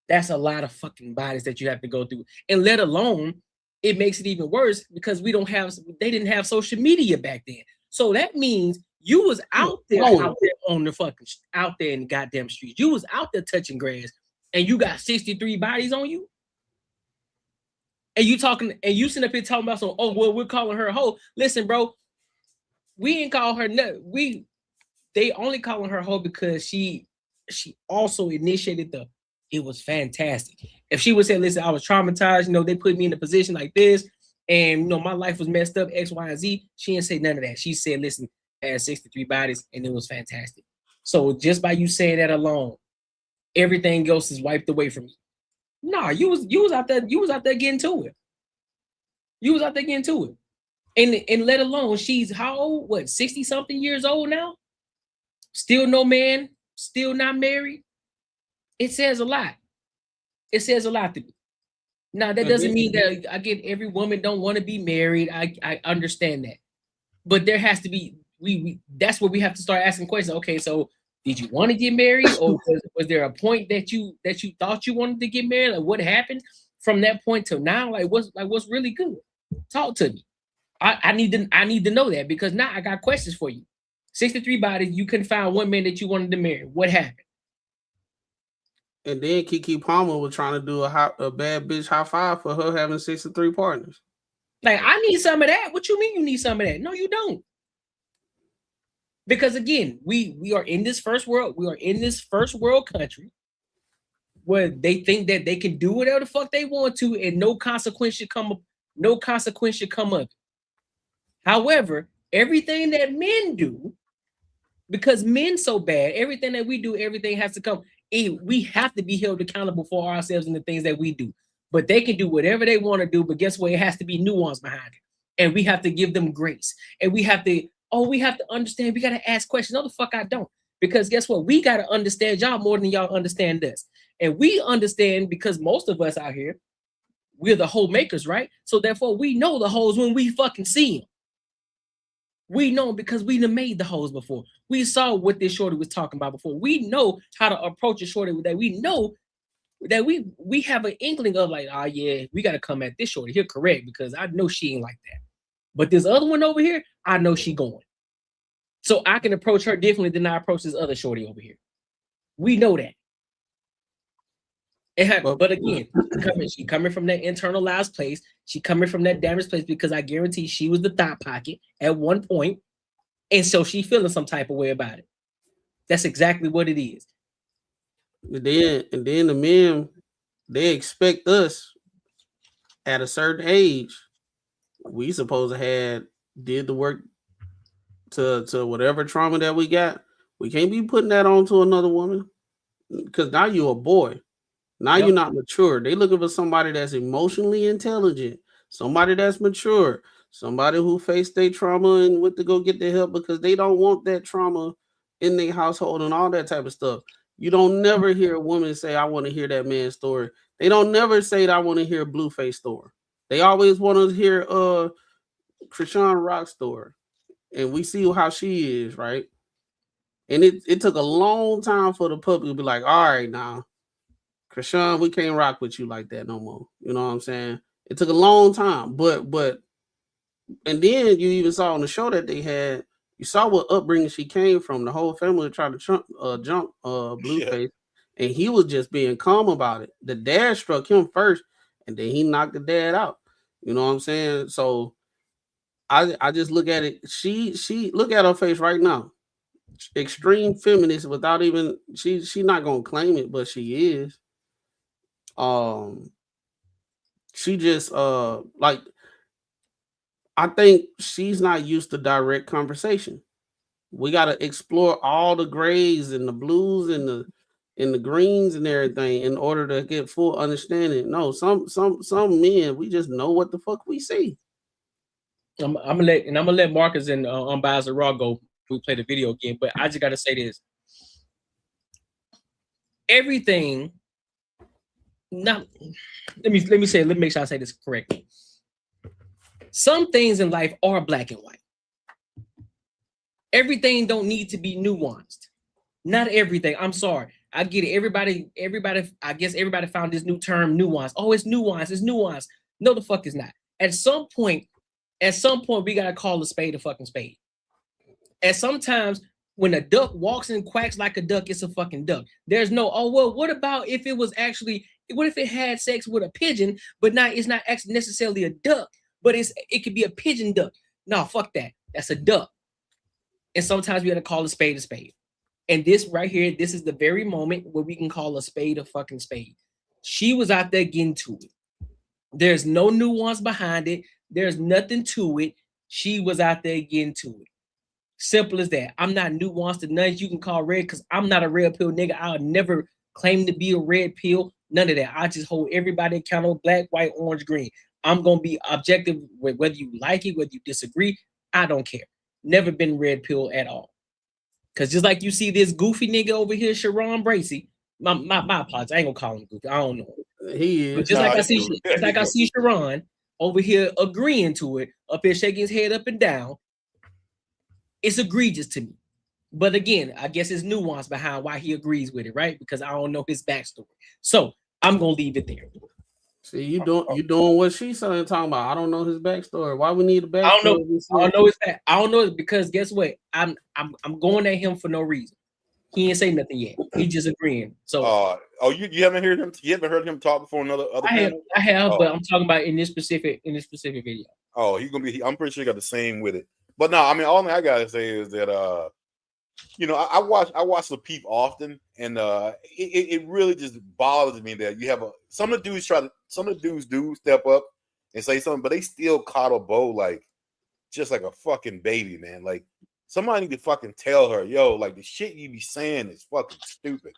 That's a lot of fucking bodies that you have to go through. And let alone, it makes it even worse because they didn't have social media back then. So that means you was out there on the fucking, out there in the goddamn streets. You was out there touching grass and you got 63 bodies on you. And you sitting up here talking about some, oh, well, we're calling her a hoe. Listen, bro, we ain't call her nothing. They only calling her hoe because she also initiated it was fantastic. If she would say, listen, I was traumatized, they put me in a position like this, and my life was messed up, X, Y, and Z, she didn't say none of that. She said, listen, I had 63 bodies and it was fantastic. So just by you saying that alone, everything else is wiped away from you. Nah, you was out there getting to it. You was out there getting to it. And let alone, she's how old? What, 60-something years old now? Still no man, still not married. It says a lot. It says a lot to me. Now, that doesn't mean that again every woman don't want to be married. I understand that. But there has to be, that's where we have to start asking questions. Okay, so did you want to get married? Or was there a point that you thought you wanted to get married? Like what happened from that point till now? What's really good? Talk to me. I need to know that because now I got questions for you. 63 bodies, you couldn't find one man that you wanted to marry. What happened? And then Keke Palmer was trying to do a bad bitch high five for her having 63 partners. Like, I need some of that. What you mean you need some of that? No, you don't. Because again, we are in this first world. We are in this first world country where they think that they can do whatever the fuck they want to, and no consequence should come up. No consequence should come of it. However, everything that men do, because men so bad, everything that we do, everything has to come. We have to be held accountable for ourselves and the things that we do. But they can do whatever they want to do, but guess what? It has to be nuance behind it. And we have to give them grace. And we have to understand. We got to ask questions. No, the fuck I don't. Because guess what? We got to understand y'all more than y'all understand us. And we understand because most of us out here, we're the hoe makers, right? So therefore, we know the hoes when we fucking see them. We know because we done made the hoes before. We saw what this shorty was talking about before. We know how to approach a shorty with that. We know that we have an inkling of like, oh yeah, we got to come at this shorty here correct because I know she ain't like that. But this other one over here, I know she going. So I can approach her differently than I approach this other shorty over here. We know that. But again, she coming from that internalized place. She coming from that damaged place because I guarantee she was the thought pocket at one point, and so she feeling some type of way about it. That's exactly what it is. And then the men, they expect us at a certain age. We supposed to have did the work to whatever trauma that we got. We can't be putting that on to another woman because now you're a boy. Now you're not mature. They looking for somebody that's emotionally intelligent, somebody that's mature, somebody who faced their trauma and went to go get the help because they don't want that trauma in their household and all that type of stuff. You don't never hear a woman say, I want to hear that man's story. They don't never say that I want to hear Blueface story. They always want to hear Krishan Rock's story. And we see how she is, right? And it took a long time for the public to be like, all right, now, Krishan, we can't rock with you like that no more. You know what I'm saying? It took a long time, but and then you even saw on the show that they had, you saw what upbringing she came from. The whole family tried to jump Blueface, and he was just being calm about it. The dad struck him first, and then he knocked the dad out. You know what I'm saying? So I just look at it. She look at her face right now. Extreme feminist without even she not gonna claim it, but she is. She just like, I think she's not used to direct conversation. We got to explore all the grays and the blues and the greens and everything in order to get full understanding. No, some men, we just know what the fuck we see. I'm gonna let Marcus and Unbiased Raw go. We play the video again, but I just gotta say this: everything. Not let me make sure I say this correctly. Some things in life are black and white. Everything don't need to be nuanced. Not everything. I'm sorry. I get it. Everybody. I guess everybody found this new term, nuance. Oh, it's nuance. It's nuance. No, the fuck is not. At some point, we gotta call a spade a fucking spade. And sometimes when a duck walks and quacks like a duck, it's a fucking duck. There's no, oh well, what about if it was actually, what if it had sex with a pigeon, but it's not actually necessarily a duck, but it could be a pigeon duck. No, fuck that. That's a duck. And sometimes we gotta call a spade a spade. And this right here, this is the very moment where we can call a spade a fucking spade. She was out there getting to it. There's no nuance behind it. There's nothing to it. She was out there getting to it. Simple as that. I'm not nuanced to none you can call red because I'm not a red pill nigga. I'll never claim to be a red pill. None of that. I just hold everybody accountable, black, white, orange, green. I'm going to be objective with whether you like it, whether you disagree. I don't care. Never been red pill at all. Because just like you see this goofy nigga over here, Sharon Bracey, my apologies. I ain't going to call him goofy. I don't know. He is. But just like I see Sharon over here agreeing to it, up here shaking his head up and down, it's egregious to me. But again, I guess it's nuance behind why he agrees with it, right? Because I don't know his backstory. So I'm gonna leave it there. See, you doing what she's saying, talking about. I don't know his backstory. Why we need a backstory? I don't know his back. I don't know it because guess what? I'm going at him for no reason. He ain't say nothing yet. He just agreeing. So you haven't heard him? You haven't heard him talk before another panel? I have, but I'm talking about in this specific video. Oh, he's gonna be. I'm pretty sure he got the same with it. But no, I mean, all I gotta say is that I watch the Peep often, and it really just bothers me that you have some of the dudes do step up and say something, but they still coddle Bo like just like a fucking baby, man. Like somebody need to fucking tell her, yo, like the shit you be saying is fucking stupid.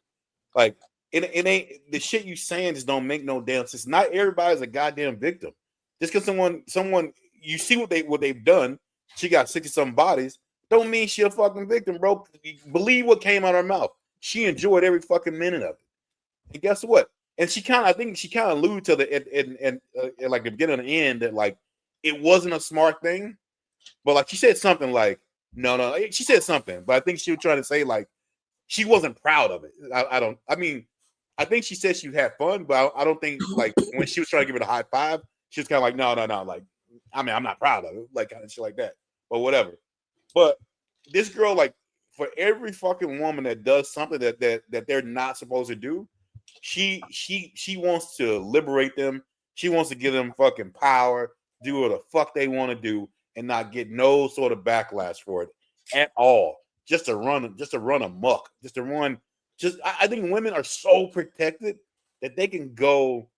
Like it ain't, the shit you saying just don't make no damn sense. Not everybody's a goddamn victim. Just because someone you see what they've done. She got 60-something bodies. Don't mean she a fucking victim, bro. Believe what came out of her mouth. She enjoyed every fucking minute of it. And guess what? And I think she kind of alluded to the like the beginning and the end that like it wasn't a smart thing, but like she said something like no. She said something, but I think she was trying to say like she wasn't proud of it. I think she said she had fun, but I don't think like when she was trying to give it a high five, she was kind of like no. Like I'm not proud of it, like kind of shit like that, but whatever. But this girl, like, for every fucking woman that does something that they're not supposed to do, she wants to liberate them. She wants to give them fucking power, do what the fuck they want to do, and not get no sort of backlash for it at all. Just to run amok. I think women are so protected that they can go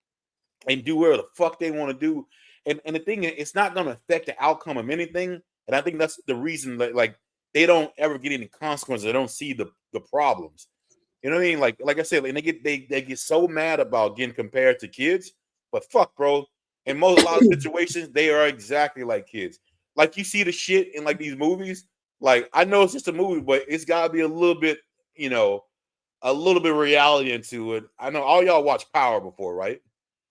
and do whatever the fuck they want to do. And the thing is, it's not going to affect the outcome of anything. And I think that's the reason that like they don't ever get any consequences. They don't see the problems. You know what I mean? Like I said, and they get so mad about getting compared to kids. But fuck, bro. In a lot of situations, they are exactly like kids. Like you see the shit in like these movies Like, I know it's just a movie, but it's got to be a little bit, you know, a little bit of reality into it. I know all y'all watched Power before, right?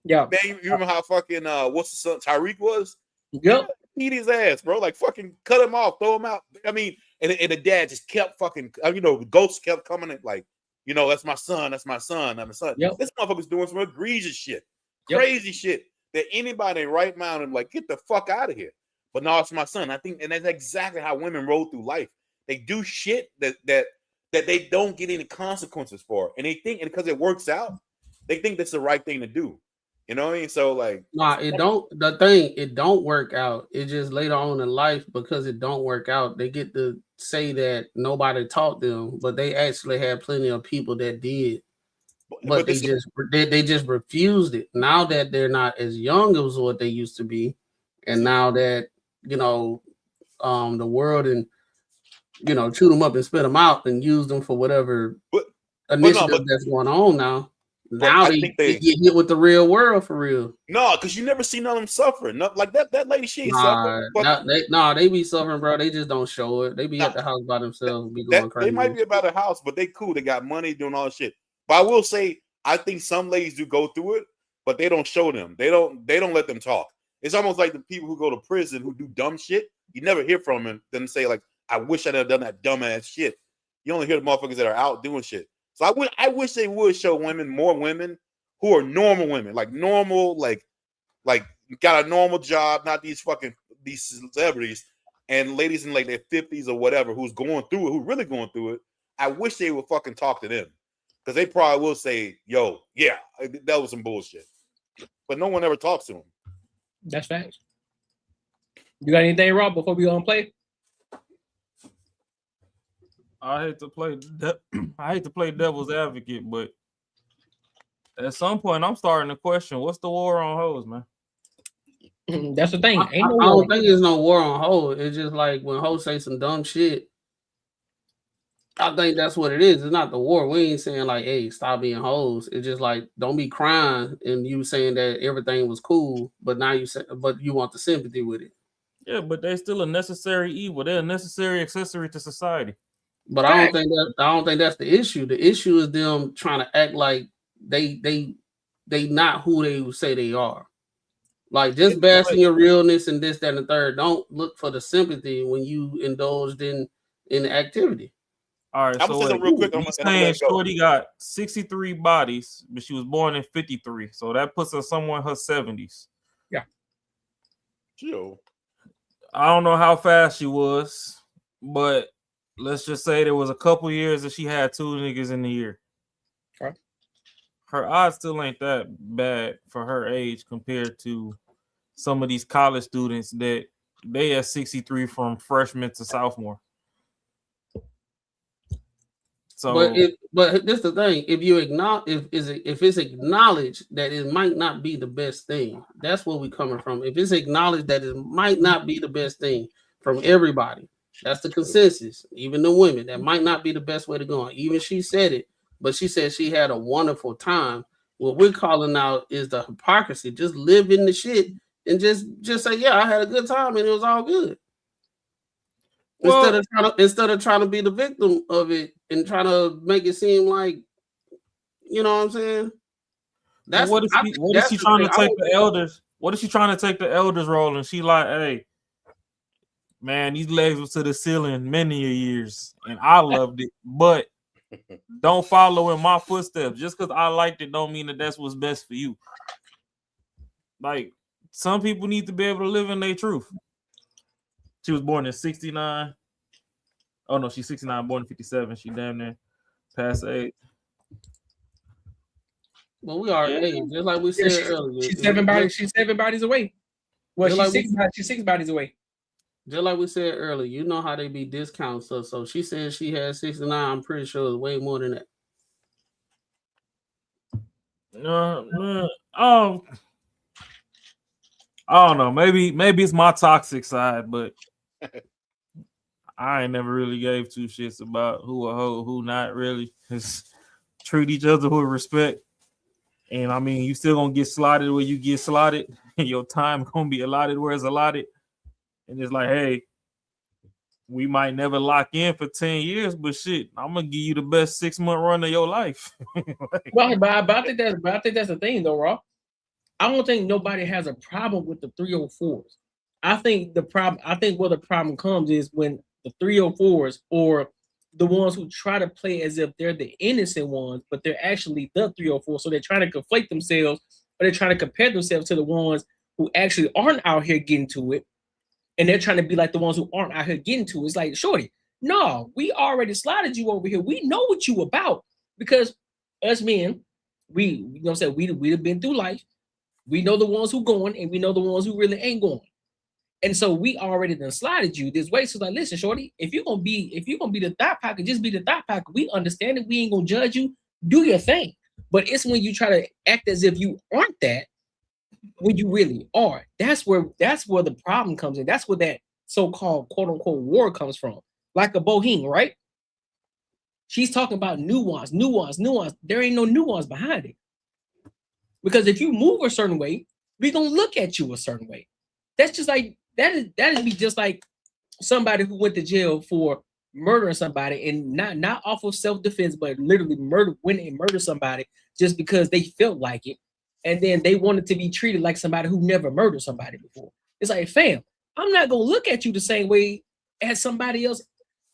Yeah. Man, you remember how fucking what's the son Tyreek was? Yep. Beat his ass, bro. Like, fucking cut him off, throw him out. I mean, and the dad just kept fucking, you know, ghosts kept coming in, like, you know, that's my son, that's my son, that's my son. Yep. This motherfucker's doing some egregious shit, Yep. crazy shit that anybody in right mind would like, get the fuck out of here. But no, it's my son. I think, and that's exactly how women roll through life. They do shit that they don't get any consequences for, and they think, and because it works out, they think that's the right thing to do. You know what I mean? So like, nah, it don't work out. It just later on in life, because it don't work out, they get to say that nobody taught them, but they actually had plenty of people that did. But they just refused it. Now that they're not as young as what they used to be, and now that, you know, the world and, you know, chew them up and spit them out and use them for whatever initiative that's going on now. Now they get hit with the real world for real. No, because you never see none of them suffering. Not like that lady, she ain't suffering. They be suffering, bro. They just don't show it. They be at the house by themselves, be going crazy. They might be about a house, but they cool. They got money, doing all that shit. But I will say, I think some ladies do go through it, but they don't show them. They don't let them talk. It's almost like the people who go to prison who do dumb shit. You never hear from them. Them say like, I wish I'd have done that dumbass shit. You only hear the motherfuckers that are out doing shit. So I wish they would show more women who are normal women, like normal, like got a normal job, not these celebrities, and ladies in like their 50s or whatever who's going through it, who really going through it. I wish they would fucking talk to them, because they probably will say, yo, yeah, that was some bullshit. But no one ever talks to them. That's facts. You got anything, Rob, before we go and play? I hate to play devil's advocate, but at some point I'm starting to question, what's the war on hoes, man? That's the thing. I don't think there's no war on hoes. It's just like when hoes say some dumb shit, I think that's what it is. It's not the war. We ain't saying like, hey, stop being hoes. It's just like, don't be crying and you saying that everything was cool, but now but you want the sympathy with it. Yeah, but they're still a necessary evil. They're a necessary accessory to society. But I don't think that's the issue. The issue is them trying to act like they not who they say they are. Like, just basking your realness and this, that, and the third. Don't look for the sympathy when you indulged in the activity. All right, so real quick, I'm saying Shorty got 63 bodies, but she was born in 53, so that puts her somewhere in her 70s. Yeah. Chill. I don't know how fast she was, but let's just say there was a couple years that she had 2 niggas in the year. Okay. Her odds still ain't that bad for her age compared to some of these college students that they at 63 from freshman to sophomore. So, but this is the thing. If you acknowledge, if it's acknowledged that it might not be the best thing, that's where we coming from. If it's acknowledged that it might not be the best thing from everybody, that's the consensus. Even the women, that might not be the best way to go. Even she said it, but she said she had a wonderful time. What we're calling out is the hypocrisy. Just live in the shit and just say, yeah, I had a good time and it was all good. Instead of trying to be the victim of it and trying to make it seem like, you know what I'm saying? What is she trying to take the elders? What is she trying to take the elders role? And she like, hey, man, these legs were to the ceiling many years, and I loved it. But don't follow in my footsteps. Just because I liked it, don't mean that that's what's best for you. Like, some people need to be able to live in their truth. She was born in 69. Oh no, she's 69, born in 57. She damn near past 8. Well, we are just like we said earlier. She's 7 bodies away. Well, she's 6 bodies away. Just like we said earlier, you know how they be discounts. So she said she had 69. I'm pretty sure it's way more than that. I don't know. Maybe it's my toxic side, but I ain't never really gave 2 shits about who a hoe, who not really. Just treat each other with respect. And I mean, you still gonna get slotted where you get slotted, and your time gonna be allotted where it's allotted. And it's like, hey, we might never lock in for 10 years, but shit, I'm gonna give you the best 6-month run of your life. Well, but I think that's the thing though, Raw. I don't think nobody has a problem with the 304s. I think where the problem comes is when the 304s or the ones who try to play as if they're the innocent ones, but they're actually the 304. So they're trying to conflate themselves, or they're trying to compare themselves to the ones who actually aren't out here getting to it. And they're trying to be like the ones who aren't out here getting to it. It's like, shorty, no, we already slotted you over here. We know what you about, because us men, we've been through life. We know the ones who going, and we know the ones who really ain't going. And so we already done slotted you this way. So like, listen, shorty, if you're gonna be the thought pocket, just be the thought pocket. We understand it. We ain't gonna judge you. Do your thing. But it's when you try to act as if you aren't that, when you really are. That's where the problem comes in. That's where that so-called quote unquote war comes from. Like a boheme, right? She's talking about nuance. There ain't no nuance behind it. Because if you move a certain way, we're gonna look at you a certain way. That's just like that'd be just like somebody who went to jail for murdering somebody, and not off of self-defense, but literally went and murdered somebody just because they felt like it. And then they wanted to be treated like somebody who never murdered somebody before. It's like, fam, I'm not gonna look at you the same way as somebody else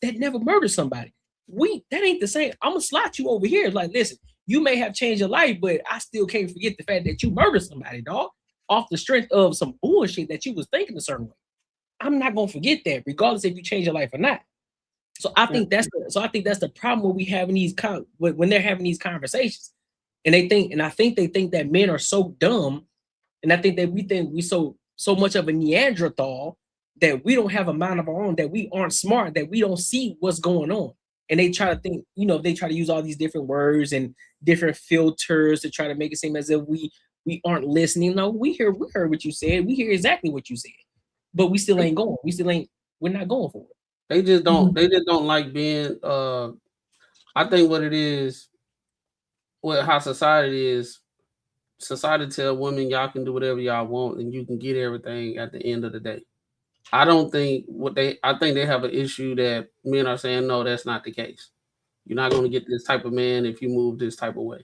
that never murdered somebody. That ain't the same. I'm gonna slot you over here. Like, listen, you may have changed your life, but I still can't forget the fact that you murdered somebody, dog, off the strength of some bullshit that you was thinking a certain way. I'm not gonna forget that, regardless if you change your life or not. So I think that's the problem when we having when they're having these conversations. And I think they think that men are so dumb, and I think that we think we so much of a Neanderthal that we don't have a mind of our own, that we aren't smart, that we don't see what's going on. And they try to think, they try to use all these different words and different filters to try to make it seem as if we aren't listening. No, we heard what you said. We hear exactly what you said, but we still ain't going. We're not going for it. They just don't like being. I think what it is. How society is, society tell women y'all can do whatever y'all want and you can get everything at the end of the day. I think they have an issue that men are saying, no, that's not the case. You're not going to get this type of man if you move this type of way.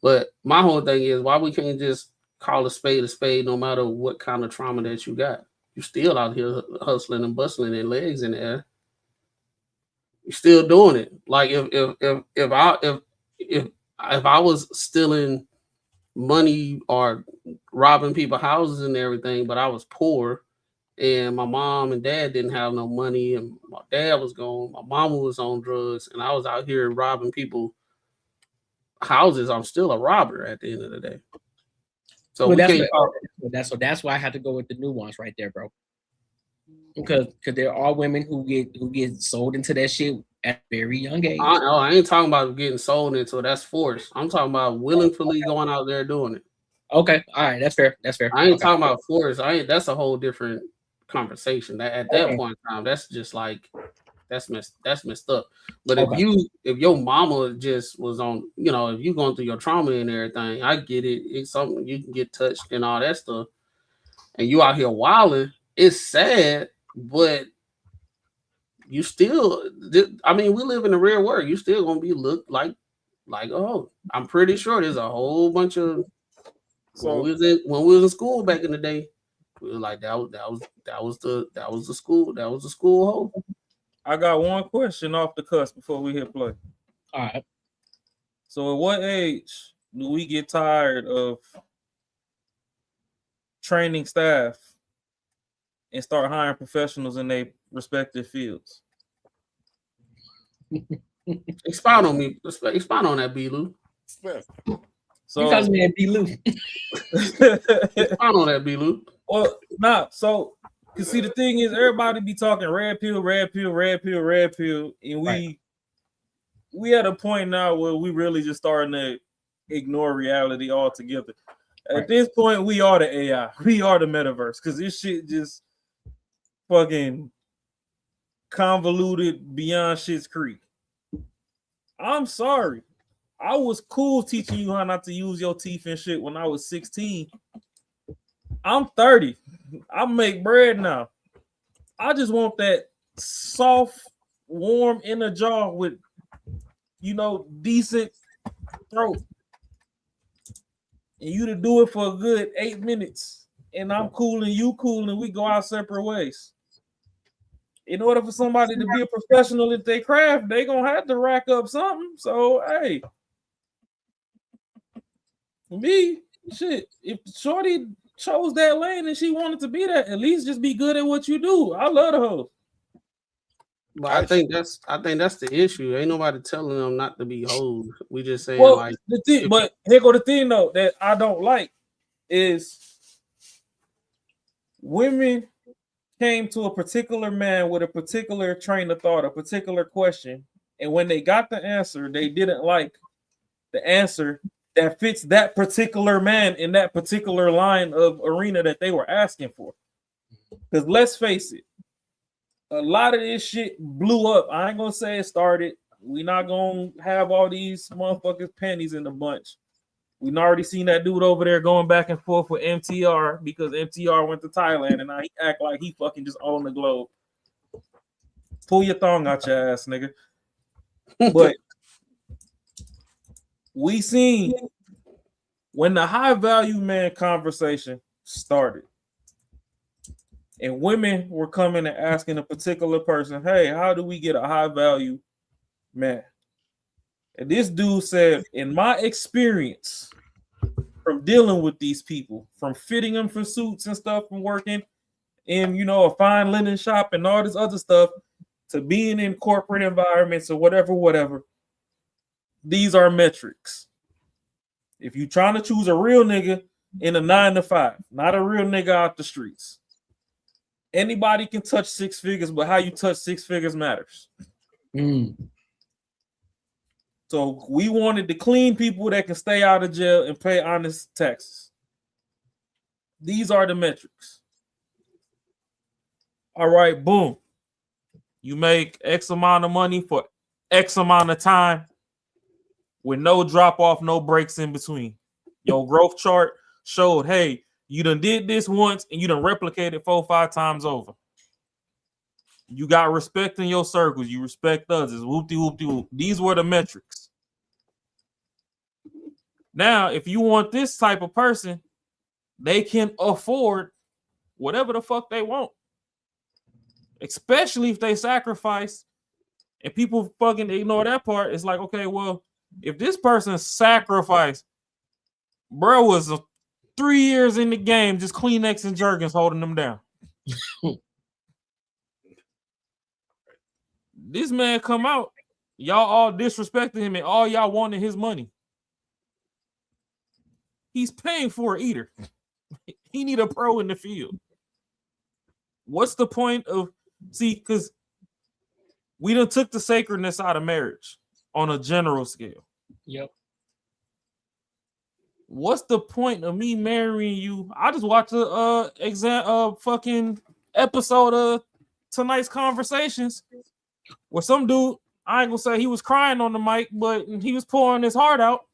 But my whole thing is, why we can't just call a spade no matter what kind of trauma that you got. You're still out here hustling and bustling and legs in the air. You're still doing it. Like if I was stealing money or robbing people's houses and everything, but I was poor and my mom and dad didn't have no money and my dad was gone, my mama was on drugs, and I was out here robbing people's houses, I'm still a robber at the end of the day. So that's why I had to go with the nuance right there, bro. Because there are women who get sold into that shit at a very young age. I ain't talking about getting sold into it. That's force. I'm talking about willingly going out there doing it. Okay, all right, that's fair. I ain't talking about force. That's a whole different conversation. At that point in time, that's just like that's messed up. But if your mama just was on, if you going through your trauma and everything, I get it. It's something you can get touched and all that stuff, and you out here wilding. It's sad, but you still, we live in the real world. You still gonna be looked like oh, I'm pretty sure there's a whole bunch of when we was in school back in the day, we were like that was the school hole. I got one question off the cusp before we hit play. All right. So at what age do we get tired of training staff and start hiring professionals in their respective fields? Expound on that, B-Lou. So you call me a B-Lou. Expound on that, B-Lou. Well, so you see, the thing is, everybody be talking red pill, and we at a point now where we really just starting to ignore reality altogether. At this point, we are the AI, we are the metaverse, because this shit just fucking convoluted beyond shit's creek. I'm sorry. I was cool teaching you how not to use your teeth and shit when I was 16. I'm 30. I make bread now. I just want that soft, warm inner jaw with, decent throat, and you to do it for a good 8 minutes, and I'm cool and you cool, and we go our separate ways. In order for somebody to be a professional at their craft, they gonna have to rack up something. So, hey, for me, shit, if Shorty chose that lane and she wanted to be that, at least just be good at what you do. I love the hoes. But I think that's the issue. Ain't nobody telling them not to be hoes. We just saying but here go the thing though that I don't like is women came to a particular man with a particular train of thought, a particular question, and when they got the answer, they didn't like the answer that fits that particular man in that particular line of arena that they were asking for. Because let's face it, a lot of this shit blew up. I ain't gonna say it started. We not gonna have all these motherfuckers panties in the bunch. We already seen that dude over there going back and forth with MTR because MTR went to Thailand and now he act like he fucking just owned the globe. Pull your thong out your ass, nigga. But we seen when the high value man conversation started and women were coming and asking a particular person, hey, how do we get a high value man? And this dude said, in my experience from dealing with these people, from fitting them for suits and stuff, from working in, a fine linen shop and all this other stuff, to being in corporate environments or whatever, these are metrics. If you're trying to choose a real nigga in a 9 to 5, not a real nigga out the streets, anybody can touch 6 figures, but how you touch 6 figures matters. So we wanted the clean people that can stay out of jail and pay honest taxes. These are the metrics. All right, boom. You make X amount of money for X amount of time with no drop off, no breaks in between. Your growth chart showed, hey, you done did this once and you done replicated 4 or 5 times over. You got respect in your circles. You respect others. Whoop-de-whoop-de-whoop. These were the metrics. Now, if you want this type of person, they can afford whatever the fuck they want. Especially if they sacrifice and people fucking ignore that part. It's like, okay, well, if this person sacrificed, bro was 3 years in the game, just Kleenex and Jergens holding them down. This man come out, y'all all disrespecting him and all y'all wanted his money. He's paying for an eater. He need a pro in the field. What's the point of, because we done took the sacredness out of marriage on a general scale. Yep. What's the point of me marrying you? I just watched a fucking episode of tonight's conversations where some dude, I ain't gonna say he was crying on the mic, but he was pouring his heart out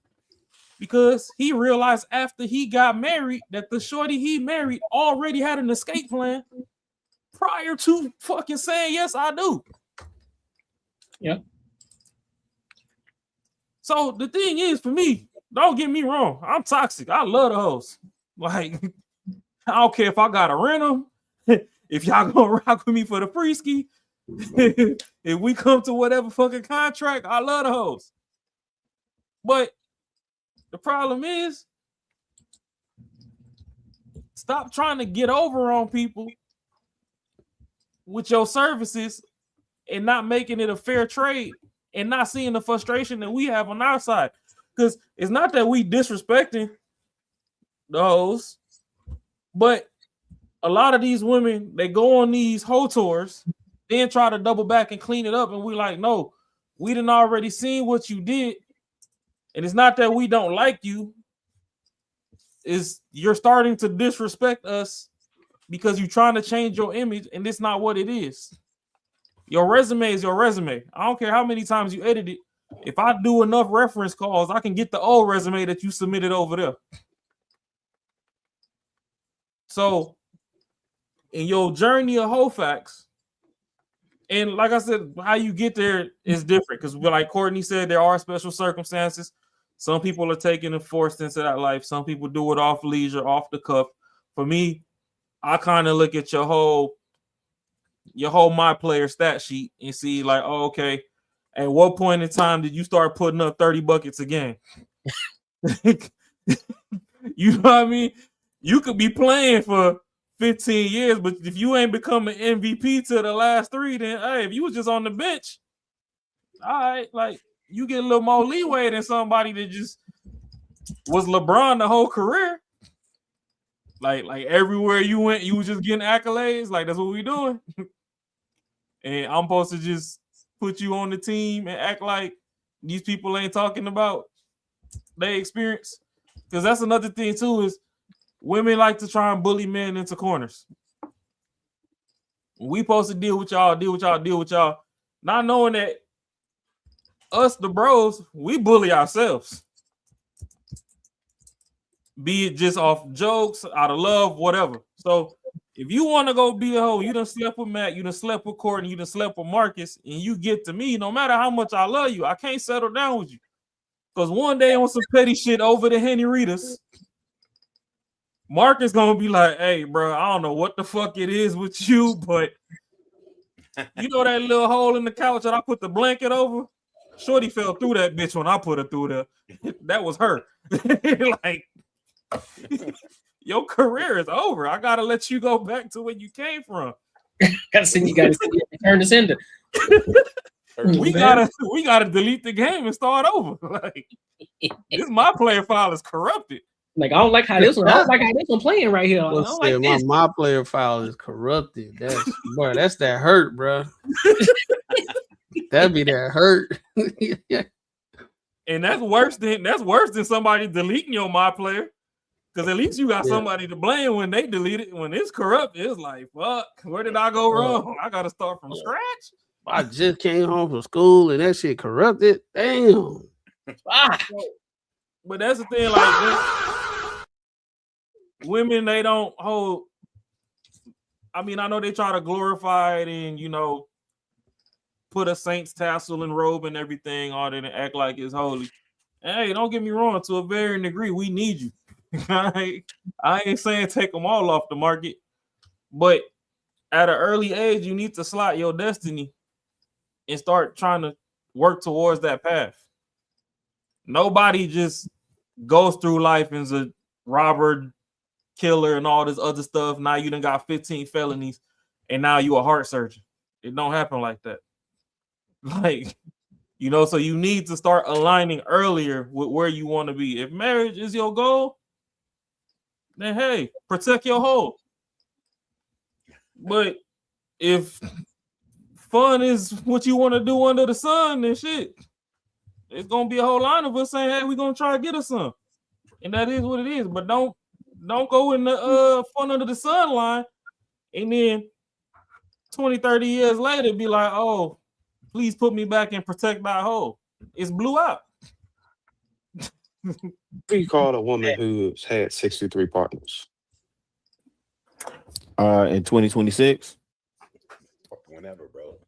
because he realized after he got married that the shorty he married already had an escape plan prior to fucking saying, yes, I do. Yeah. So the thing is, for me, don't get me wrong, I'm toxic. I love the hoes. Like, I don't care if I gotta rent them. If y'all gonna rock with me for the free ski, if we come to whatever fucking contract, I love the hoes. But the problem is, stop trying to get over on people with your services and not making it a fair trade and not seeing the frustration that we have on our side. Because it's not that we disrespecting those, but a lot of these women, they go on these hoe tours, then try to double back and clean it up. And we like, no, we done already seen what you did. And it's not that we don't like you. Is you're starting to disrespect us because you're trying to change your image, and it's not what it is. Your resume is your resume. I don't care how many times you edit it. If I do enough reference calls, I can get the old resume that you submitted over there. So, in your journey of hoe facts, And like I said, how you get there is different because, like Courtney said, there are special circumstances. Some people are taken and forced into that life. Some people do it off leisure, off the cuff. For me, I kind of look at your whole my player stat sheet and see like, oh, okay, at what point in time did you start putting up 30 buckets a game? You know what I mean? You could be playing for 15 years, but if you ain't become an MVP to the last 3, then hey, if you was just on the bench, all right, like you get a little more leeway than somebody that just was LeBron the whole career. Like everywhere you went, you was just getting accolades. Like that's what we doing. And I'm supposed to just put you on the team and act like these people ain't talking about their experience. Because that's another thing too is women like to try and bully men into corners. We supposed to deal with y'all, not knowing that us, the bros, we bully ourselves. Be it just off jokes, out of love, whatever. So if you want to go be a hoe, you done slept with Matt, you done slept with Courtney, you done slept with Marcus, and you get to me, no matter how much I love you, I can't settle down with you. Because one day on some petty shit over the Henny Ritas, Marcus gonna be like, hey, bro, I don't know what the fuck it is with you, but you know that little hole in the couch that I put the blanket over? Shorty fell through that bitch when I put her through there. That was her. Like, your career is over. I gotta let you go back to where you came from. gotta see you return to sender. We gotta delete the game and start over. Like this, my player file is corrupted. Like I don't like how this one. I don't like how this one playing right here. Well, like my player file is corrupted. That's that hurt, bro. That'd be that hurt. And that's worse than somebody deleting your my player. Because at least you got somebody to blame when they delete it. When it's corrupt, it's like, fuck, where did I go wrong? I gotta start from scratch. I just came home from school and that shit corrupted. Damn. But that's the thing, like women, they don't hold. I mean, I know they try to glorify it and put a saint's tassel and robe and everything on it and act like it's holy. Hey, don't get me wrong, to a varying degree, we need you. I ain't saying take them all off the market, but at an early age, you need to slot your destiny and start trying to work towards that path. Nobody just goes through life as a robber, killer, and all this other stuff. Now you done got 15 felonies, and now you a heart surgeon. It don't happen like that. Like, so you need to start aligning earlier with where you want to be. If marriage is your goal, then hey, protect your hoe. But if fun is what you want to do under the sun, then shit, it's gonna be a whole line of us saying, hey, we're gonna try to get us some. And that is what it is. But don't go in the fun under the sun line and then 20, 30 years later be like, oh, please put me back and protect my hoe. It's blew out. We call a woman who's had 63 partners. In 2026. Whenever, bro.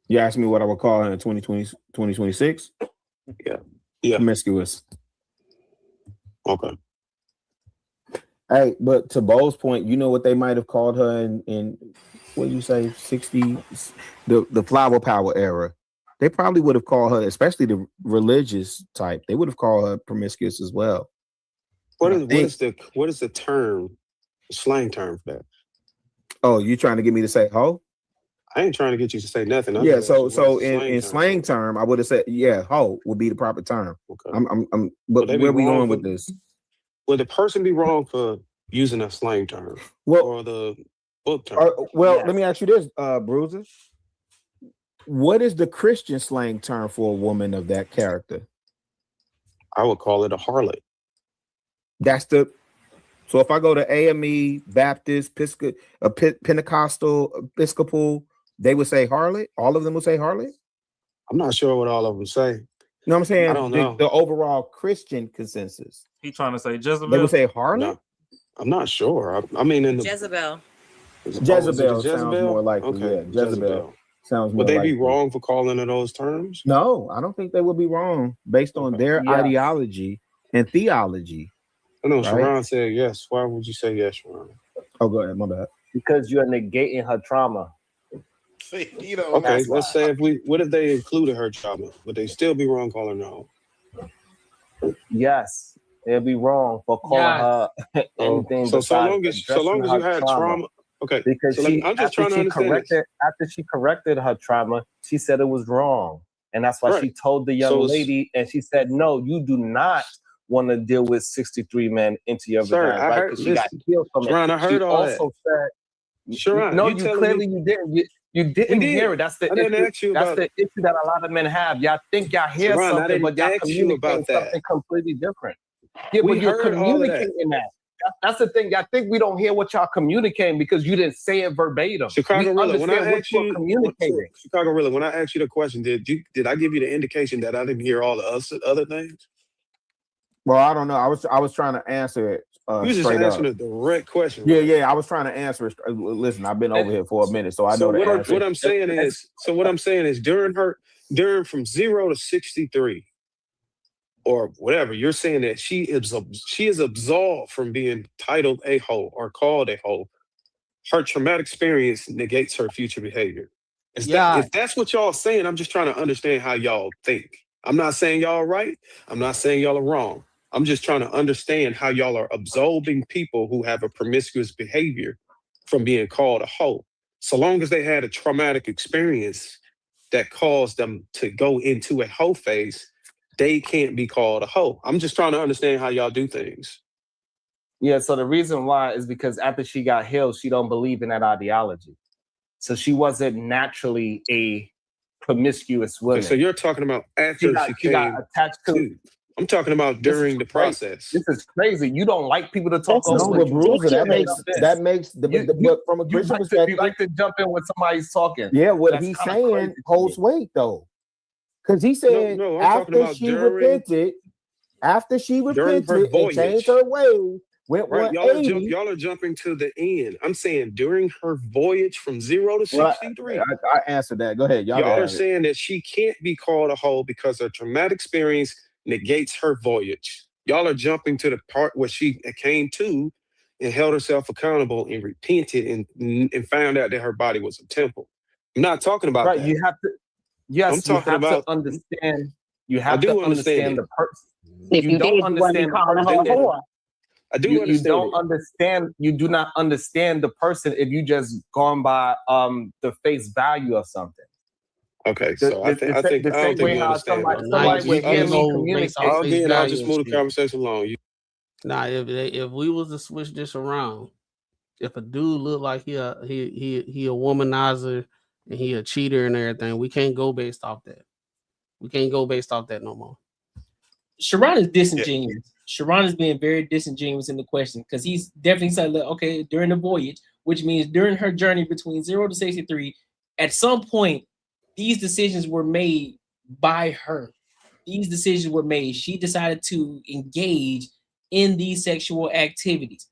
You asked me what I would call her in 2026? Yeah. Promiscuous. Okay. Hey, but to Bo's point, you know what they might have called her in what did you say, 60, the flower power era. They probably would have called her, especially the religious type, they would have called her promiscuous as well. What is the term, slang term for that? Oh, you trying to get me to say hoe? I ain't trying to get you to say nothing. Yeah, so in slang term, I would have said, hoe would be the proper term. Okay. But where are we going with this? Would the person be wrong for using a slang term? Or the book term? Let me ask you this, Bruiser. What is the Christian slang term for a woman of that character? I would call it a harlot. So if I go to AME, Baptist, Pentecostal, Episcopal, they would say harlot? All of them would say harlot? I'm not sure what all of them say. You know what I'm saying? I don't know. The overall Christian consensus. He trying to say Jezebel? They would say harlot? No, I'm not sure. I mean, in the Jezebel. Jezebel sounds more like Jezebel. Sounds more Would they like be wrong for calling it those terms? No, I don't think they would be wrong based on their ideology and theology. I know right? Sharon said yes. Why would you say yes, Sharon? Oh, go ahead. My bad. Because you're negating her trauma. See, you know, Okay, let's say what if they included her trauma? Would they still be wrong calling her home? Yes, it'd be wrong for calling her anything so besides long as you had trauma. Okay, because so I'm just trying to understand this. After she corrected her trauma, she said it was wrong, and that's why she told the young lady, and she said, "No, you do not want to deal with 63 men into your vagina, right?" Because she got healed from Sharon, it. I heard she all also said, Sharon, "No, you clearly you didn't. You didn't hear it. That's the I didn't issue. ask you That's about the issue that a lot of men have. Y'all think y'all hear Sharon, I something, didn't but y'all ask you about communicate that. something completely different. Yeah, We but you're heard all of that. communicating that. That's the thing. Y'all think we don't hear what y'all communicating because you didn't say it verbatim. Chicago we Rilla, when I understand what asked you're you, communicating. Chicago Rilla, when I asked you the question, did I give you the indication that I didn't hear all the other things? Well, I don't know. I was trying to answer it. You was just straight answering up. a direct question. Yeah. I was trying to answer it. Listen, I've been over here for a minute, so I know the answer. What I'm saying is during from 0 to 63 or whatever, you're saying that she is absolved from being titled a hoe or called a hoe. Her traumatic experience negates her future behavior. If that's what y'all saying, I'm just trying to understand how y'all think. I'm not saying y'all are right. I'm not saying y'all are wrong. I'm just trying to understand how y'all are absolving people who have a promiscuous behavior from being called a hoe. So long as they had a traumatic experience that caused them to go into a hoe phase, they can't be called a hoe. I'm just trying to understand how y'all do things. Yeah, so the reason why is because after she got healed, she don't believe in that ideology. So she wasn't naturally a promiscuous woman. Okay, so you're talking about after she got attached to. I'm talking about during the process. This is crazy. You don't like people to talk over. No, but Bruiser, that makes but from a Christian perspective, you like to jump in when somebody's talking. Yeah, what he's saying holds weight though, because he said after she repented and changed her ways, went right. 180. Y'all are jumping to the end. I'm saying during her voyage from 0 to 63. I answered that. Go ahead. Y'all are saying that she can't be called a hoe because her traumatic experience negates her voyage. Y'all are jumping to the part where she came to and held herself accountable and repented and found out that her body was a temple. I'm not talking about that. You have to. Yes, I'm talking about to understand. You have I do to understand the person. If you don't understand the person. I do understand. You don't understand. You do not understand the person if you just gone by the face value of something. Okay, so I don't think you understand. Somebody would hear me communicate. Again, I'll just move the conversation along. If we was to switch this around, if a dude look like he a womanizer and he a cheater and everything, we can't go based off that. We can't go based off that no more. Sharon is disingenuous. Sharon is being very disingenuous in the question because he's definitely said, okay, during the voyage, which means during her journey between 0 to 63, at some point, these decisions were made by her. These decisions were made. She decided to engage in these sexual activities.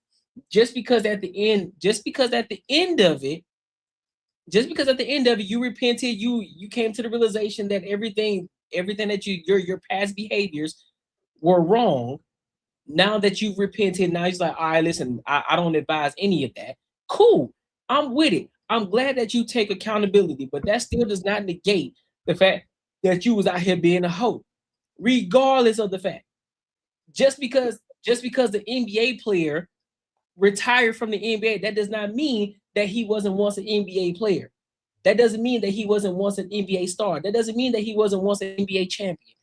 Just because at the end of it, you repented, you came to the realization that everything that your past behaviors were wrong. Now that you've repented, now he's like, all right, listen, I don't advise any of that. Cool, I'm with it. I'm glad that you take accountability, but that still does not negate the fact that you was out here being a hoe, regardless of the fact. Just because the NBA player retired from the NBA, that does not mean that he wasn't once an NBA player. That doesn't mean that he wasn't once an NBA star. That doesn't mean that he wasn't once an NBA champion.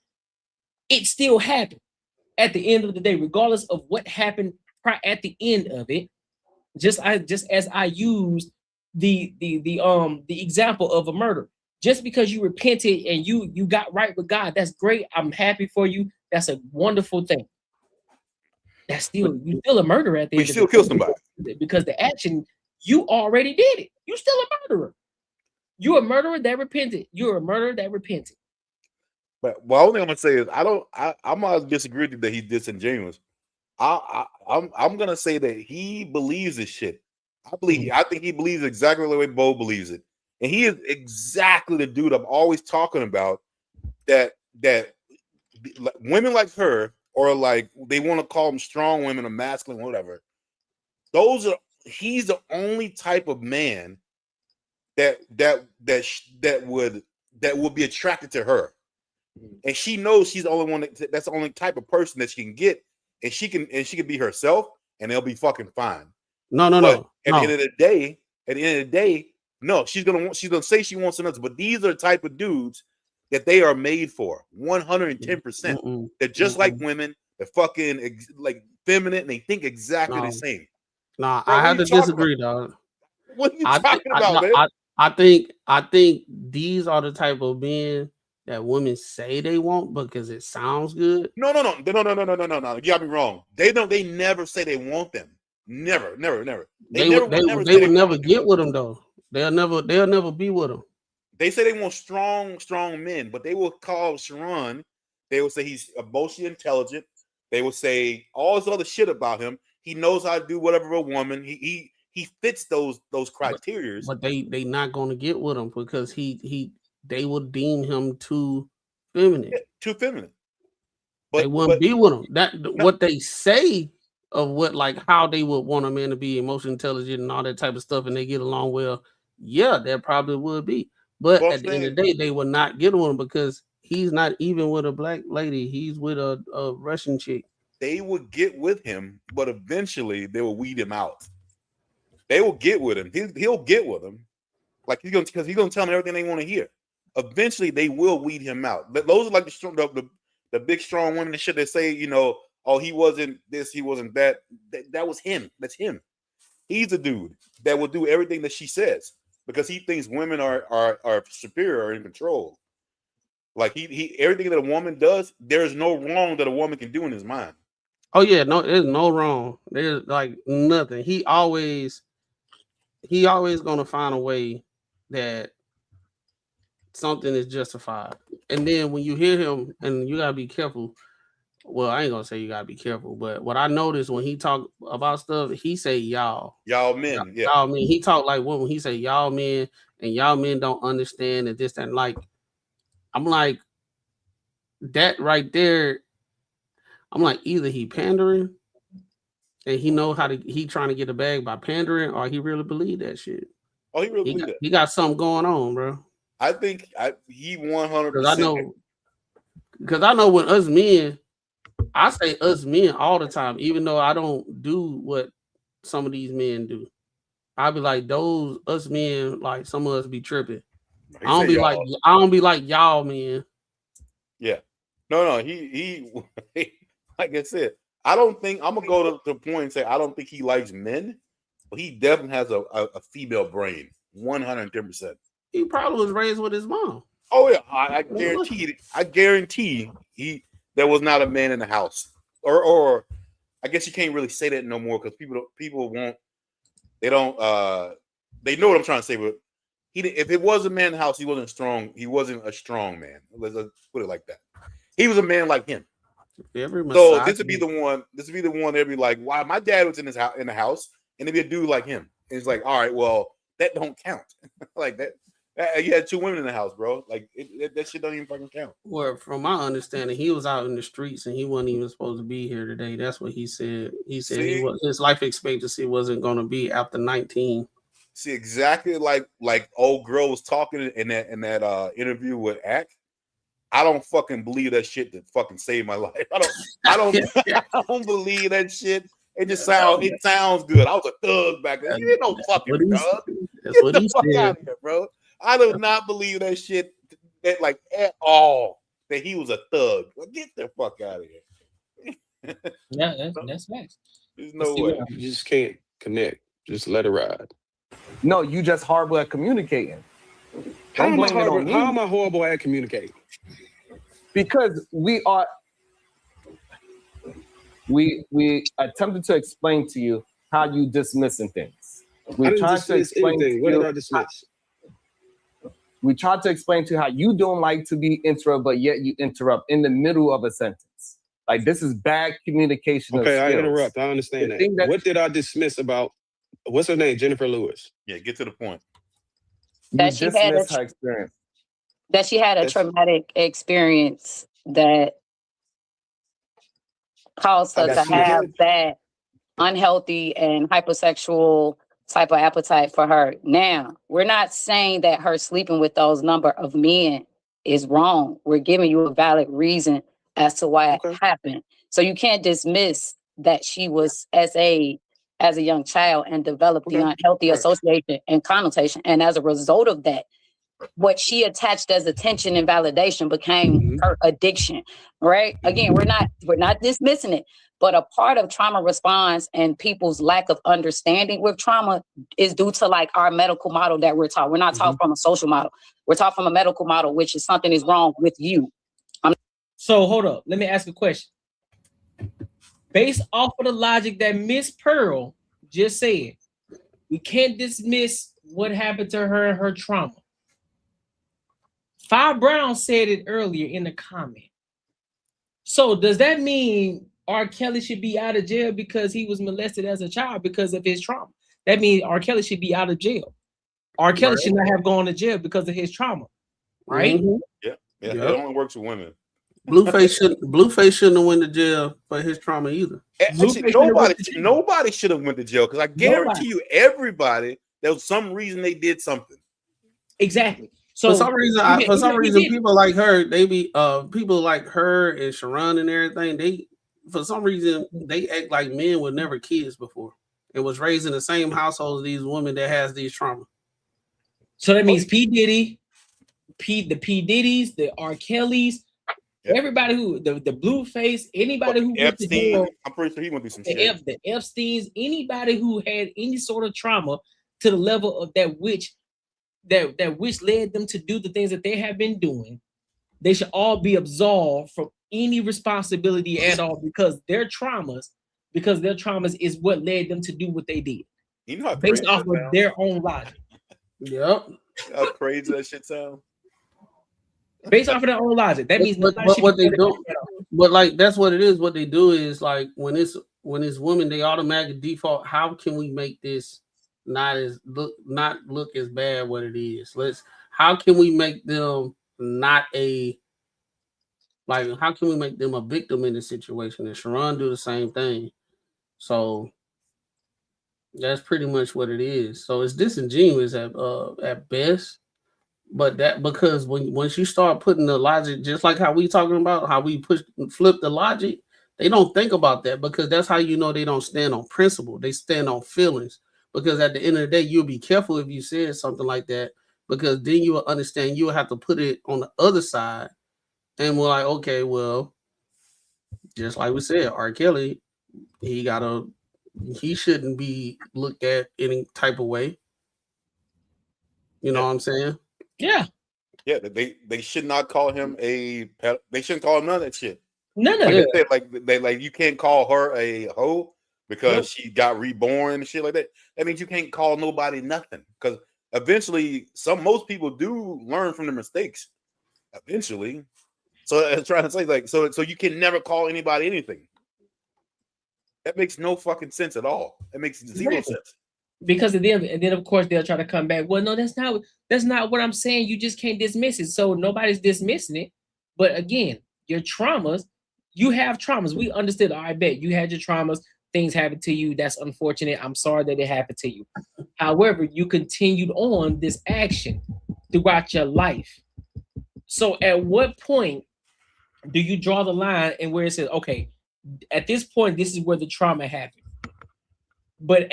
It still happened at the end of the day, regardless of what happened at the end of it. Just as I used the example of a murder. Just because you repented and you got right with God, that's great. I'm happy for you. That's a wonderful thing. That's still a murderer at the end. We still kill somebody because the action, you already did it. You still a murderer. You're a murderer that repented. You're a murderer that repented. But only thing I'm gonna say is I'm gonna disagree with you that he's disingenuous. I'm gonna say that he believes this shit. I think he believes exactly the way Bo believes it. And he is exactly the dude I'm always talking about. That women like her, or like they want to call them strong women or masculine, whatever. He's the only type of man that would be attracted to her, and she knows she's the only one that's the only type of person that she can get, and she can be herself, and they'll be fucking fine. No. At the end of the day, no, she's gonna say she wants another, but these are the type of dudes that they are made for 110%. They're just like women. They're fucking like feminine, and they think exactly the same. Nah, Bro, I have to disagree, dog. What are you talking about, man? I think these are the type of men that women say they want because it sounds good. No. You got me wrong. They never say they want them. Never. They would never get with them though. They'll never be with them. They say they want strong men, but they will call Sharon. They will say he's emotionally intelligent. They will say all this other shit about him. He knows how to do whatever a woman. He fits those criteria. But they not gonna get with him because they will deem him too feminine. Yeah, too feminine. They wouldn't be with him. What they say of what like how they would want a man to be emotionally intelligent and all that type of stuff, and they get along well. Yeah, that probably would be. But at the end of the day, they will not get with him because he's not even with a black lady. He's with a Russian chick. They would get with him, but eventually they will weed him out. They will get with him. He'll get with them. Like he's gonna tell them everything they want to hear. Eventually they will weed him out. But those are like the big strong women and shit that say, you know, oh, he wasn't this, he wasn't that. That was him. That's him. He's a dude that will do everything that she says because he thinks women are superior or in control. Like he everything that a woman does, there's no wrong that a woman can do in his mind. Oh yeah, no, there's no wrong. There's like nothing. He always gonna find a way that something is justified. And then when you hear him, and you gotta be careful. Well, I ain't gonna say you gotta be careful, but what I noticed when he talk about stuff, he say y'all men, yeah, y'all men. He talk like women. He say y'all men, and y'all men don't understand and this and like. I'm like that right there. I'm like either he pandering, and he know he trying to get a bag by pandering, or he really believe that shit. Oh, he really believe that. He got something going on, bro. I think he 100%. Because I know when us men, I say us men all the time, even though I don't do what some of these men do. I be like those us men, like some of us be tripping. I don't be like y'all men. Yeah, no. He like I said, I don't think I'm gonna go to the point and say I don't think he likes men, but he definitely has a female brain, 110%. He probably was raised with his mom. Oh yeah, I guarantee there was not a man in the house, or I guess you can't really say that no more because people won't. They don't. They know what I'm trying to say, but if it was a man in the house, he wasn't strong. He wasn't a strong man. Let's put it like that. He was a man like him. So this would be the one. This would be the one that'd be like, "Why my dad was in the house, and it'd be a dude like him." And it's like, all right, well, that don't count. Like that. You had two women in the house, bro. Like that shit don't even fucking count. Well, from my understanding, he was out in the streets and he wasn't even supposed to be here today. That's what he said. He said his life expectancy wasn't going to be after 19. See, exactly like old girl was talking in that interview with Ak. I don't fucking believe that shit to fucking save my life. I don't believe that shit. It just sounds good. I was a thug back then. You ain't no fucking thug. Get the fuck out of here, bro. I do not believe that shit like at all that he was a thug. Get the fuck out of here. Yeah, that's facts. There's no way. You just can't connect. Just let it ride. No, you just horrible at communicating. How am I horrible at communicating? Because we attempted to explain to you how you dismissing things. We tried to explain to you. What did I dismiss? We tried to explain to you how you don't like to be interrupted, but yet you interrupt in the middle of a sentence. Like this is bad communication. Okay, I interrupt. I understand that. What did I dismiss about what's her name? Jennifer Lewis. Yeah, get to the point. that she had her experience. That she had a traumatic experience that caused her to have that unhealthy and hypersexual type of appetite for her. Now, we're not saying that her sleeping with those number of men is wrong. We're giving you a valid reason as to why it happened. So you can't dismiss that she was as a young child and developed the unhealthy association and connotation. And as a result of that, what she attached as attention and validation became her addiction, right? Again, we're not dismissing it, but a part of trauma response and people's lack of understanding with trauma is due to like our medical model that we're taught. We're not taught from a social model. We're taught from a medical model, which is something is wrong with you. So hold up. Let me ask a question. Based off of the logic that Miss Pearl just said, we can't dismiss what happened to her and her trauma. Fi Brown said it earlier in the comment. So does that mean R. Kelly should be out of jail because he was molested as a child because of his trauma? That means R. Kelly should be out of jail. R. Kelly should not have gone to jail because of his trauma, right? Yeah. It only works with women. Blueface shouldn't have went to jail for his trauma either. Actually, nobody should have went to jail because I guarantee you, everybody there was some reason they did something. Exactly. So for some reason, people like her, they be people like her and Sharon and everything. They for some reason they act like men were never kids before. It was raised in the same household as these women that has these trauma. So that means P. Diddy, the P. Diddy's, the R. Kelly's. Everybody who the Blueface, anybody who went to jail, I'm pretty sure he went through some shit. The Epsteins, anybody who had any sort of trauma to the level of that which led them to do the things that they have been doing, they should all be absolved from any responsibility at all because their traumas is what led them to do what they did. You know how based off of their own logic. Yep. How crazy that shit sounds. Based off of their own logic. That means what they do, but like that's what it is. What they do is like when it's women, they automatically default. How can we make this not look as bad what it is? How can we make them how can we make them a victim in this situation? And Sharon do the same thing. So that's pretty much what it is. So it's disingenuous at best. But that because once you start putting the logic, just like how we talking about how we flip the logic, they don't think about that because that's how you know they don't stand on principle. They stand on feelings. Because at the end of the day, you'll be careful if you said something like that, because then you will understand you will have to put it on the other side. And we're like, okay, well, just like we said, R. Kelly, he shouldn't be looked at any type of way. You know what I'm saying? Yeah. Yeah, they should not call him they shouldn't call him none of that shit. None of it. Like you can't call her a hoe because she got reborn and shit like that. That means you can't call nobody nothing. Because eventually most people do learn from their mistakes. Eventually. So I'm trying to say, like, so you can never call anybody anything. That makes no fucking sense at all. It makes zero sense. Because of them, and then of course they'll try to come back. Well, no, that's not what I'm saying. You just can't dismiss it. So nobody's dismissing it. But again, your traumas, you have traumas. We understood. I bet you had your traumas. Things happened to you. That's unfortunate. I'm sorry that it happened to you. However, you continued on this action throughout your life. So at what point do you draw the line and where it says, okay, at this point, this is where the trauma happened. But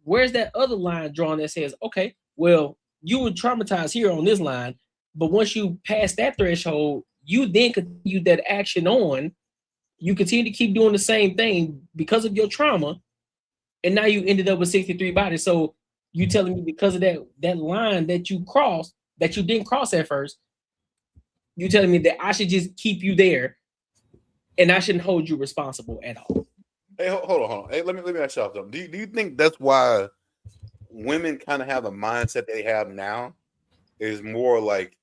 where's that other line drawn that says, okay, well, you were traumatized here on this line, but once you pass that threshold, you then continue that action on. You continue to keep doing the same thing because of your trauma, and now you ended up with 63 bodies. So you telling me because of that line that you crossed, that you didn't cross at first, you telling me that I should just keep you there and I shouldn't hold you responsible at all? Hey, hold on. Hey, let me ask y'all something. Do you think that's why women kind of have the mindset they have now? Is more like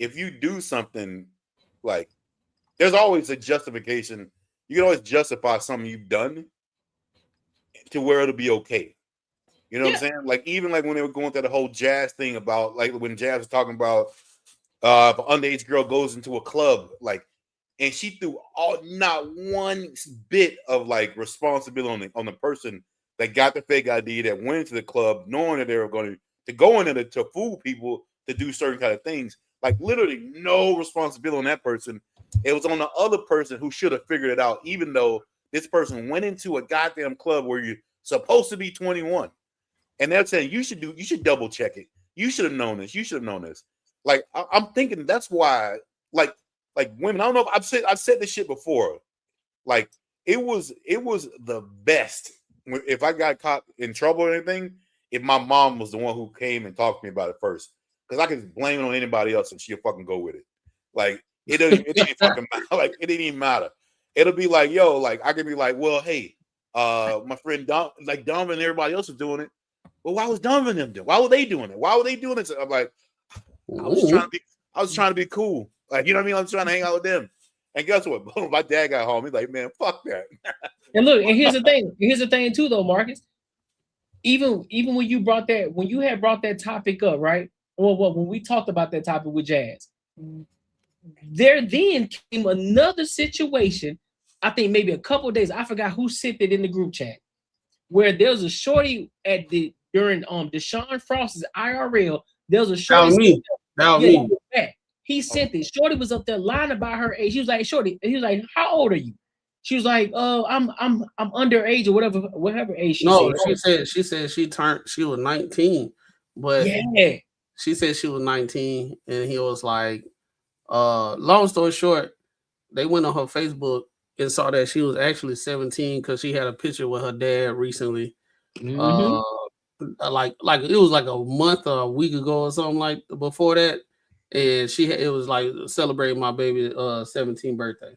if you do something, like there's always a justification. You can always justify something you've done to where it'll be okay. You know what I'm saying? Like even like when they were going through the whole Jazz thing about like when Jazz was talking about if an underage girl goes into a club, like, and she threw not one bit of like responsibility on the person that got the fake ID, that went into the club knowing that they were going to go in there to fool people to do certain kind of things. Like literally no responsibility on that person. It was on the other person who should have figured it out, even though this person went into a goddamn club where you're supposed to be 21. And they're saying you should double check it. You should have known this. You should have known this. Like I'm thinking that's why, like women. I don't know if I've said this shit before. Like it was the best if I got caught in trouble or anything. If my mom was the one who came and talked to me about it first, because I could blame it on anybody else and she'll fucking go with it. Like it didn't fucking matter. Like it didn't even matter. It'll be like, yo, like I could be like, well, hey, my friend Donovan and everybody else is doing it. Well, why was Donovan them doing? Why were they doing it? Why were they doing it? So I'm like, I was trying to be cool. Like, you know what I mean? I was trying to hang out with them. And guess what? My dad got home. He's like, man, fuck that. And look, and here's the thing. Here's the thing too, though, Marcus. Even when you had brought that topic up, right? Well, when we talked about that topic with Jazz, there then came another situation. I think maybe a couple of days. I forgot who sent it in the group chat, where there was a shorty during Deshaun Frost's IRL. There was a shorty. That was me. He sent it. Shorty was up there lying about her age. He was like, "Shorty," and he was like, "How old are you?" She was like, I'm underage or whatever age she said. She said she was 19, but she said she was 19, and he was like, long story short, they went on her Facebook and saw that she was actually 17 because she had a picture with her dad recently. Like it was like a month or a week ago or something like before that, and it was like celebrating my baby's 17th birthday.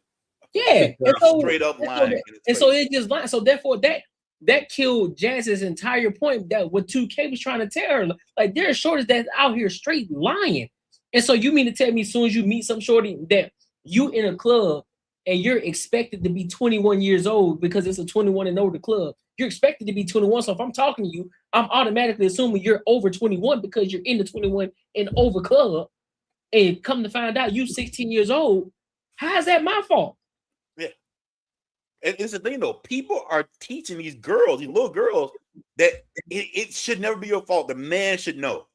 Yeah, and so, straight up lying. And so it just lied. So therefore, that killed Jazz's entire point. That what 2K was trying to tell her, like there are shorties that's out here straight lying. And so you mean to tell me, as soon as you meet some shorty that you in a club and you're expected to be 21 years old because it's a 21 and older club, you're expected to be 21. So if I'm talking to you, I'm automatically assuming you're over 21 because you're in the 21 and over club. And come to find out you 16 years old, how is that my fault? Yeah. And it's the thing though, people are teaching these little girls, that it should never be your fault. The man should know.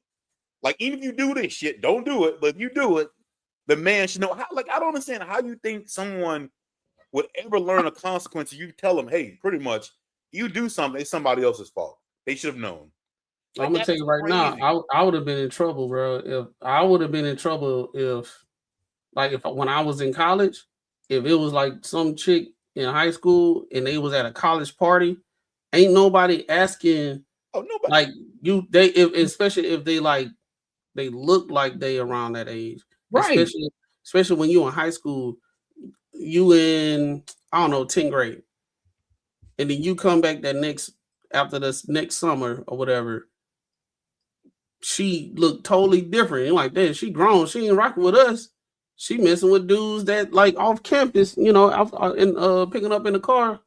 Like, even if you do this shit, don't do it. But if you do it, the man should know. How, like, I don't understand how you think someone would ever learn a consequence. You tell them, hey, pretty much, you do something, it's somebody else's fault. They should have known. Like, I'm gonna tell you right now, I would have been in trouble, bro. When I was in college, if it was like some chick in high school and they was at a college party, ain't nobody asking. Oh, nobody. Like especially if they look like they around that age, right? Especially when you in high school, you in 10th grade, and then you come back after this next summer or whatever. She looked totally different. You're like, damn, she grown. She ain't rocking with us. She messing with dudes that like off campus, and picking up in the car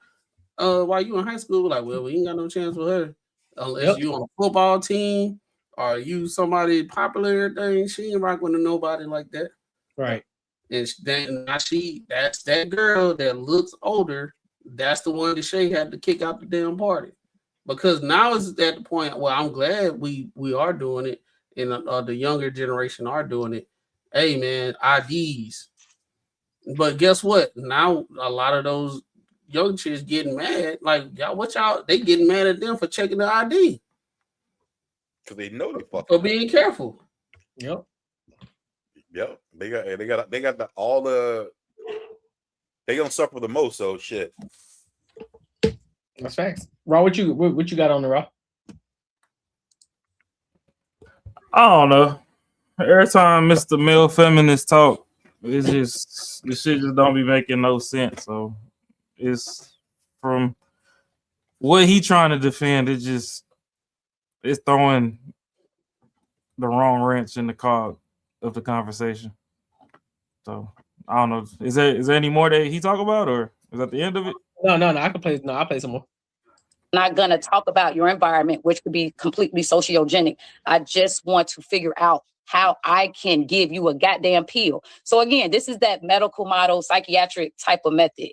while you in high school. Like, well, we ain't got no chance with her unless you on a football team or you somebody popular. Thing she ain't rocking with nobody like that, right? And that's that girl that looks older. That's the one that Shay had to kick out the damn party. Because now it's at the point where I'm glad we are doing it, and the younger generation are doing it. Hey, man, IDs. But guess what? Now a lot of those young chicks getting mad. Like, they getting mad at them for checking the ID. Because they know they fucking. For being careful. Yep. They got they gonna suffer the most. So shit. That's facts. Raw, what you got on the Raw? I don't know. Every time Mr. Male Feminist talk, the shit just don't be making no sense. So it's from what he trying to defend, it's throwing the wrong wrench in the cog of the conversation. So I don't know. Is there any more that he talk about, or is that the end of it? No. I'll play some more. not going to talk about your environment, which could be completely sociogenic. I just want to figure out how I can give you a goddamn pill. So again, this is that medical model, psychiatric type of method.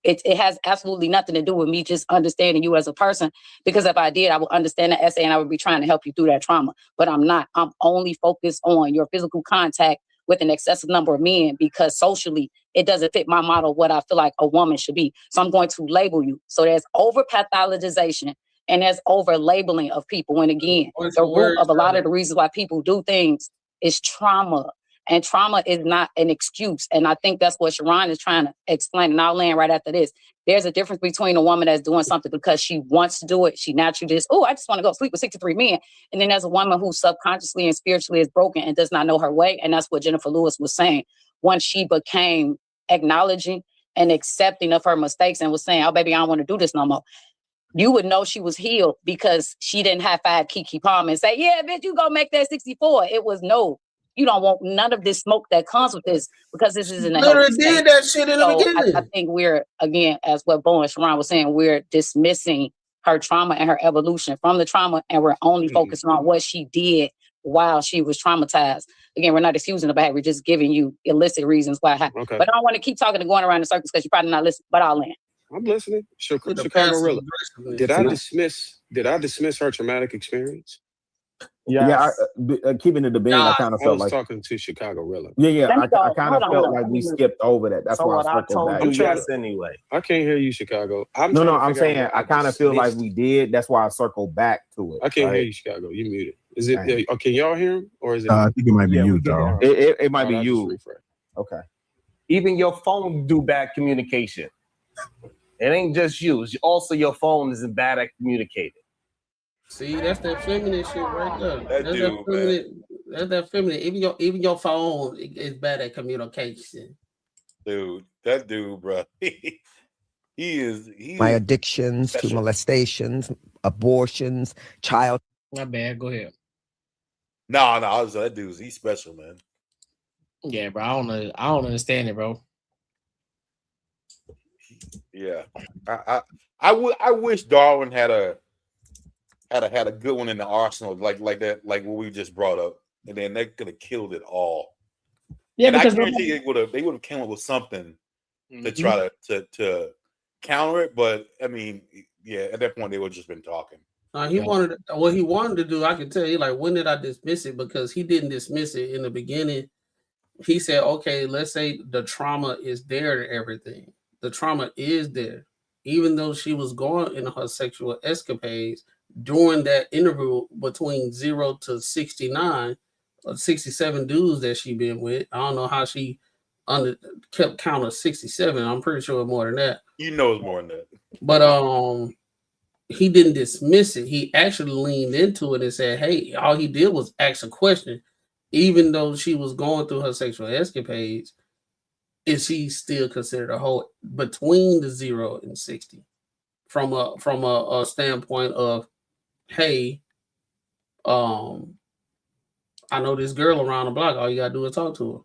It has absolutely nothing to do with me just understanding you as a person, because if I did, I would understand the essay and I would be trying to help you through that trauma. But I'm not. I'm only focused on your physical contact with an excessive number of men, because socially it doesn't fit my model what I feel like a woman should be. So I'm going to label you. So there's over pathologization and there's over labeling of people. When again, the root of a lot of the reasons why people do things is trauma. And trauma is not an excuse. And I think that's what Sharon is trying to explain. And I'll land right after this. There's a difference between a woman that's doing something because she wants to do it. She naturally just, I just want to go sleep with 63 men. And then there's a woman who subconsciously and spiritually is broken and does not know her way. And that's what Jennifer Lewis was saying. Once she became acknowledging and accepting of her mistakes and was saying, oh, baby, I don't want to do this no more. You would know she was healed because she didn't have 5 Kiki Palmer and say, yeah, bitch, you go make that 64. It was no. You don't want none of this smoke that comes with this, because this isn't a Literally healthy state. did that shit in the beginning. I think we're, again, as what Bo and Sharon was saying, we're dismissing her trauma and her evolution from the trauma, and we're only focusing on what she did while she was traumatized. Again, we're not excusing the behavior, we're just giving you illicit reasons why it happened. Okay. But I don't want to keep talking and going around in circles because you're probably not listening, but I'll land. I'm listening. Chicago Rilla. Did I dismiss her traumatic experience? Keeping it to being, I kind of felt like talking to Chicago Rilla. I kind of felt like we skipped over that. That's why I circled back. I'm trying to anyway. I can't hear you, Chicago. I'm saying I kind of feel like we did. That's why I circled back to it. I can't hear you, Chicago. You muted. Is it? Can y'all hear him, or is it? I think it might be you, though. It might be you. Okay. Even your phone do bad communication. It ain't just you. It's also your phone is bad at communicating. See, that's that feminine shit right there. That's that feminine. Even your phone is bad at communication. Dude, that dude, bro. He is my addictions to molestations, abortions, child. My bad. Go ahead. No, that dude's he's special, man. Yeah, bro. I don't understand it, bro. Yeah, I wish Darwin had a good one in the arsenal like that, like what we just brought up, and then they could have killed it all. Yeah, and because I guarantee they would have come up with something to try to counter it. But I mean, yeah, at that point they would have just been talking. He wanted what he wanted to do. I can tell you, like, when did I dismiss it? Because he didn't dismiss it in the beginning. He said, okay, let's say the trauma is there and everything. The trauma is there. Even though she was going in her sexual escapades during that interview between 0 to 69 or 67 dudes that she been with. I don't know how she kept count of 67. I'm pretty sure more than that. You know it's more than that. But he didn't dismiss it. He actually leaned into it and said, hey, all he did was ask a question. Even though she was going through her sexual escapades, is she still considered a hoe between the 0 and 60? From a standpoint of, hey, I know this girl around the block. All you gotta do is talk to her.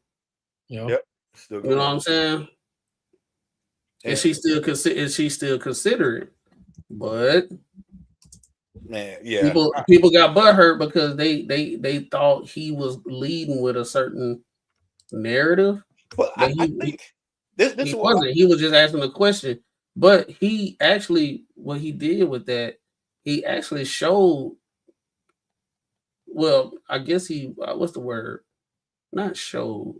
Yep. You know what I'm saying? Yeah. Is she still considered? But man, yeah, people got butthurt because they thought he was leading with a certain narrative. But I think this wasn't. He was just asking a question. But he actually, what he did with that, he actually showed. Well, I guess he, what's the word? Not showed.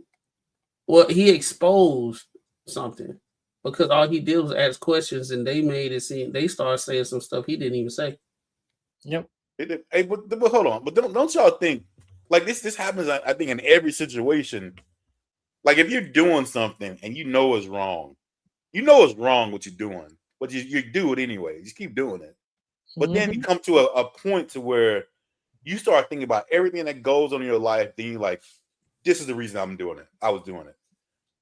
Well, he exposed something because all he did was ask questions, and they made it seem they started saying some stuff he didn't even say. Yep. Hey, but hold on. But don't y'all think like this happens? I think in every situation. Like if you're doing something and you know it's wrong what you're doing, but you do it anyway. You just keep doing it. But then you come to a point to where you start thinking about everything that goes on in your life. Then you're like, this is the reason I'm doing it. I was doing it.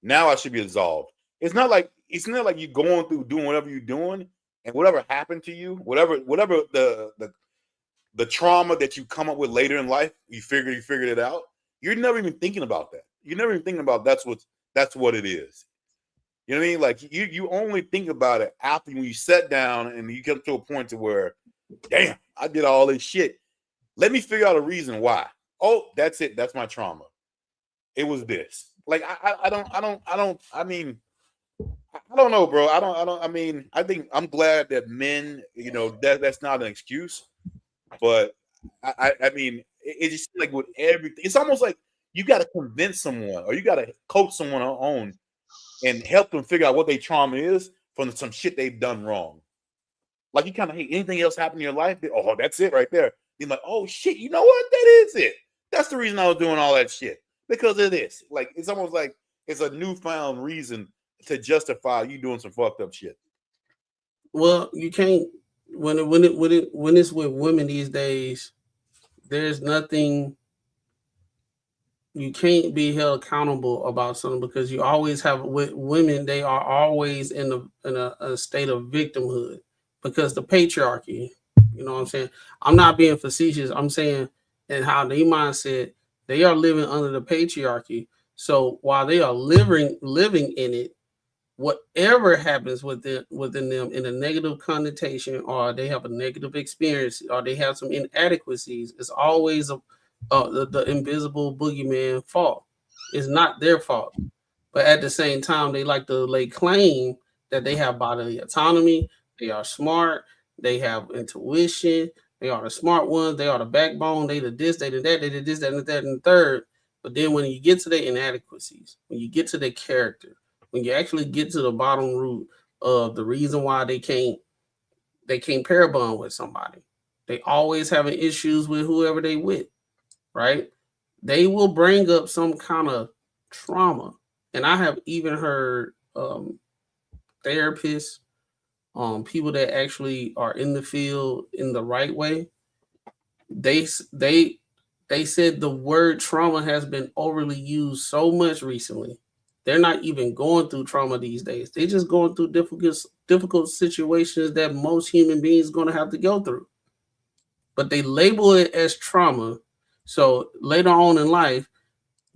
Now I should be absolved. It's not like you're going through doing whatever you're doing and whatever happened to you, whatever the trauma that you come up with later in life, you figured it out. You're never even thinking about that. You're never even thinking about that's what it is. You know what I mean? Like you only think about it after when you sit down and you come to a point to where damn, I did all this shit. Let me figure out a reason why. Oh, that's it. That's my trauma. It was this. Like I don't know, bro. I think I'm glad that men, that's not an excuse, but I mean, it just like with everything, it's almost like you got to convince someone or you got to coach someone on and help them figure out what their trauma is from some shit they've done wrong. Like you kind of hate anything else happen in your life. Oh, that's it right there. You're like, oh shit, you know what? That is it. That's the reason I was doing all that shit, because of this. Like it's almost like it's a newfound reason to justify you doing some fucked up shit. Well, you can't when it's with women these days. There's nothing you can't be held accountable about something, because you always have with women. They are always in a state of victimhood because the patriarchy. You know what I'm saying? I'm not being facetious. I'm saying, and how they mindset, they are living under the patriarchy. So while they are living in it, whatever happens within them in a negative connotation, or they have a negative experience, or they have some inadequacies, it's always the invisible boogeyman fault. It's not their fault. But at the same time, they like to lay claim that they have bodily autonomy, they are smart, they have intuition, they are the smart ones, they are the backbone, they the this, they the that, they did this, that, and that, and the third. But then when you get to their inadequacies, when you get to their character, when you actually get to the bottom root of the reason why they can't pair bond with somebody, they always having issues with whoever they with, right? They will bring up some kind of trauma. And I have even heard therapists, people that actually are in the field in the right way. They said the word trauma has been overly used so much recently. They're not even going through trauma these days. They're just going through difficult situations that most human beings are going to have to go through. But they label it as trauma. So later on in life,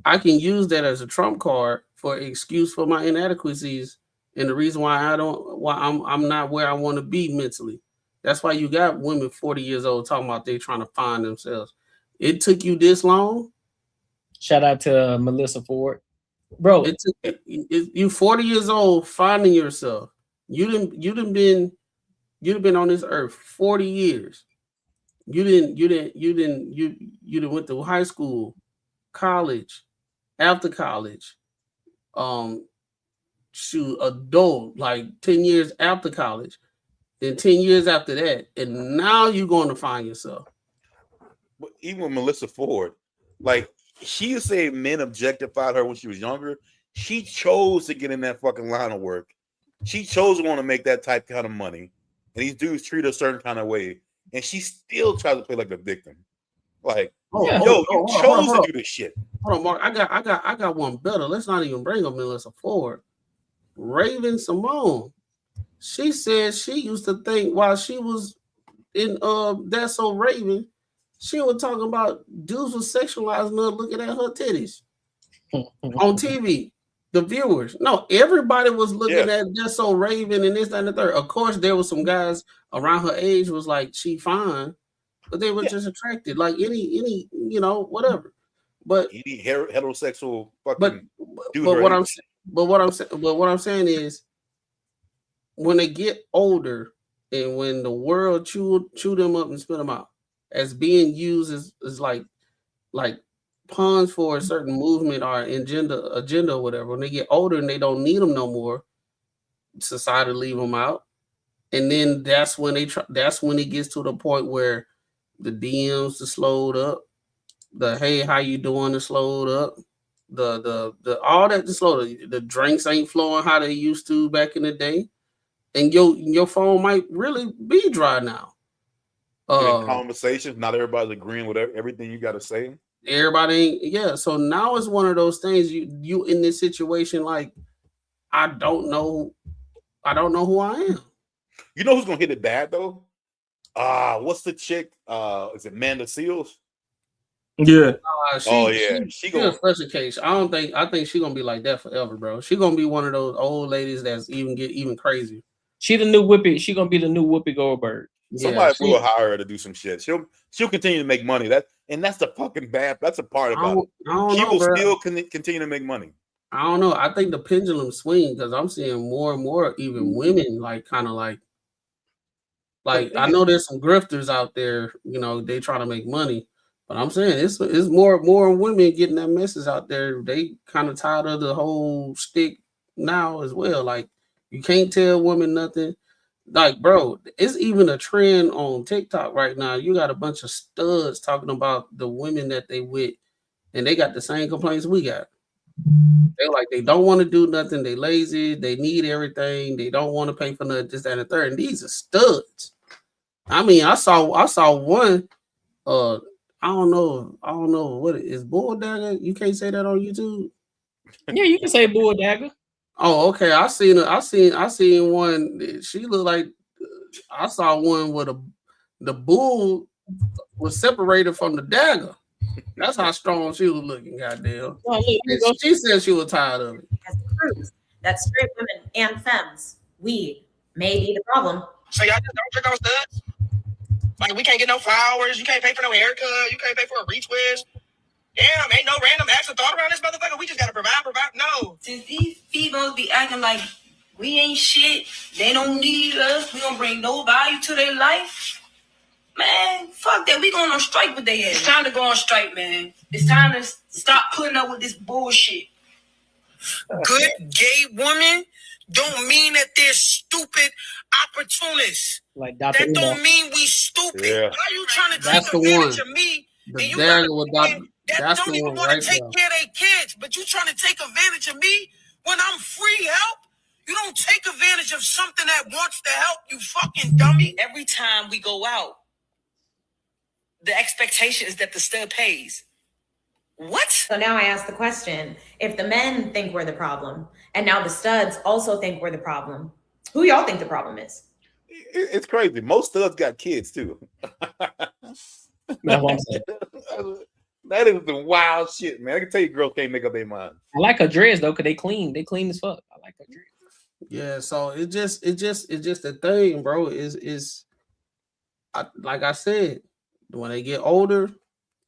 I can use that as a trump card for an excuse for my inadequacies and the reason why I'm not where I want to be mentally. That's why you got women 40 years old talking about they trying to find themselves. It took you this long. Shout out to Melissa Ford, bro. You 40 years old finding yourself. You've been on this earth 40 years. You didn't went to high school, college, after college, adult, like 10 years after college, then 10 years after that, and now you're going to find yourself. But even with Melissa Ford, like she used to say men objectified her when she was younger. She chose to get in that fucking line of work. She chose to want to make that kind of money, and these dudes treat her a certain kind of way, and she still tries to play like a victim. Like, you chose to do this shit. Hold on, Mark. I got one better. Let's not even bring up Melissa Ford. Raven Simone. She said she used to think while she was in That's So Raven, she was talking about dudes was sexualizing her, looking at her titties on TV. The viewers, no, everybody was looking at That's So Raven and this, that, and the third. Of course, there was some guys around her age was like, she fine, but they were just attracted, like any whatever. But any heterosexual fucking dude. But what I'm saying is, when they get older and when the world chew them up and spit them out as being used as like pawns for a certain movement or agenda or whatever, when they get older and they don't need them no more, society leave them out. And then that's when it gets to the point where the DMs are slowed up, the hey, how you doing is slowed up, the all that is slowed up. The drinks ain't flowing how they used to back in the day. And your phone might really be dry now. Conversations, not everybody's agreeing with everything you got to say. Everybody ain't, so now it's one of those things. You in this situation, like I don't know who I am. You know who's gonna hit it bad though? What's the chick? Is it Amanda Seals? Yeah. She a special case. I think she's gonna be like that forever, bro. She's gonna be one of those old ladies that's even crazier. She the new Whoopi. She gonna be the new Whoopi Goldberg. Somebody will hire her to do some shit. She'll continue to make money. That's the fucking bad. That's a part about it. I don't She know, will bro. still continue to make money. I don't know. I think the pendulum swing because I'm seeing more and more even women like kind of like I know there's some grifters out there, you know, they trying to make money, but I'm saying it's more women getting that message out there. They kind of tired of the whole stick now as well. Like you can't tell women nothing. Like, bro, it's even a trend on TikTok right now. You got a bunch of studs talking about the women that they with, and they got the same complaints we got. They're like, they don't want to do nothing. They lazy. They need everything. They don't want to pay for nothing. This, that, and the third. And these are studs. I mean, I saw one. I don't know what it is. Bull Dagger. You can't say that on YouTube. Yeah, you can say Bull Dagger. Oh, okay. I seen one. She looked like I saw one with the bull was separated from the dagger. That's how strong she was looking. Goddamn. She said she was tired of it. As proves that straight women and femmes, we may be the problem. So y'all just don't trick on studs? Like we can't get no flowers, you can't pay for no haircut, you can't pay for a retwist. Damn, ain't no random acts of thought around this motherfucker. We just gotta provide. No. Since these females be acting like we ain't shit, they don't need us, we don't bring no value to their life. Man, fuck that. We going on strike with their ass. It's time to go on strike, man. It's time to stop putting up with this bullshit. Good gay women don't mean that they're stupid opportunists. Like that don't mean we stupid. Yeah. Why are you trying to That's take the advantage one. of me? The and you dagger with that that's don't the even one want right to take there. care of their kids, but you trying to take advantage of me when I'm free help? You don't take advantage of something that wants to help, you fucking dummy. Every time we go out, the expectation is that the stud pays. What? So now I ask the question, if the men think we're the problem, and now the studs also think we're the problem, who y'all think the problem is? It's crazy. Most studs got kids too. That's what I'm saying. That is the wild shit, man. I can tell you, girls can't make up their mind. I like her dreads though, cause they clean. They clean as fuck. I like her dreads. Yeah, so it's just a thing, bro. Like I said, when they get older,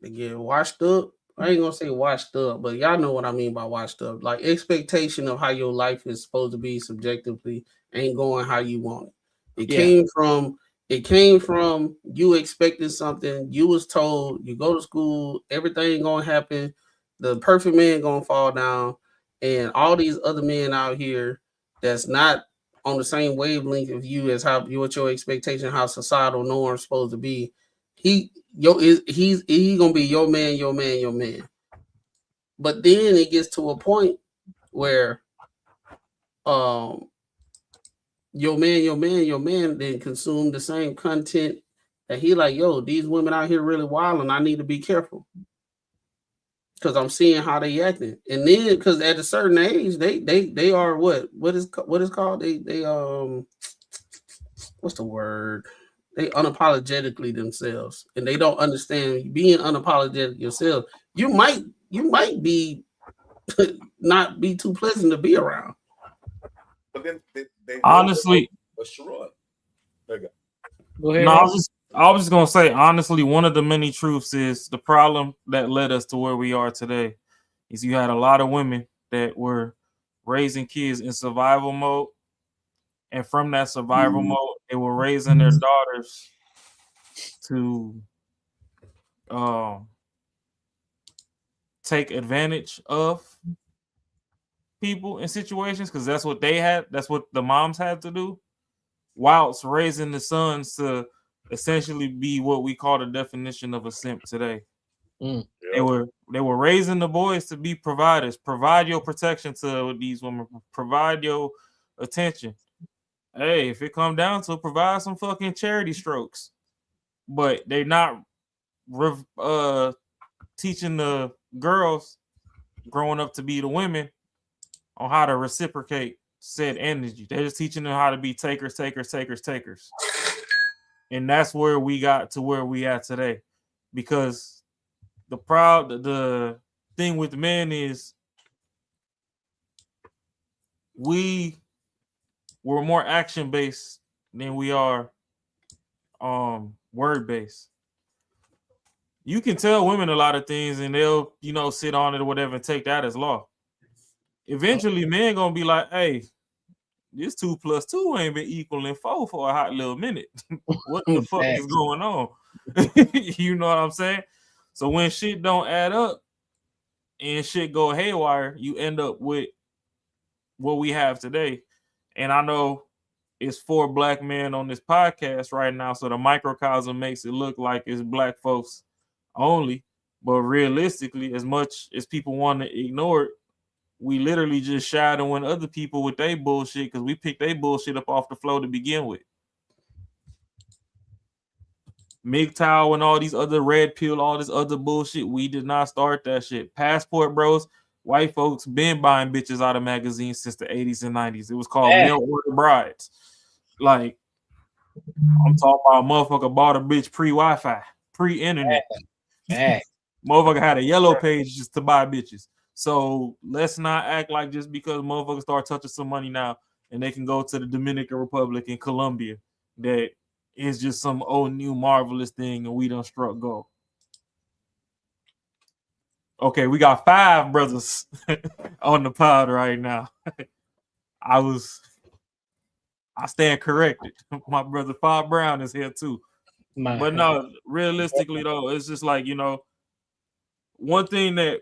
they get washed up. I ain't gonna say washed up, but y'all know what I mean by washed up. Like expectation of how your life is supposed to be subjectively ain't going how you want it. It came from you expecting something. You was told you go to school, everything gonna happen. The perfect man gonna fall down, and all these other men out here that's not on the same wavelength of you as how what your expectation, how societal norms supposed to be. He's gonna be your man. But then it gets to a point where your man then consume the same content that he like, yo, these women out here really wild and I need to be careful. Cause I'm seeing how they acting. And then because at a certain age, they are what is called? They what's the word? They unapologetically themselves, and they don't understand being unapologetic yourself. You might be not be too pleasant to be around. But then they honestly, Sharon. There you go. Go ahead. No, I was just gonna say honestly, one of the many truths is the problem that led us to where we are today is you had a lot of women that were raising kids in survival mode, and from that survival mode, they were raising their daughters to take advantage of people in situations because that's what they had. That's what the moms had to do, whilst raising the sons to essentially be what we call the definition of a simp today. They were raising the boys to be providers. Provide your protection to these women. Provide your attention. Hey, if it come down to provide some fucking charity strokes, but they not teaching the girls growing up to be the women on how to reciprocate said energy. They're just teaching them how to be takers. And that's where we got to where we at today. Because the thing with men is we were more action based than we are word based. You can tell women a lot of things and they'll, sit on it or whatever and take that as law. Eventually, men gonna be like, hey, this 2 + 2 ain't been equaling 4 for a hot little minute. What the fuck is going on? You know what I'm saying? So when shit don't add up and shit go haywire, you end up with what we have today. And I know it's 4 black men on this podcast right now, so the microcosm makes it look like it's black folks only. But realistically, as much as people want to ignore it, we literally just shadowing other people with their bullshit because we picked their bullshit up off the floor to begin with. MGTOW and all these other red pill, all this other bullshit, we did not start that shit. Passport bros, white folks been buying bitches out of magazines since the 80s and 90s. It was called mail order brides. Like, I'm talking about a motherfucker bought a bitch pre-Wi-Fi, pre-internet. Motherfucker had a yellow page just to buy bitches. So let's not act like just because motherfuckers start touching some money now and they can go to the Dominican Republic and Colombia, that it's just some old new marvelous thing and we done struck gold. Okay, we got 5 brothers on the pod right now. I stand corrected. My brother Bob Brown is here too. But no, realistically though, it's just like, one thing that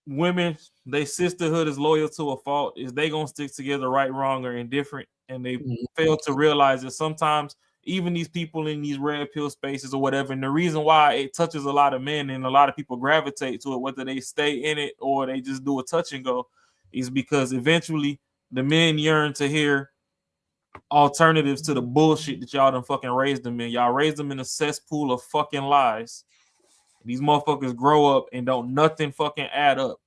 women, they sisterhood is loyal to a fault is they gonna stick together right, wrong, or indifferent, and they fail to realize that sometimes even these people in these red pill spaces or whatever, and the reason why it touches a lot of men and a lot of people gravitate to it, whether they stay in it or they just do a touch and go, is because eventually the men yearn to hear alternatives to the bullshit that y'all done fucking raised them in. Y'all raised them in a cesspool of fucking lies. These motherfuckers grow up and don't nothing fucking add up.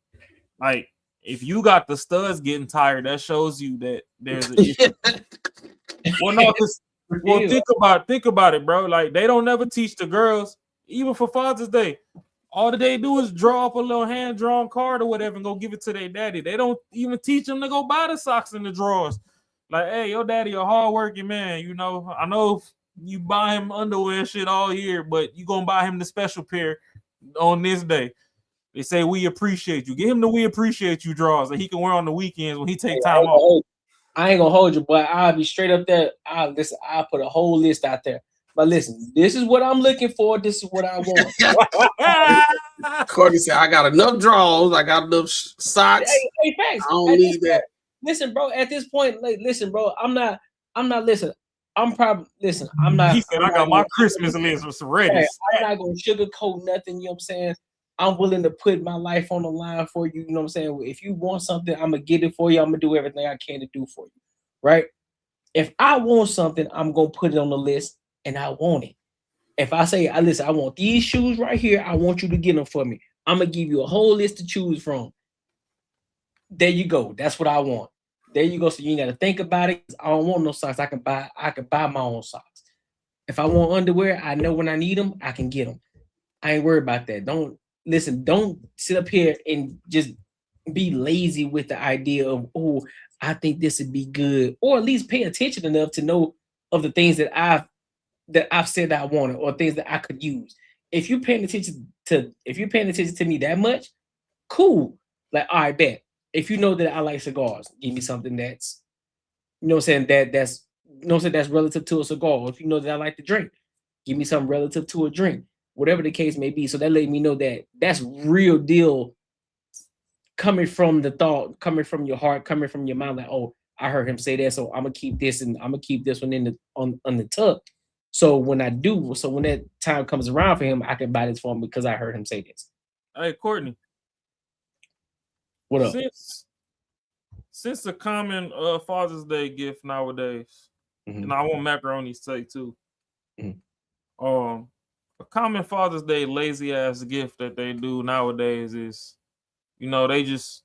Like, if you got the studs getting tired, that shows you that there's an issue. Think about it, bro. Like, they don't never teach the girls, even for Father's Day. All that they do is draw up a little hand-drawn card or whatever and go give it to their daddy. They don't even teach them to go buy the socks and the drawers. Like, hey, your daddy a hardworking man, I know you buy him underwear and shit all year, but you gonna buy him the special pair on this day. They say we appreciate you. Give him the we appreciate you drawers that he can wear on the weekends when he take time off. I ain't gonna hold you, but I'll be straight up there. I'll put a whole list out there. But listen, this is what I'm looking for. This is what I want. Courtney said, I got enough drawers. I got enough socks. Hey, thanks. I don't need that. Listen, bro, at this point, listen, bro, I'm not, listen, I'm not. He said, I got my Christmas list ready. I'm not going to sugarcoat nothing, you know what I'm saying? I'm willing to put my life on the line for you, you know what I'm saying? If you want something, I'm going to get it for you. I'm going to do everything I can to do for you, right? If I want something, I'm going to put it on the list, and I want it. If I say, listen, I want these shoes right here, I want you to get them for me. I'm going to give you a whole list to choose from. There you go. That's what I want. There you go. So you ain't got to think about it. I don't want no socks. I can buy my own socks. If I want underwear, I know when I need them, I can get them. I ain't worried about that. Don't sit up here and just be lazy with the idea of, oh, I think this would be good, or at least pay attention enough to know of the things that I've said that I wanted or things that I could use. If you're paying attention to me that much, cool. Like, all right, bet. If you know that I like cigars, give me something that's, that's relative to a cigar. If you know that I like to drink, give me something relative to a drink, whatever the case may be. So that let me know that that's real deal coming from the thought, coming from your heart, coming from your mind. Like, oh, I heard him say that, so I'm gonna keep this and I'm gonna keep this one on the tuck. So when that time comes around for him, I can buy this for him because I heard him say this. Hey, Courtney. What up? Since the common Father's Day gift nowadays, and I want macaroni steak too. A common Father's Day lazy ass gift that they do nowadays is, they just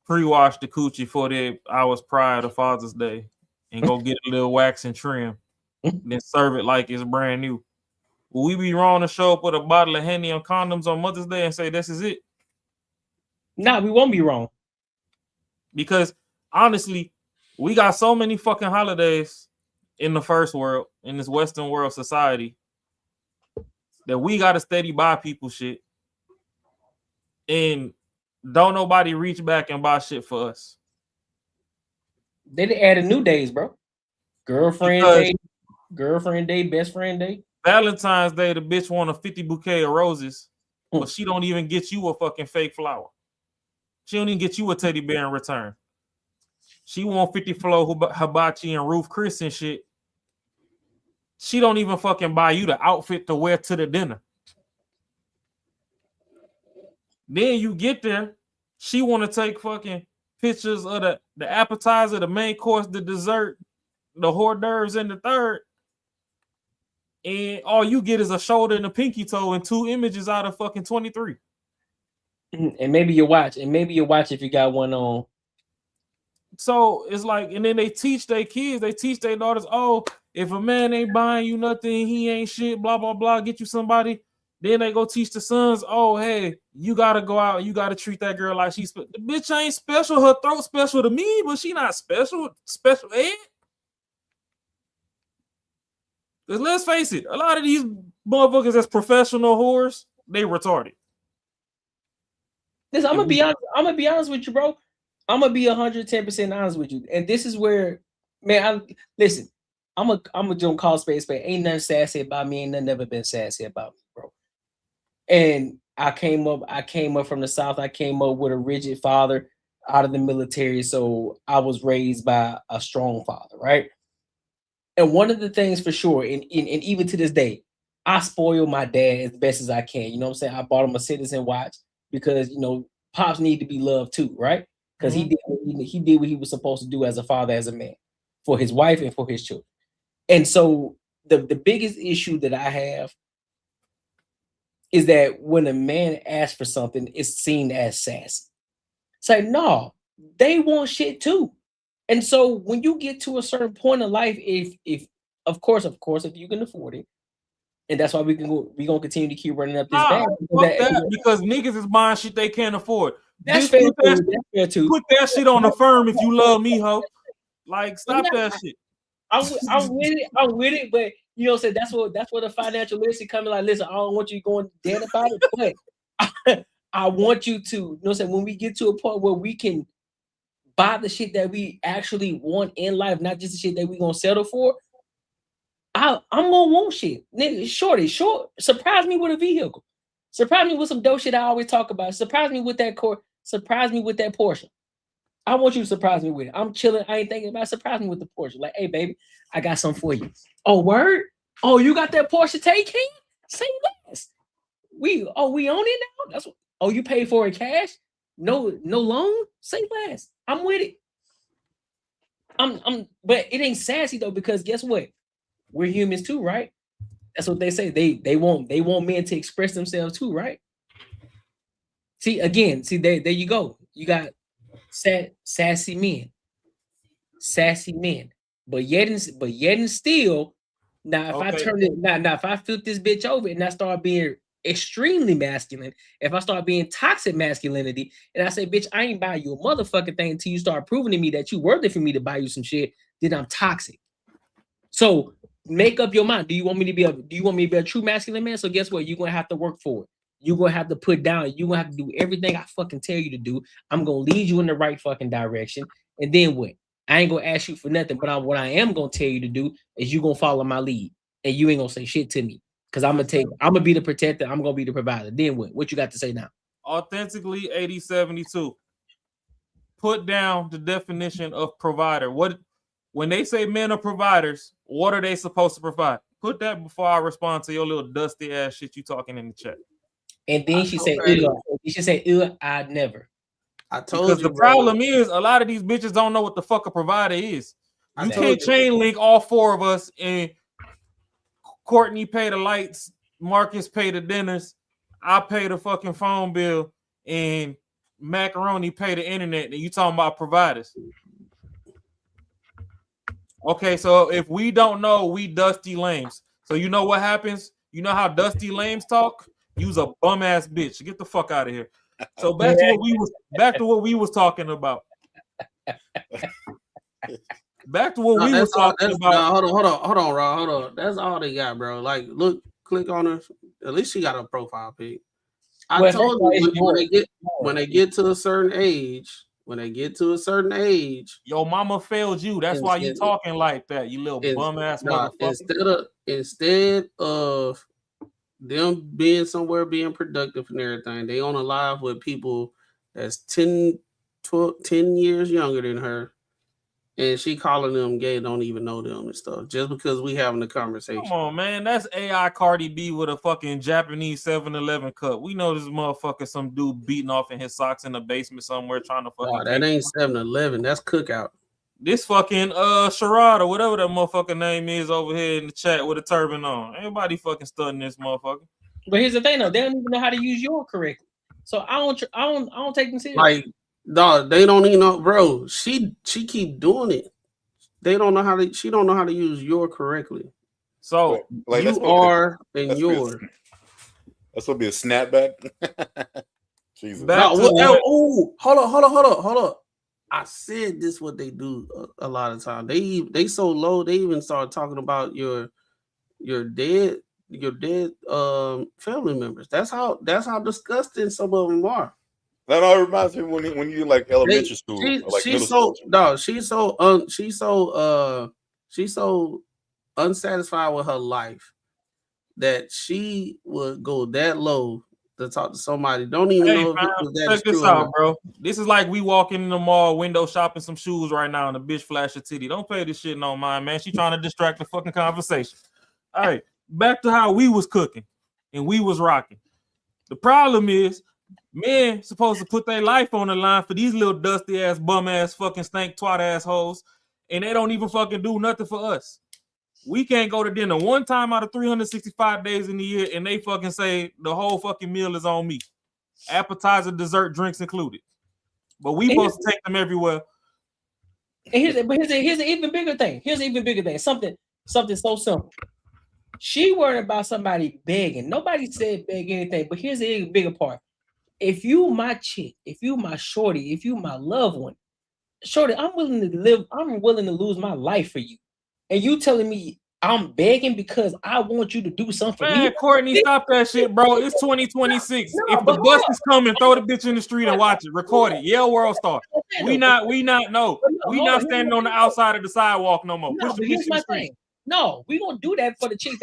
pre-wash the coochie 48 hours prior to Father's Day and go get a little wax and trim, then serve it like it's brand new. Will we be wrong to show up with a bottle of Henny and condoms on Mother's Day and say this is it? Nah, we won't be wrong. Because honestly, we got so many fucking holidays in the first world, in this Western world society, that we got to steady buy people shit. And don't nobody reach back and buy shit for us. They added new days, bro. Girlfriend day, best friend day. Valentine's Day, the bitch want a 50 bouquet of roses, but she don't even get you a fucking fake flower. She don't even get you a teddy bear in return. She want 50 flow hibachi and Ruth Chris and shit. She don't even fucking buy you the outfit to wear to the dinner. Then you get there, she want to take fucking pictures of the appetizer, the main course, the dessert, the hors d'oeuvres, and the third. And all you get is a shoulder and a pinky toe and 2 images out of fucking 23. And maybe your watch. And maybe your watch if you got one on. So it's like, and then they teach their kids, they teach their daughters, oh, if a man ain't buying you nothing, he ain't shit, blah, blah, blah, get you somebody. Then they go teach the sons, oh, hey, you got to go out and you got to treat that girl like she's the bitch ain't special. Her throat special to me, but she not special. Special ed. Because let's face it, a lot of these motherfuckers that's professional whores, they retarded. Listen, I'm gonna be honest with you, bro. I'm gonna be 110% honest with you. And this is where, man, listen, I'm a John call space, but ain't nothing sassy about me, ain't nothing never been sassy about me, bro. And I came up from the South. I came up with a rigid father out of the military. So I was raised by a strong father, right? And one of the things for sure, and even to this day, I spoil my dad as best as I can. You know what I'm saying? I bought him a Citizen watch because, you know, pops need to be loved too, right? Because he did what he was supposed to do as a father, as a man, for his wife and for his children. And so the biggest issue that I have is that when a man asks for something, it's seen as sassy. It's like, no, they want shit too. And so when you get to a certain point in life, if of course, if you can afford it, and that's why we're gonna continue to keep running up this bag. Because niggas is buying shit they can't afford. That's fair too. Put that shit on the firm if you love me, ho. Like, stop that shit. I'm with it, but you know what I'm saying? That's what the financial literacy coming like, listen, I don't want you going dead about it, but I want you to, you know what I'm saying, when we get to a point where we can buy the shit that we actually want in life, not just the shit that we gonna settle for, I'm gonna want shit. Nigga, short. Surprise me with a vehicle. Surprise me with some dope shit I always talk about. Surprise me with that surprise me with that Porsche. I want you to surprise me with it. I'm chilling. I ain't thinking about it. Surprise me with the Porsche. Like, hey, baby, I got something for you. Oh, word? Oh, you got that Porsche taken? Say less. We own it now? That's what. Oh, you paid for it cash? No loan? Say less. I'm with it. But it ain't sassy though, because guess what? We're humans too, right? That's what they say. They want men to express themselves too, right? See, there you go. You got sassy men, but yet and still. Now, if I turn it, now if I flip this bitch over and I start being extremely masculine, if I start being toxic masculinity, and I say, bitch, I ain't buy you a motherfucking thing until you start proving to me that you worth it for me to buy you some shit, then I'm toxic. So make up your mind. Do you want me to be a true masculine man? So guess what? You're gonna have to work for it. You're gonna have to put down. You're gonna have to do everything I fucking tell you to do. I'm gonna lead you in the right fucking direction. And then what? I ain't gonna ask you for nothing, but what I am gonna tell you to do is you gonna follow my lead, and you ain't gonna say shit to me. Because I'm gonna be the protector, I'm gonna be the provider. Then what? What you got to say now? Authentically 8072. Put down the definition of provider. When they say men are providers, what are they supposed to provide? Put that before I respond to your little dusty ass shit you talking in the chat. And then she said, I'd never. I told because you, the problem is a lot of these bitches don't know what the fuck a provider is. You can't chain link all four of us and Courtney pay the lights, Marcus pay the dinners, I pay the fucking phone bill, and Macaroni pay the internet, and you talking about providers. Okay, so if we don't know, we dusty lames. So you know what happens? You know how dusty lames talk? You's a bum ass bitch. Get the fuck out of here. So back to what we was talking about. back to what we were talking about. Hold on, Rob. Hold on. That's all they got, bro. Like, look, click on her. At least she got a profile pic. I told you when they get to a certain age, your mama failed you. That's why you talking like that, you little bum ass motherfucker. Instead of them being somewhere being productive and everything, they on a live with people that's 10 years younger than her, and she calling them gay, don't even know them and stuff, just because we having a conversation. Come on, man. That's AI Cardi B with a fucking Japanese 7-Eleven cup. We know this motherfucker, some dude beating off in his socks in the basement somewhere trying to fucking. That ain't 7-Eleven. That's Cookout. This fucking Sherrod or whatever that motherfucker name is over here in the chat with a turban on. Everybody fucking studying this motherfucker. But here's the thing, though. They don't even know how to use your correctly. So I don't take them serious. Like, dog, they don't even know, bro. She keep doing it. They don't know how to. She don't know how to use your correctly. So like you are and yours. That's gonna be a snapback. Jesus. Hold on. I said this what they do a lot of time. They so low. They even start talking about your dead family members. That's how disgusting some of them are. That all reminds me when you like elementary school. She's so unsatisfied with her life that she would go that low to talk to somebody. Don't even know if it was that. Check this out, bro. This is like we walking in the mall, window shopping some shoes right now, and the bitch flash a titty. Don't pay this shit no mind, man. She trying to distract the fucking conversation. All right, back to how we was cooking and we was rocking. The problem is, men supposed to put their life on the line for these little dusty ass, bum ass, fucking stank twat assholes, and they don't even fucking do nothing for us. We can't go to dinner one time out of 365 days in the year, and they fucking say the whole fucking meal is on me. Appetizer, dessert, drinks included. But we supposed to take them everywhere. And here's an even bigger thing. Something so simple. She worried about somebody begging. Nobody said beg anything, but here's the even bigger part. If you my chick, if you my shorty, if you my loved one, shorty, I'm willing to lose my life for you. And you telling me I'm begging because I want you to do something for me? Courtney, stop that shit, bro. It's 2026. If the bus is coming, throw the bitch in the street and watch it. Record it. Yell World Star. We not standing on the outside of the sidewalk no more. Push the bitch in the street. No, we gonna do that for the chicks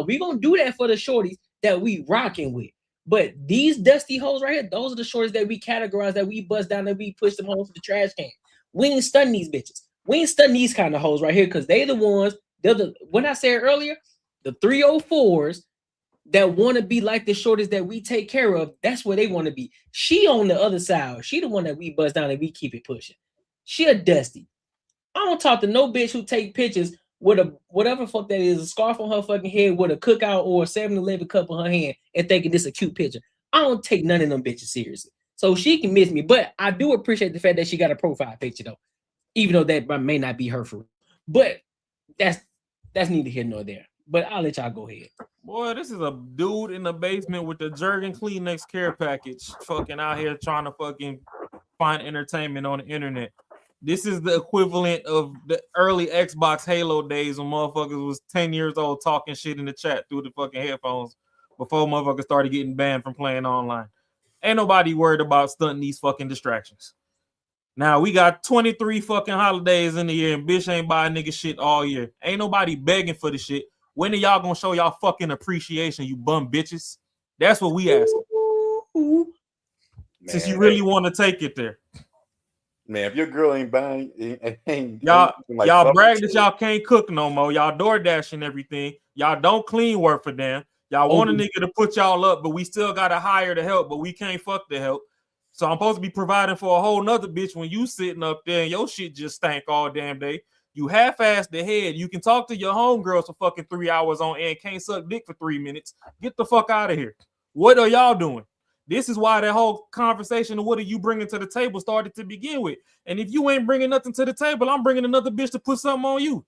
we gonna do that for the shorties that we rocking with. But these dusty hoes right here, those are the shorties that we categorize, that we bust down, that we push them home to the trash can. We ain't stunning these bitches. We ain't studying these kind of hoes right here because they the ones, when I said earlier, the 304s that want to be like the shorties that we take care of, that's where they want to be. She on the other side. She the one that we bust down and we keep it pushing. She a dusty. I don't talk to no bitch who take pictures with a whatever fuck that is, a scarf on her fucking head with a Cookout or a 7-Eleven cup in her hand and thinking this a cute picture. I don't take none of them bitches seriously. So she can miss me, but I do appreciate the fact that she got a profile picture though. Even though that may not be her for real. But that's neither here nor there. But I'll let y'all go ahead. Boy, this is a dude in the basement with the Jergen Kleenex care package fucking out here trying to fucking find entertainment on the internet. This is the equivalent of the early Xbox Halo days when motherfuckers was 10 years old talking shit in the chat through the fucking headphones before motherfuckers started getting banned from playing online. Ain't nobody worried about stunting these fucking distractions. Now we got 23 fucking holidays in the year and bitch ain't buying nigga shit all year. Ain't nobody begging for the shit. When are y'all gonna show y'all fucking appreciation, you bum bitches? That's what we asking. Since you really want to take it there. Man, if your girl ain't buying, y'all brag that y'all can't cook no more. Y'all DoorDash and everything. Y'all don't clean work for them. Y'all want a nigga to put y'all up, but we still gotta hire the help, but we can't fuck the help. So I'm supposed to be providing for a whole nother bitch when you sitting up there and your shit just stank all damn day. You half-assed the head. You can talk to your homegirls for fucking 3 hours on end, can't suck dick for 3 minutes. Get the fuck out of here. What are y'all doing? This is why that whole conversation of what are you bringing to the table started to begin with. And if you ain't bringing nothing to the table, I'm bringing another bitch to put something on you.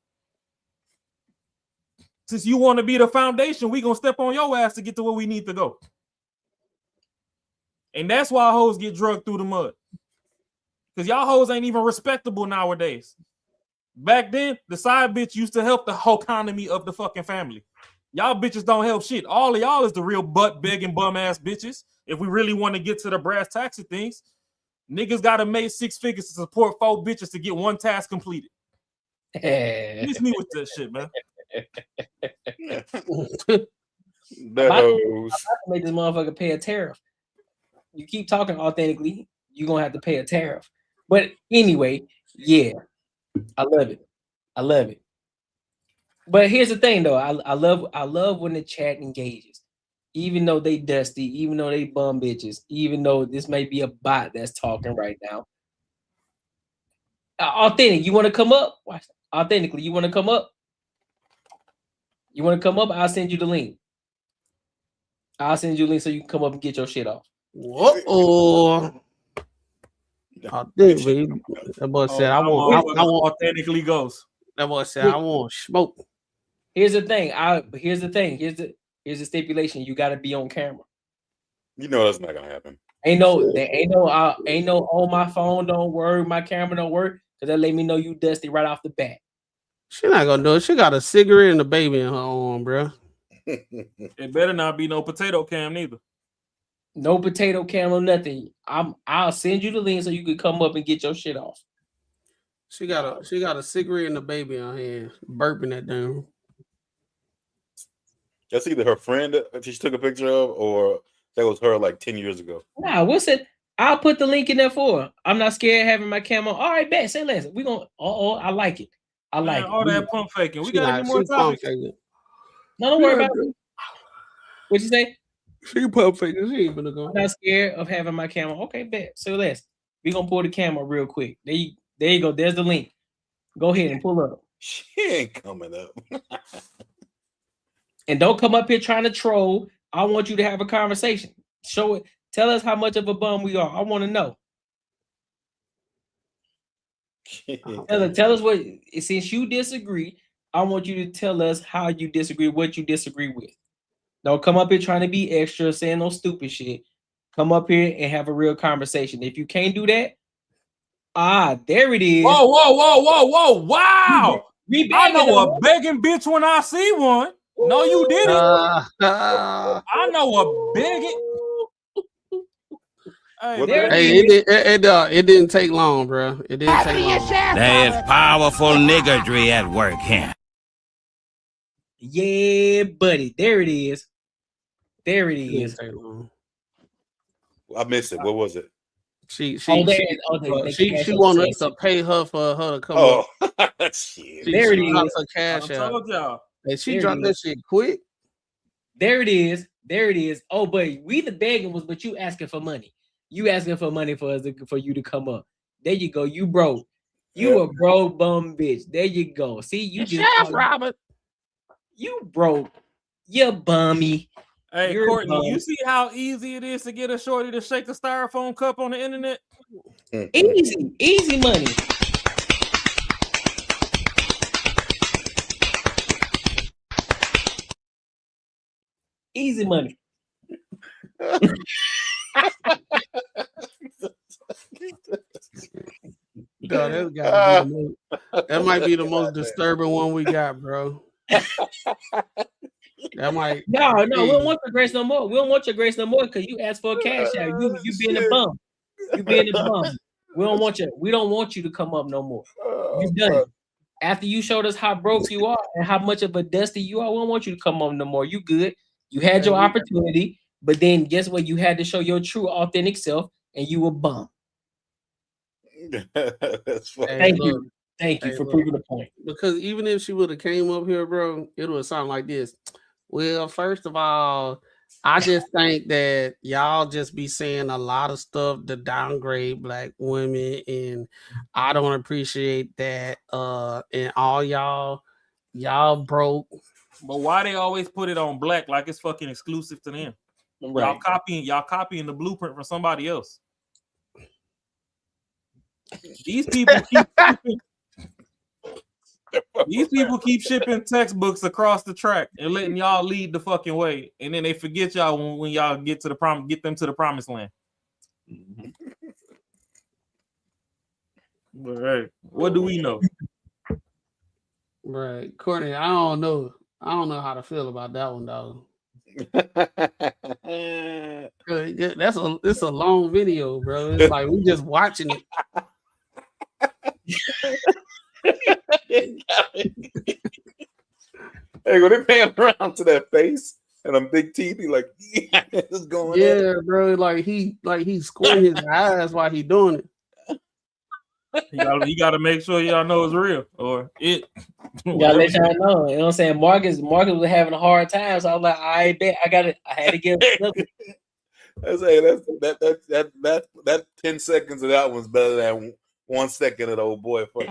Since you want to be the foundation, we gonna step on your ass to get to where we need to go. And that's why hoes get drugged through the mud. Because y'all hoes ain't even respectable nowadays. Back then, the side bitch used to help the whole economy of the fucking family. Y'all bitches don't help shit. All of y'all is the real butt begging bum ass bitches. If we really want to get to the brass tacks of things, niggas got to make 6 figures to support 4 bitches to get one task completed. Miss me with that shit, man. I'm about to make this motherfucker pay a tariff. You keep talking authentically, you're gonna have to pay a tariff. But anyway, yeah, I love it. I love it. But here's the thing, though. I love when the chat engages, even though they dusty, even though they bum bitches, even though this may be a bot that's talking right now. Authentic, you want to come up? Authentically, you want to come up? You want to come up? I'll send you the link. I'll send you a link so you can come up and get your shit off. Whoa. That boy said, I want authentically goes. That boy said, I want smoke. Here's the thing. Here's the stipulation. You got to be on camera. You know that's not gonna happen. Ain't no on my phone don't work, my camera don't work, because that let me know you dusty right off the bat. She not gonna do it. She got a cigarette and a baby in her arm, bro. It better not be no potato cam neither. No potato cam or nothing. I'll send you the link so you can come up and get your shit off. She got a cigarette and a baby in her hand, burping that down. That's either her friend that she took a picture of, or that was her like 10 years ago. Nah, what's it? I'll put the link in there for her. I'm not scared of having my camera. All right, bet. Say less. We gonna. I like it. I like it. All that pump faking. We got any more topics? No, don't worry about it. What you say? She pump faking. She ain't gonna go. I'm not scared of having my camera. Okay, bet. Say less. We gonna pull the camera real quick. There you go. There's the link. Go ahead and pull up. She ain't coming up. And don't come up here trying to troll. I want you to have a conversation. Show it. Tell us how much of a bum we are. I want to know. Tell us what. Since you disagree, I want you to tell us how you disagree, what you disagree with. Don't come up here trying to be extra, saying no stupid shit. Come up here and have a real conversation. If you can't do that, there it is. Whoa! Wow! I know a begging bitch when I see one. No, you didn't. I know a begging. It didn't take long, bro. It didn't take long. There's powerful niggardry at work here. Yeah, buddy. There it is. There it is. I missed it. What was it? She wanted us to pay her for her to come up. Shit. There it is. Her cash out. told y'all. And she dropped that shit quick. There it is. There it is. Oh, but we the begging was, but you asking for money. You asking for money for you to come up. There you go. You broke. You a broke bum bitch. There you go. See, you just Robert. You broke. You bummy. Hey, You're Courtney, you see how easy it is to get a shorty to shake a styrofoam cup on the internet? Easy money. Easy money. No, that might be the most disturbing one we got, bro. That might. No, we don't want your grace no more. We don't want your grace no more because you asked for a cash out. You being a bum. You being a bum. We don't want you. We don't want you to come up no more. You done it. After you showed us how broke you are and how much of a dusty you are, we don't want you to come up no more. You good. You had your opportunity, but then guess what? You had to show your true, authentic self, and you a bum. Thank you. Thank you for proving the point. Because even if she would have came up here, bro, it would sound like this. Well, first of all, I just think that y'all just be saying a lot of stuff to downgrade black women, and I don't appreciate that. And all y'all broke. But why they always put it on black like it's fucking exclusive to them? Right. Y'all copying the blueprint from somebody else. These people keep shipping textbooks across the track and letting y'all lead the fucking way, and then they forget y'all when y'all get them to the promised land. But hey, what do we know? Right, Courtney. I don't know how to feel about that one, dog. It's a long video, bro. It's like we just watching it. Hey, when they pan around to that face and them big teeth, he like, what's going on? Yeah, bro. Like he squinting his eyes while he doing it. You gotta make sure y'all know it's real or it. Gotta let y'all know. You know what I'm saying? Marcus was having a hard time, so I was like, I bet I had to give it. That 10 seconds of that one's better than 1 second of the old boy. Come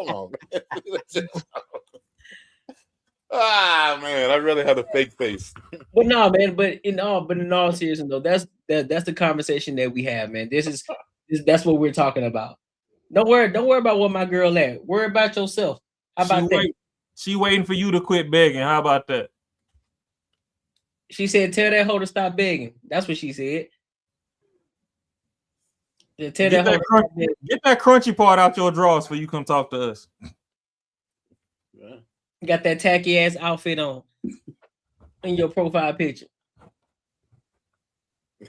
on, man. Man, I really had a fake face. But no, man. But in all seriousness, though, that's the conversation that we have, man. That's what we're talking about. Don't worry about what my girl at. Worry about yourself. How about that? She waiting for you to quit begging. How about that? She said, "Tell that hoe to stop begging." That's what she said. Get that crunchy part out your drawers before you come talk to us. Got that tacky ass outfit on in your profile picture.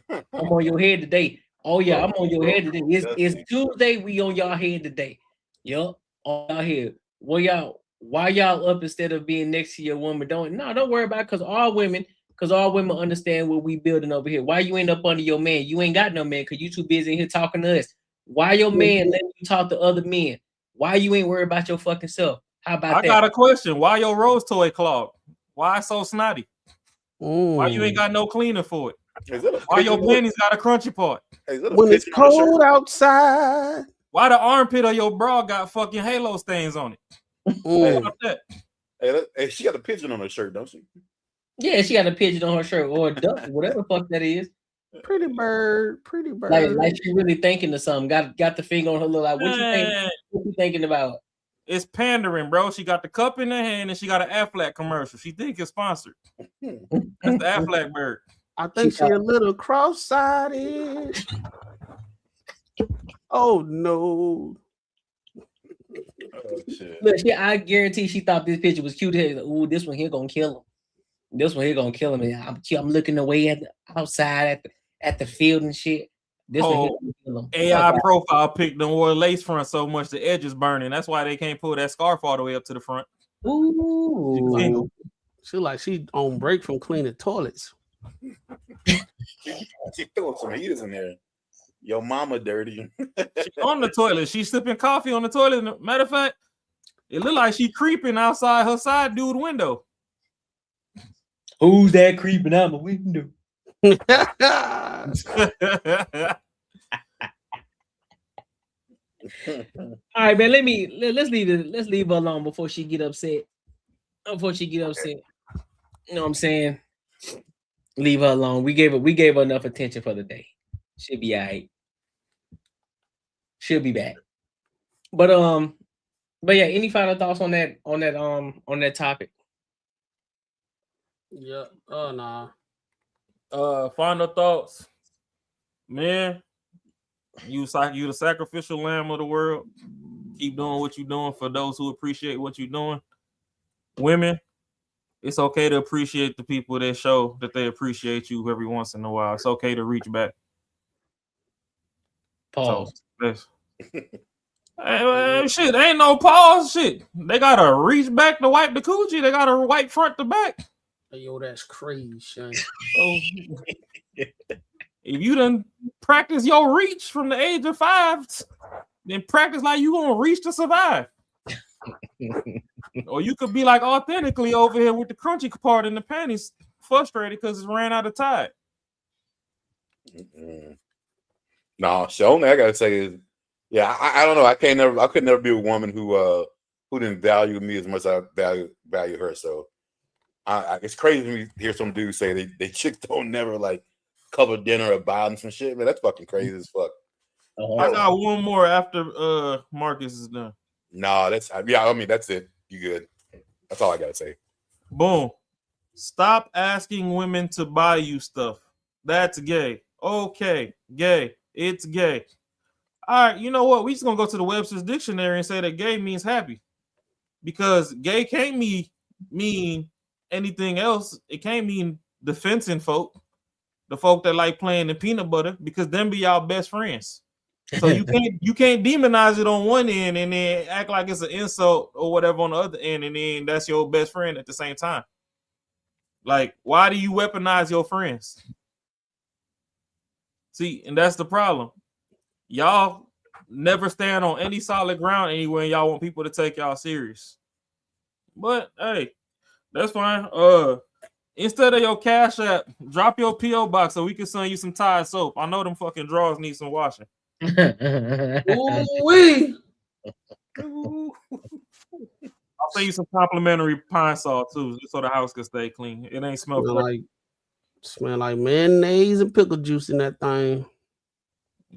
I'm on your head today. Oh yeah, I'm on your head today. It's Tuesday. We on y'all head today. Yup, on y'all head. Why y'all up instead of being next to your woman? Don't worry about it, because all women understand what we building over here. Why you ain't up under your man? You ain't got no man because you too busy in here talking to us. Why your man letting you talk to other men? Why you ain't worried about your fucking self? How about that? I got a question. Why your rose toy clogged? Why so snotty? Why you ain't got no cleaner for it? Why your panties got a crunchy part? When it's cold outside. Why the armpit of your bra got fucking halo stains on it? How about that? Hey, she got a pigeon on her shirt, don't she? Yeah, she got a pigeon on her shirt or a duck, whatever the fuck that is. Pretty bird. Like she really thinking of something. Got the finger on her little. Like, what you thinking about? It's pandering, bro. She got the cup in her hand and she got an Aflac commercial. She think it's sponsored. That's the Aflac bird. I think she a little cross-sided. Oh no. Oh, shit. Look, I guarantee she thought this picture was cute. Ooh, this one here gonna kill him. This one here gonna kill him. I'm looking away at the outside at the field and shit. This one here gonna kill him. AI profile pic done wore lace front so much the edge is burning. That's why they can't pull that scarf all the way up to the front. Ooh. She on break from cleaning toilets. She throwing some heaters in there. Your mama dirty. She on the toilet. She sipping coffee on the toilet. Matter of fact, it look like she creeping outside her side dude window. Who's that creeping out my window? All right, man. Let's leave her alone before she get upset. You know what I'm saying? Leave her alone. We gave her enough attention for the day. She'll be all right. She'll be back. But yeah, any final thoughts on that topic? Yeah. Oh nah. Final thoughts. Man, you the sacrificial lamb of the world. Keep doing what you're doing for those who appreciate what you're doing. Women, it's okay to appreciate the people that show that they appreciate you every once in a while. It's okay to reach back. Pause. So, shit, ain't no pause. Shit, they gotta reach back to wipe the coochie. They gotta wipe front to back. Yo, that's crazy, son. If you done practice your reach from the age of 5, then practice like you gonna reach to survive. Or you could be like authentically over here with the crunchy part in the panties, frustrated because it ran out of tide. No, so only I gotta say is, yeah, I don't know. I could never be a woman who didn't value me as much as I value her. So it's crazy to hear some dudes say they chicks don't never like cover dinner or buy them some shit. Man, that's fucking crazy as fuck. I got one more after Marcus is done. No, that's it. You good. That's all I gotta say. Boom. Stop asking women to buy you stuff. That's gay. Okay, gay. It's gay. All right, you know what? We just gonna go to the Webster's dictionary and say that gay means happy. because gay can't mean anything else. It can't mean defending folk, the folk that like playing in peanut butter, because them be y'all best friends. So you can't demonize it on one end and then act like it's an insult or whatever on the other end, and then that's your best friend at the same time. Like, why do you weaponize your friends? See, and that's the problem. Y'all never stand on any solid ground anywhere, and y'all want people to take y'all serious. But hey, that's fine. Instead of your Cash App, drop your P.O. box so we can send you some Tide soap. I know them fucking drawers need some washing. Ooh-wee. I'll send you some complimentary pine salt too, just so the house can stay clean. It ain't smell smell like mayonnaise and pickle juice in that thing.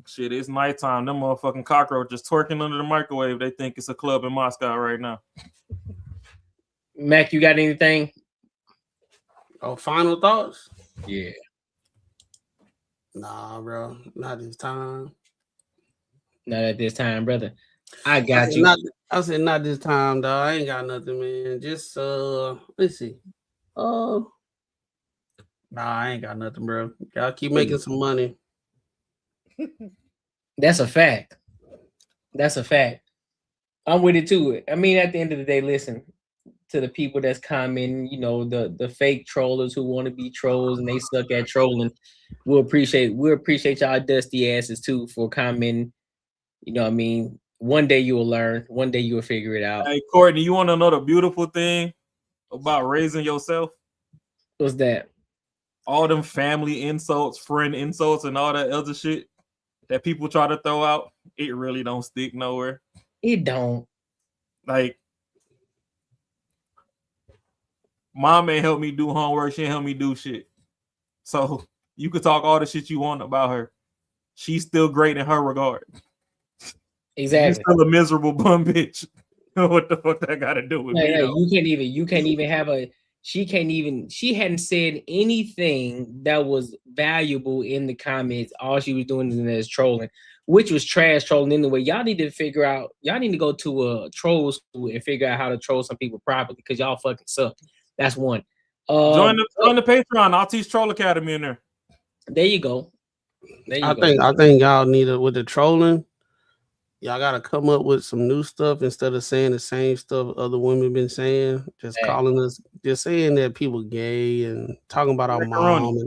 Shit, it's nighttime. Them motherfucking cockroaches twerking under the microwave. They think it's a club in Moscow right now. Mac, you got anything? Oh, final thoughts? Yeah. Nah, bro. Not this time. Not at this time, brother. I got you. I said not this time, dog. I ain't got nothing, man. Just let's see. Nah, I ain't got nothing, bro. Gotta keep making some money. That's a fact. That's a fact. I'm with it too. I mean, at the end of the day, listen to the people that's commenting, you know, the fake trollers who want to be trolls and they suck at trolling. We'll appreciate y'all dusty asses too for commenting. You know what I mean? One day you will learn. One day you will figure it out. Hey, Courtney, you want to know the beautiful thing about raising yourself? What's that? All them family insults, friend insults, and all that other shit that people try to throw out, it really don't stick nowhere. It don't. Like, mom ain't help me do homework. She ain't help me do shit. So you could talk all the shit you want about her. She's still great in her regard. Exactly. You're still a miserable bum bitch. What the fuck that got to do with me? Hey, you can't even have a. She hadn't said anything that was valuable in the comments. All she was doing is trolling, which was trash trolling anyway. Y'all need to figure out. Y'all need to go to a troll school and figure out how to troll some people properly because y'all fucking suck. That's one. Join the Patreon. I'll teach Troll Academy in there. There you go. I think y'all need it with the trolling. Y'all gotta come up with some new stuff instead of saying the same stuff other women been saying. Just calling us, just saying that people gay and talking about our mom.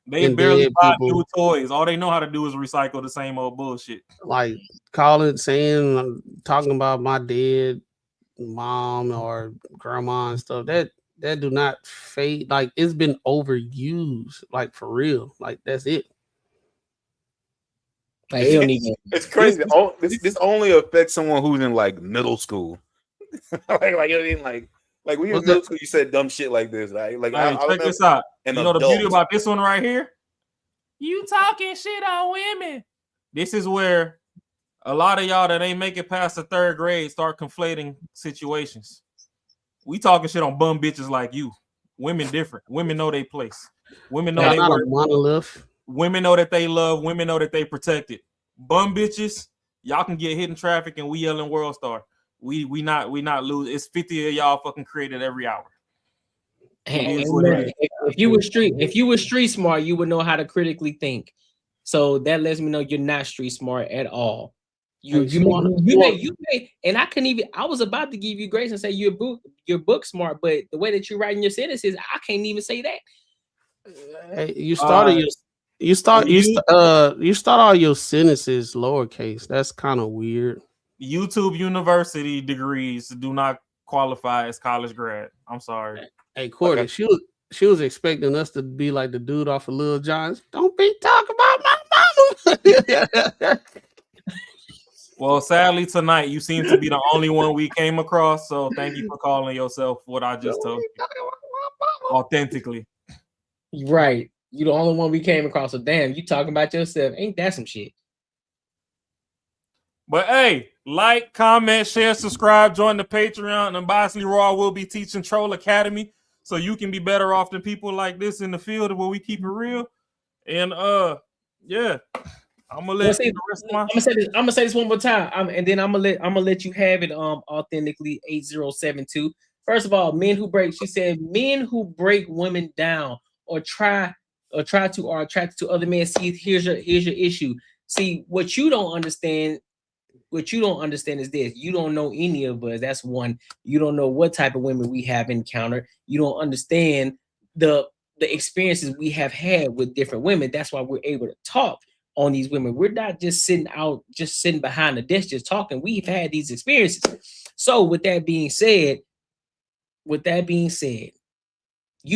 They barely buy new toys. All they know how to do is recycle the same old bullshit. Like talking about my dead mom or grandma and stuff. That do not fade. Like it's been overused. Like for real. Like that's it. Like, it's crazy. This only affects someone who's in like middle school. like you know what I mean? Like when you're in middle school, you said dumb shit like this. Right? Like hey, check this out. You know the beauty about this one right here? You talking shit on women. This is where a lot of y'all that ain't make it past the third grade start conflating situations. We talking shit on bum bitches like you. Women different. Women know their place. Women know they work. Women know that they love. Women know that they protected. Bum bitches, y'all can get hit in traffic and we yelling World Star. We not lose. It's 50 of y'all fucking created every hour. If you were street smart, you would know how to critically think. So that lets me know you're not street smart at all. You may, and I couldn't even. I was about to give you grace and say you're book smart, but the way that you're writing your sentences, I can't even say that. Hey, you start all your sentences lowercase. That's kind of weird. YouTube University degrees do not qualify as college grad. I'm sorry. Hey, Courtney, she was expecting us to be like the dude off of Lil Jon's. Don't be talking about my mama. Well, sadly tonight you seem to be the only one we came across. So thank you for calling yourself what I just told you. Authentically. Right. You the only one we came across. So damn, you talking about yourself. Ain't that some shit? But hey, like, comment, share, subscribe, join the Patreon. And Bosley Raw will be teaching Troll Academy. So you can be better off than people like this in the field where we keep it real. And yeah. I'm gonna let I'm gonna say this one more time, and then I'm gonna let you have it. Authentically 8072. First of all, men who break. She said, men who break women down or try to are attracted to other men. See, here's your issue. See, what you don't understand is this: you don't know any of us. That's one. You don't know what type of women we have encountered. You don't understand the experiences we have had with different women. That's why we're able to talk on these women. We're not just sitting behind the desk just talking. We've had these experiences. So with that being said, you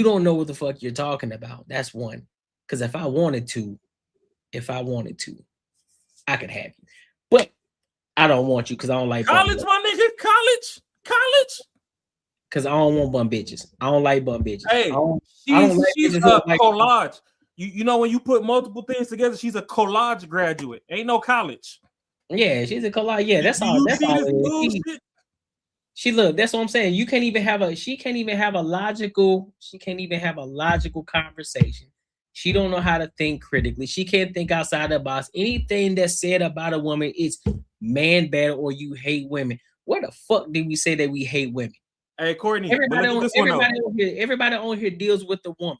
don't know what the fuck you're talking about. That's one. Because if I wanted to, I could have you. But I don't want you because I don't like college, my nigga. College. Because I don't want bum bitches. I don't like bum bitches. Hey, she's a collage. You know when you put multiple things together, she's a collage graduate. Ain't no college. Yeah, she's a collage. Yeah, that's all. That's all. She look. That's what I'm saying. She can't even have a logical conversation. She don't know how to think critically. She can't think outside the box. Anything that's said about a woman is man bad or you hate women. Where the fuck did we say that we hate women? Hey, Courtney. Everybody on here deals with the woman.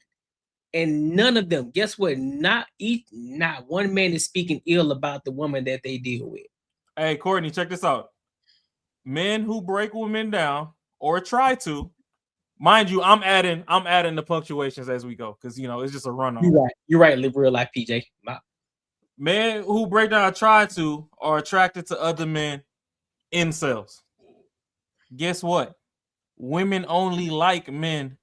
And none of them, guess what? Not one man is speaking ill about the woman that they deal with. Hey, Courtney, check this out. Men who break women down or try to, mind you, I'm adding the punctuations as we go because it's just a run on. You're right, real life, PJ. Men who break down or try to are attracted to other men, incels. Guess what? Women only like men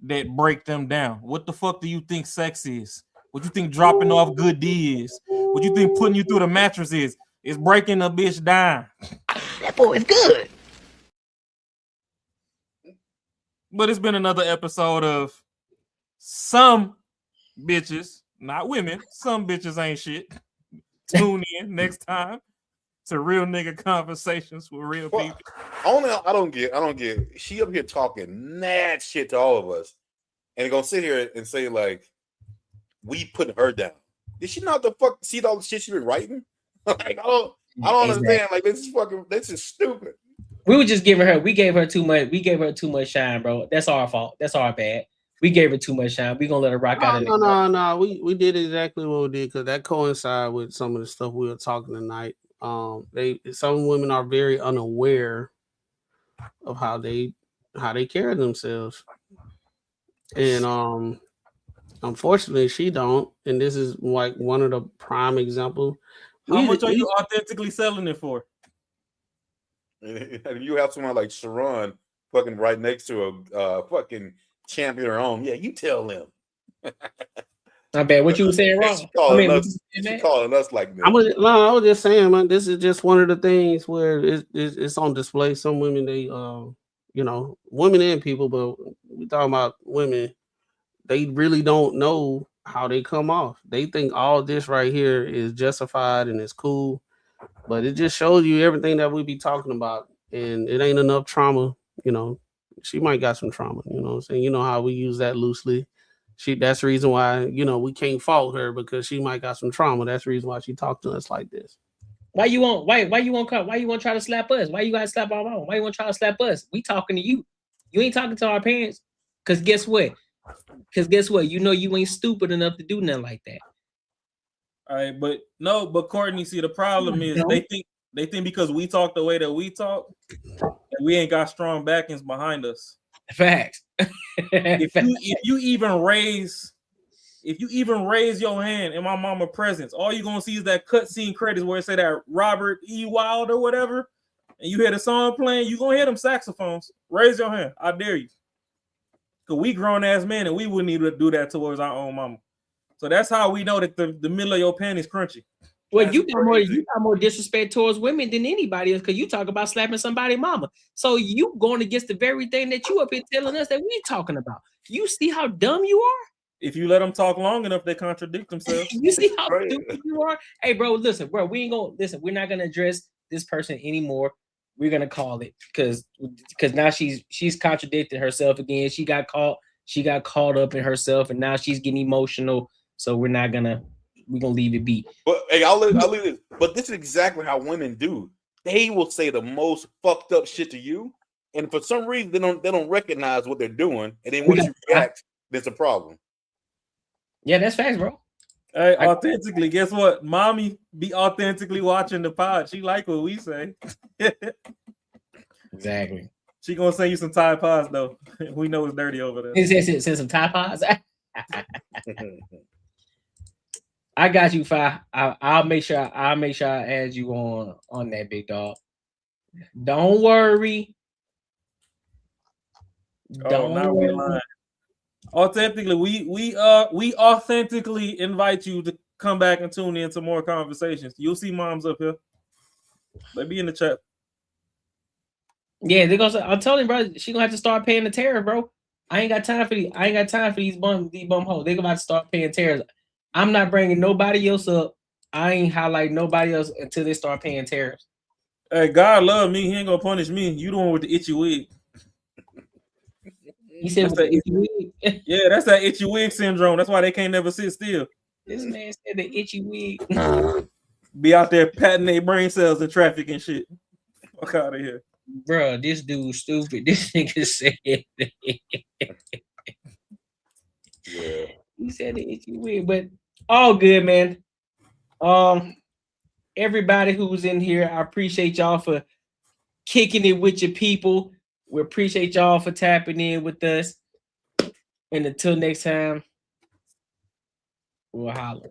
that break them down. What the fuck do you think sex is? What you think dropping off good D is? What you think putting you through the mattress is? It's breaking a bitch down. That boy is good. But it's been another episode of some bitches, not women, some bitches ain't shit. Tune in next time to Real Nigga Conversations with Real People. I don't get. She up here talking mad shit to all of us, and gonna sit here and say like, we putting her down. Did she not the fuck see all the shit she been writing? Like I don't understand. Like this is stupid. We were just giving her. We gave her too much shine, bro. That's our fault. That's our bad. We gave her too much shine. We gonna let her rock out. No. We did exactly what we did because that coincided with some of the stuff we were talking tonight. Some women are very unaware of how they carry themselves, and unfortunately she don't. And this is like one of the prime examples. How much are you authentically selling it for? And you have someone like Sharon fucking right next to a fucking champion her own. Yeah, you tell them. Not bad. What you were saying wrong? She calling us like this. I was just saying, man, this is just one of the things where it's on display. Some women, they women and people, but we talking about women, they really don't know how they come off. They think all this right here is justified and it's cool, but it just shows you everything that we be talking about, and it ain't enough trauma. She might got some trauma. You know what I'm saying? You know how we use that loosely. That's the reason why, we can't fault her because she might got some trauma. That's the reason why she talked to us like this. Why you want to try to slap us? Why you gotta slap our mom? Why you want to try to slap us? We talking to you. You ain't talking to our parents. Cause guess what? You ain't stupid enough to do nothing like that. All right, but Courtney, see the problem is they think because we talk the way that we talk, that we ain't got strong backings behind us. Facts. If you even raise your hand in my mama presence, all you're gonna see is that cutscene credits where it say that Robert E. Wild or whatever, and you hear the song playing, you gonna hear them saxophones. Raise your hand. I dare you. Cause we grown ass men and we wouldn't even do that towards our own mama. So that's how we know that the middle of your panties crunchy. Well, you got more disrespect towards women than anybody else because you talk about slapping somebody's mama. So you going against the very thing that you up here telling us that we talking about. You see how dumb you are? If you let them talk long enough, they contradict themselves. You see how stupid you are? Hey, bro, listen, bro, we ain't gonna listen. We're not gonna address this person anymore. We're gonna call it because now she's contradicted herself again. She got caught up in herself, and now she's getting emotional. So we're we're gonna leave it be. But hey, I'll leave it. But this is exactly how women do. They will say the most fucked up shit to you, and for some reason they don't recognize what they're doing, and then once you react, there's a problem. Yeah, that's facts, bro. Hey, authentically, guess what? Mommy be authentically watching the pod. She like what we say. Exactly. She gonna send you some Tide Pods though. We know it's dirty over there. Send some Tide Pods. I got you, Fi. I'll make sure I add you on that, big dog. Don't worry. Don't worry. Authentically, we authentically invite you to come back and tune in to more conversations. You'll see moms up here. They be in the chat. Yeah, they're gonna. I'm telling you, bro. She gonna have to start paying the tariff, bro. I ain't got time for these bum hoes. They gonna have to start paying tariffs. I'm not bringing nobody else up. I ain't highlighting nobody else until they start paying tariffs. Hey, God love me. He ain't gonna punish me. You the one with the itchy wig. He said with the itchy wig. Yeah, that's that itchy wig syndrome. That's why they can't never sit still. This man said the itchy wig. Be out there patting their brain cells in traffic and shit. Fuck out of here. Bro, this dude's stupid. This nigga said that. Yeah. He said the itchy wig, but all good, man. Everybody who's in here, I appreciate y'all for kicking it with your people. We appreciate y'all for tapping in with us. And until next time, we'll holler.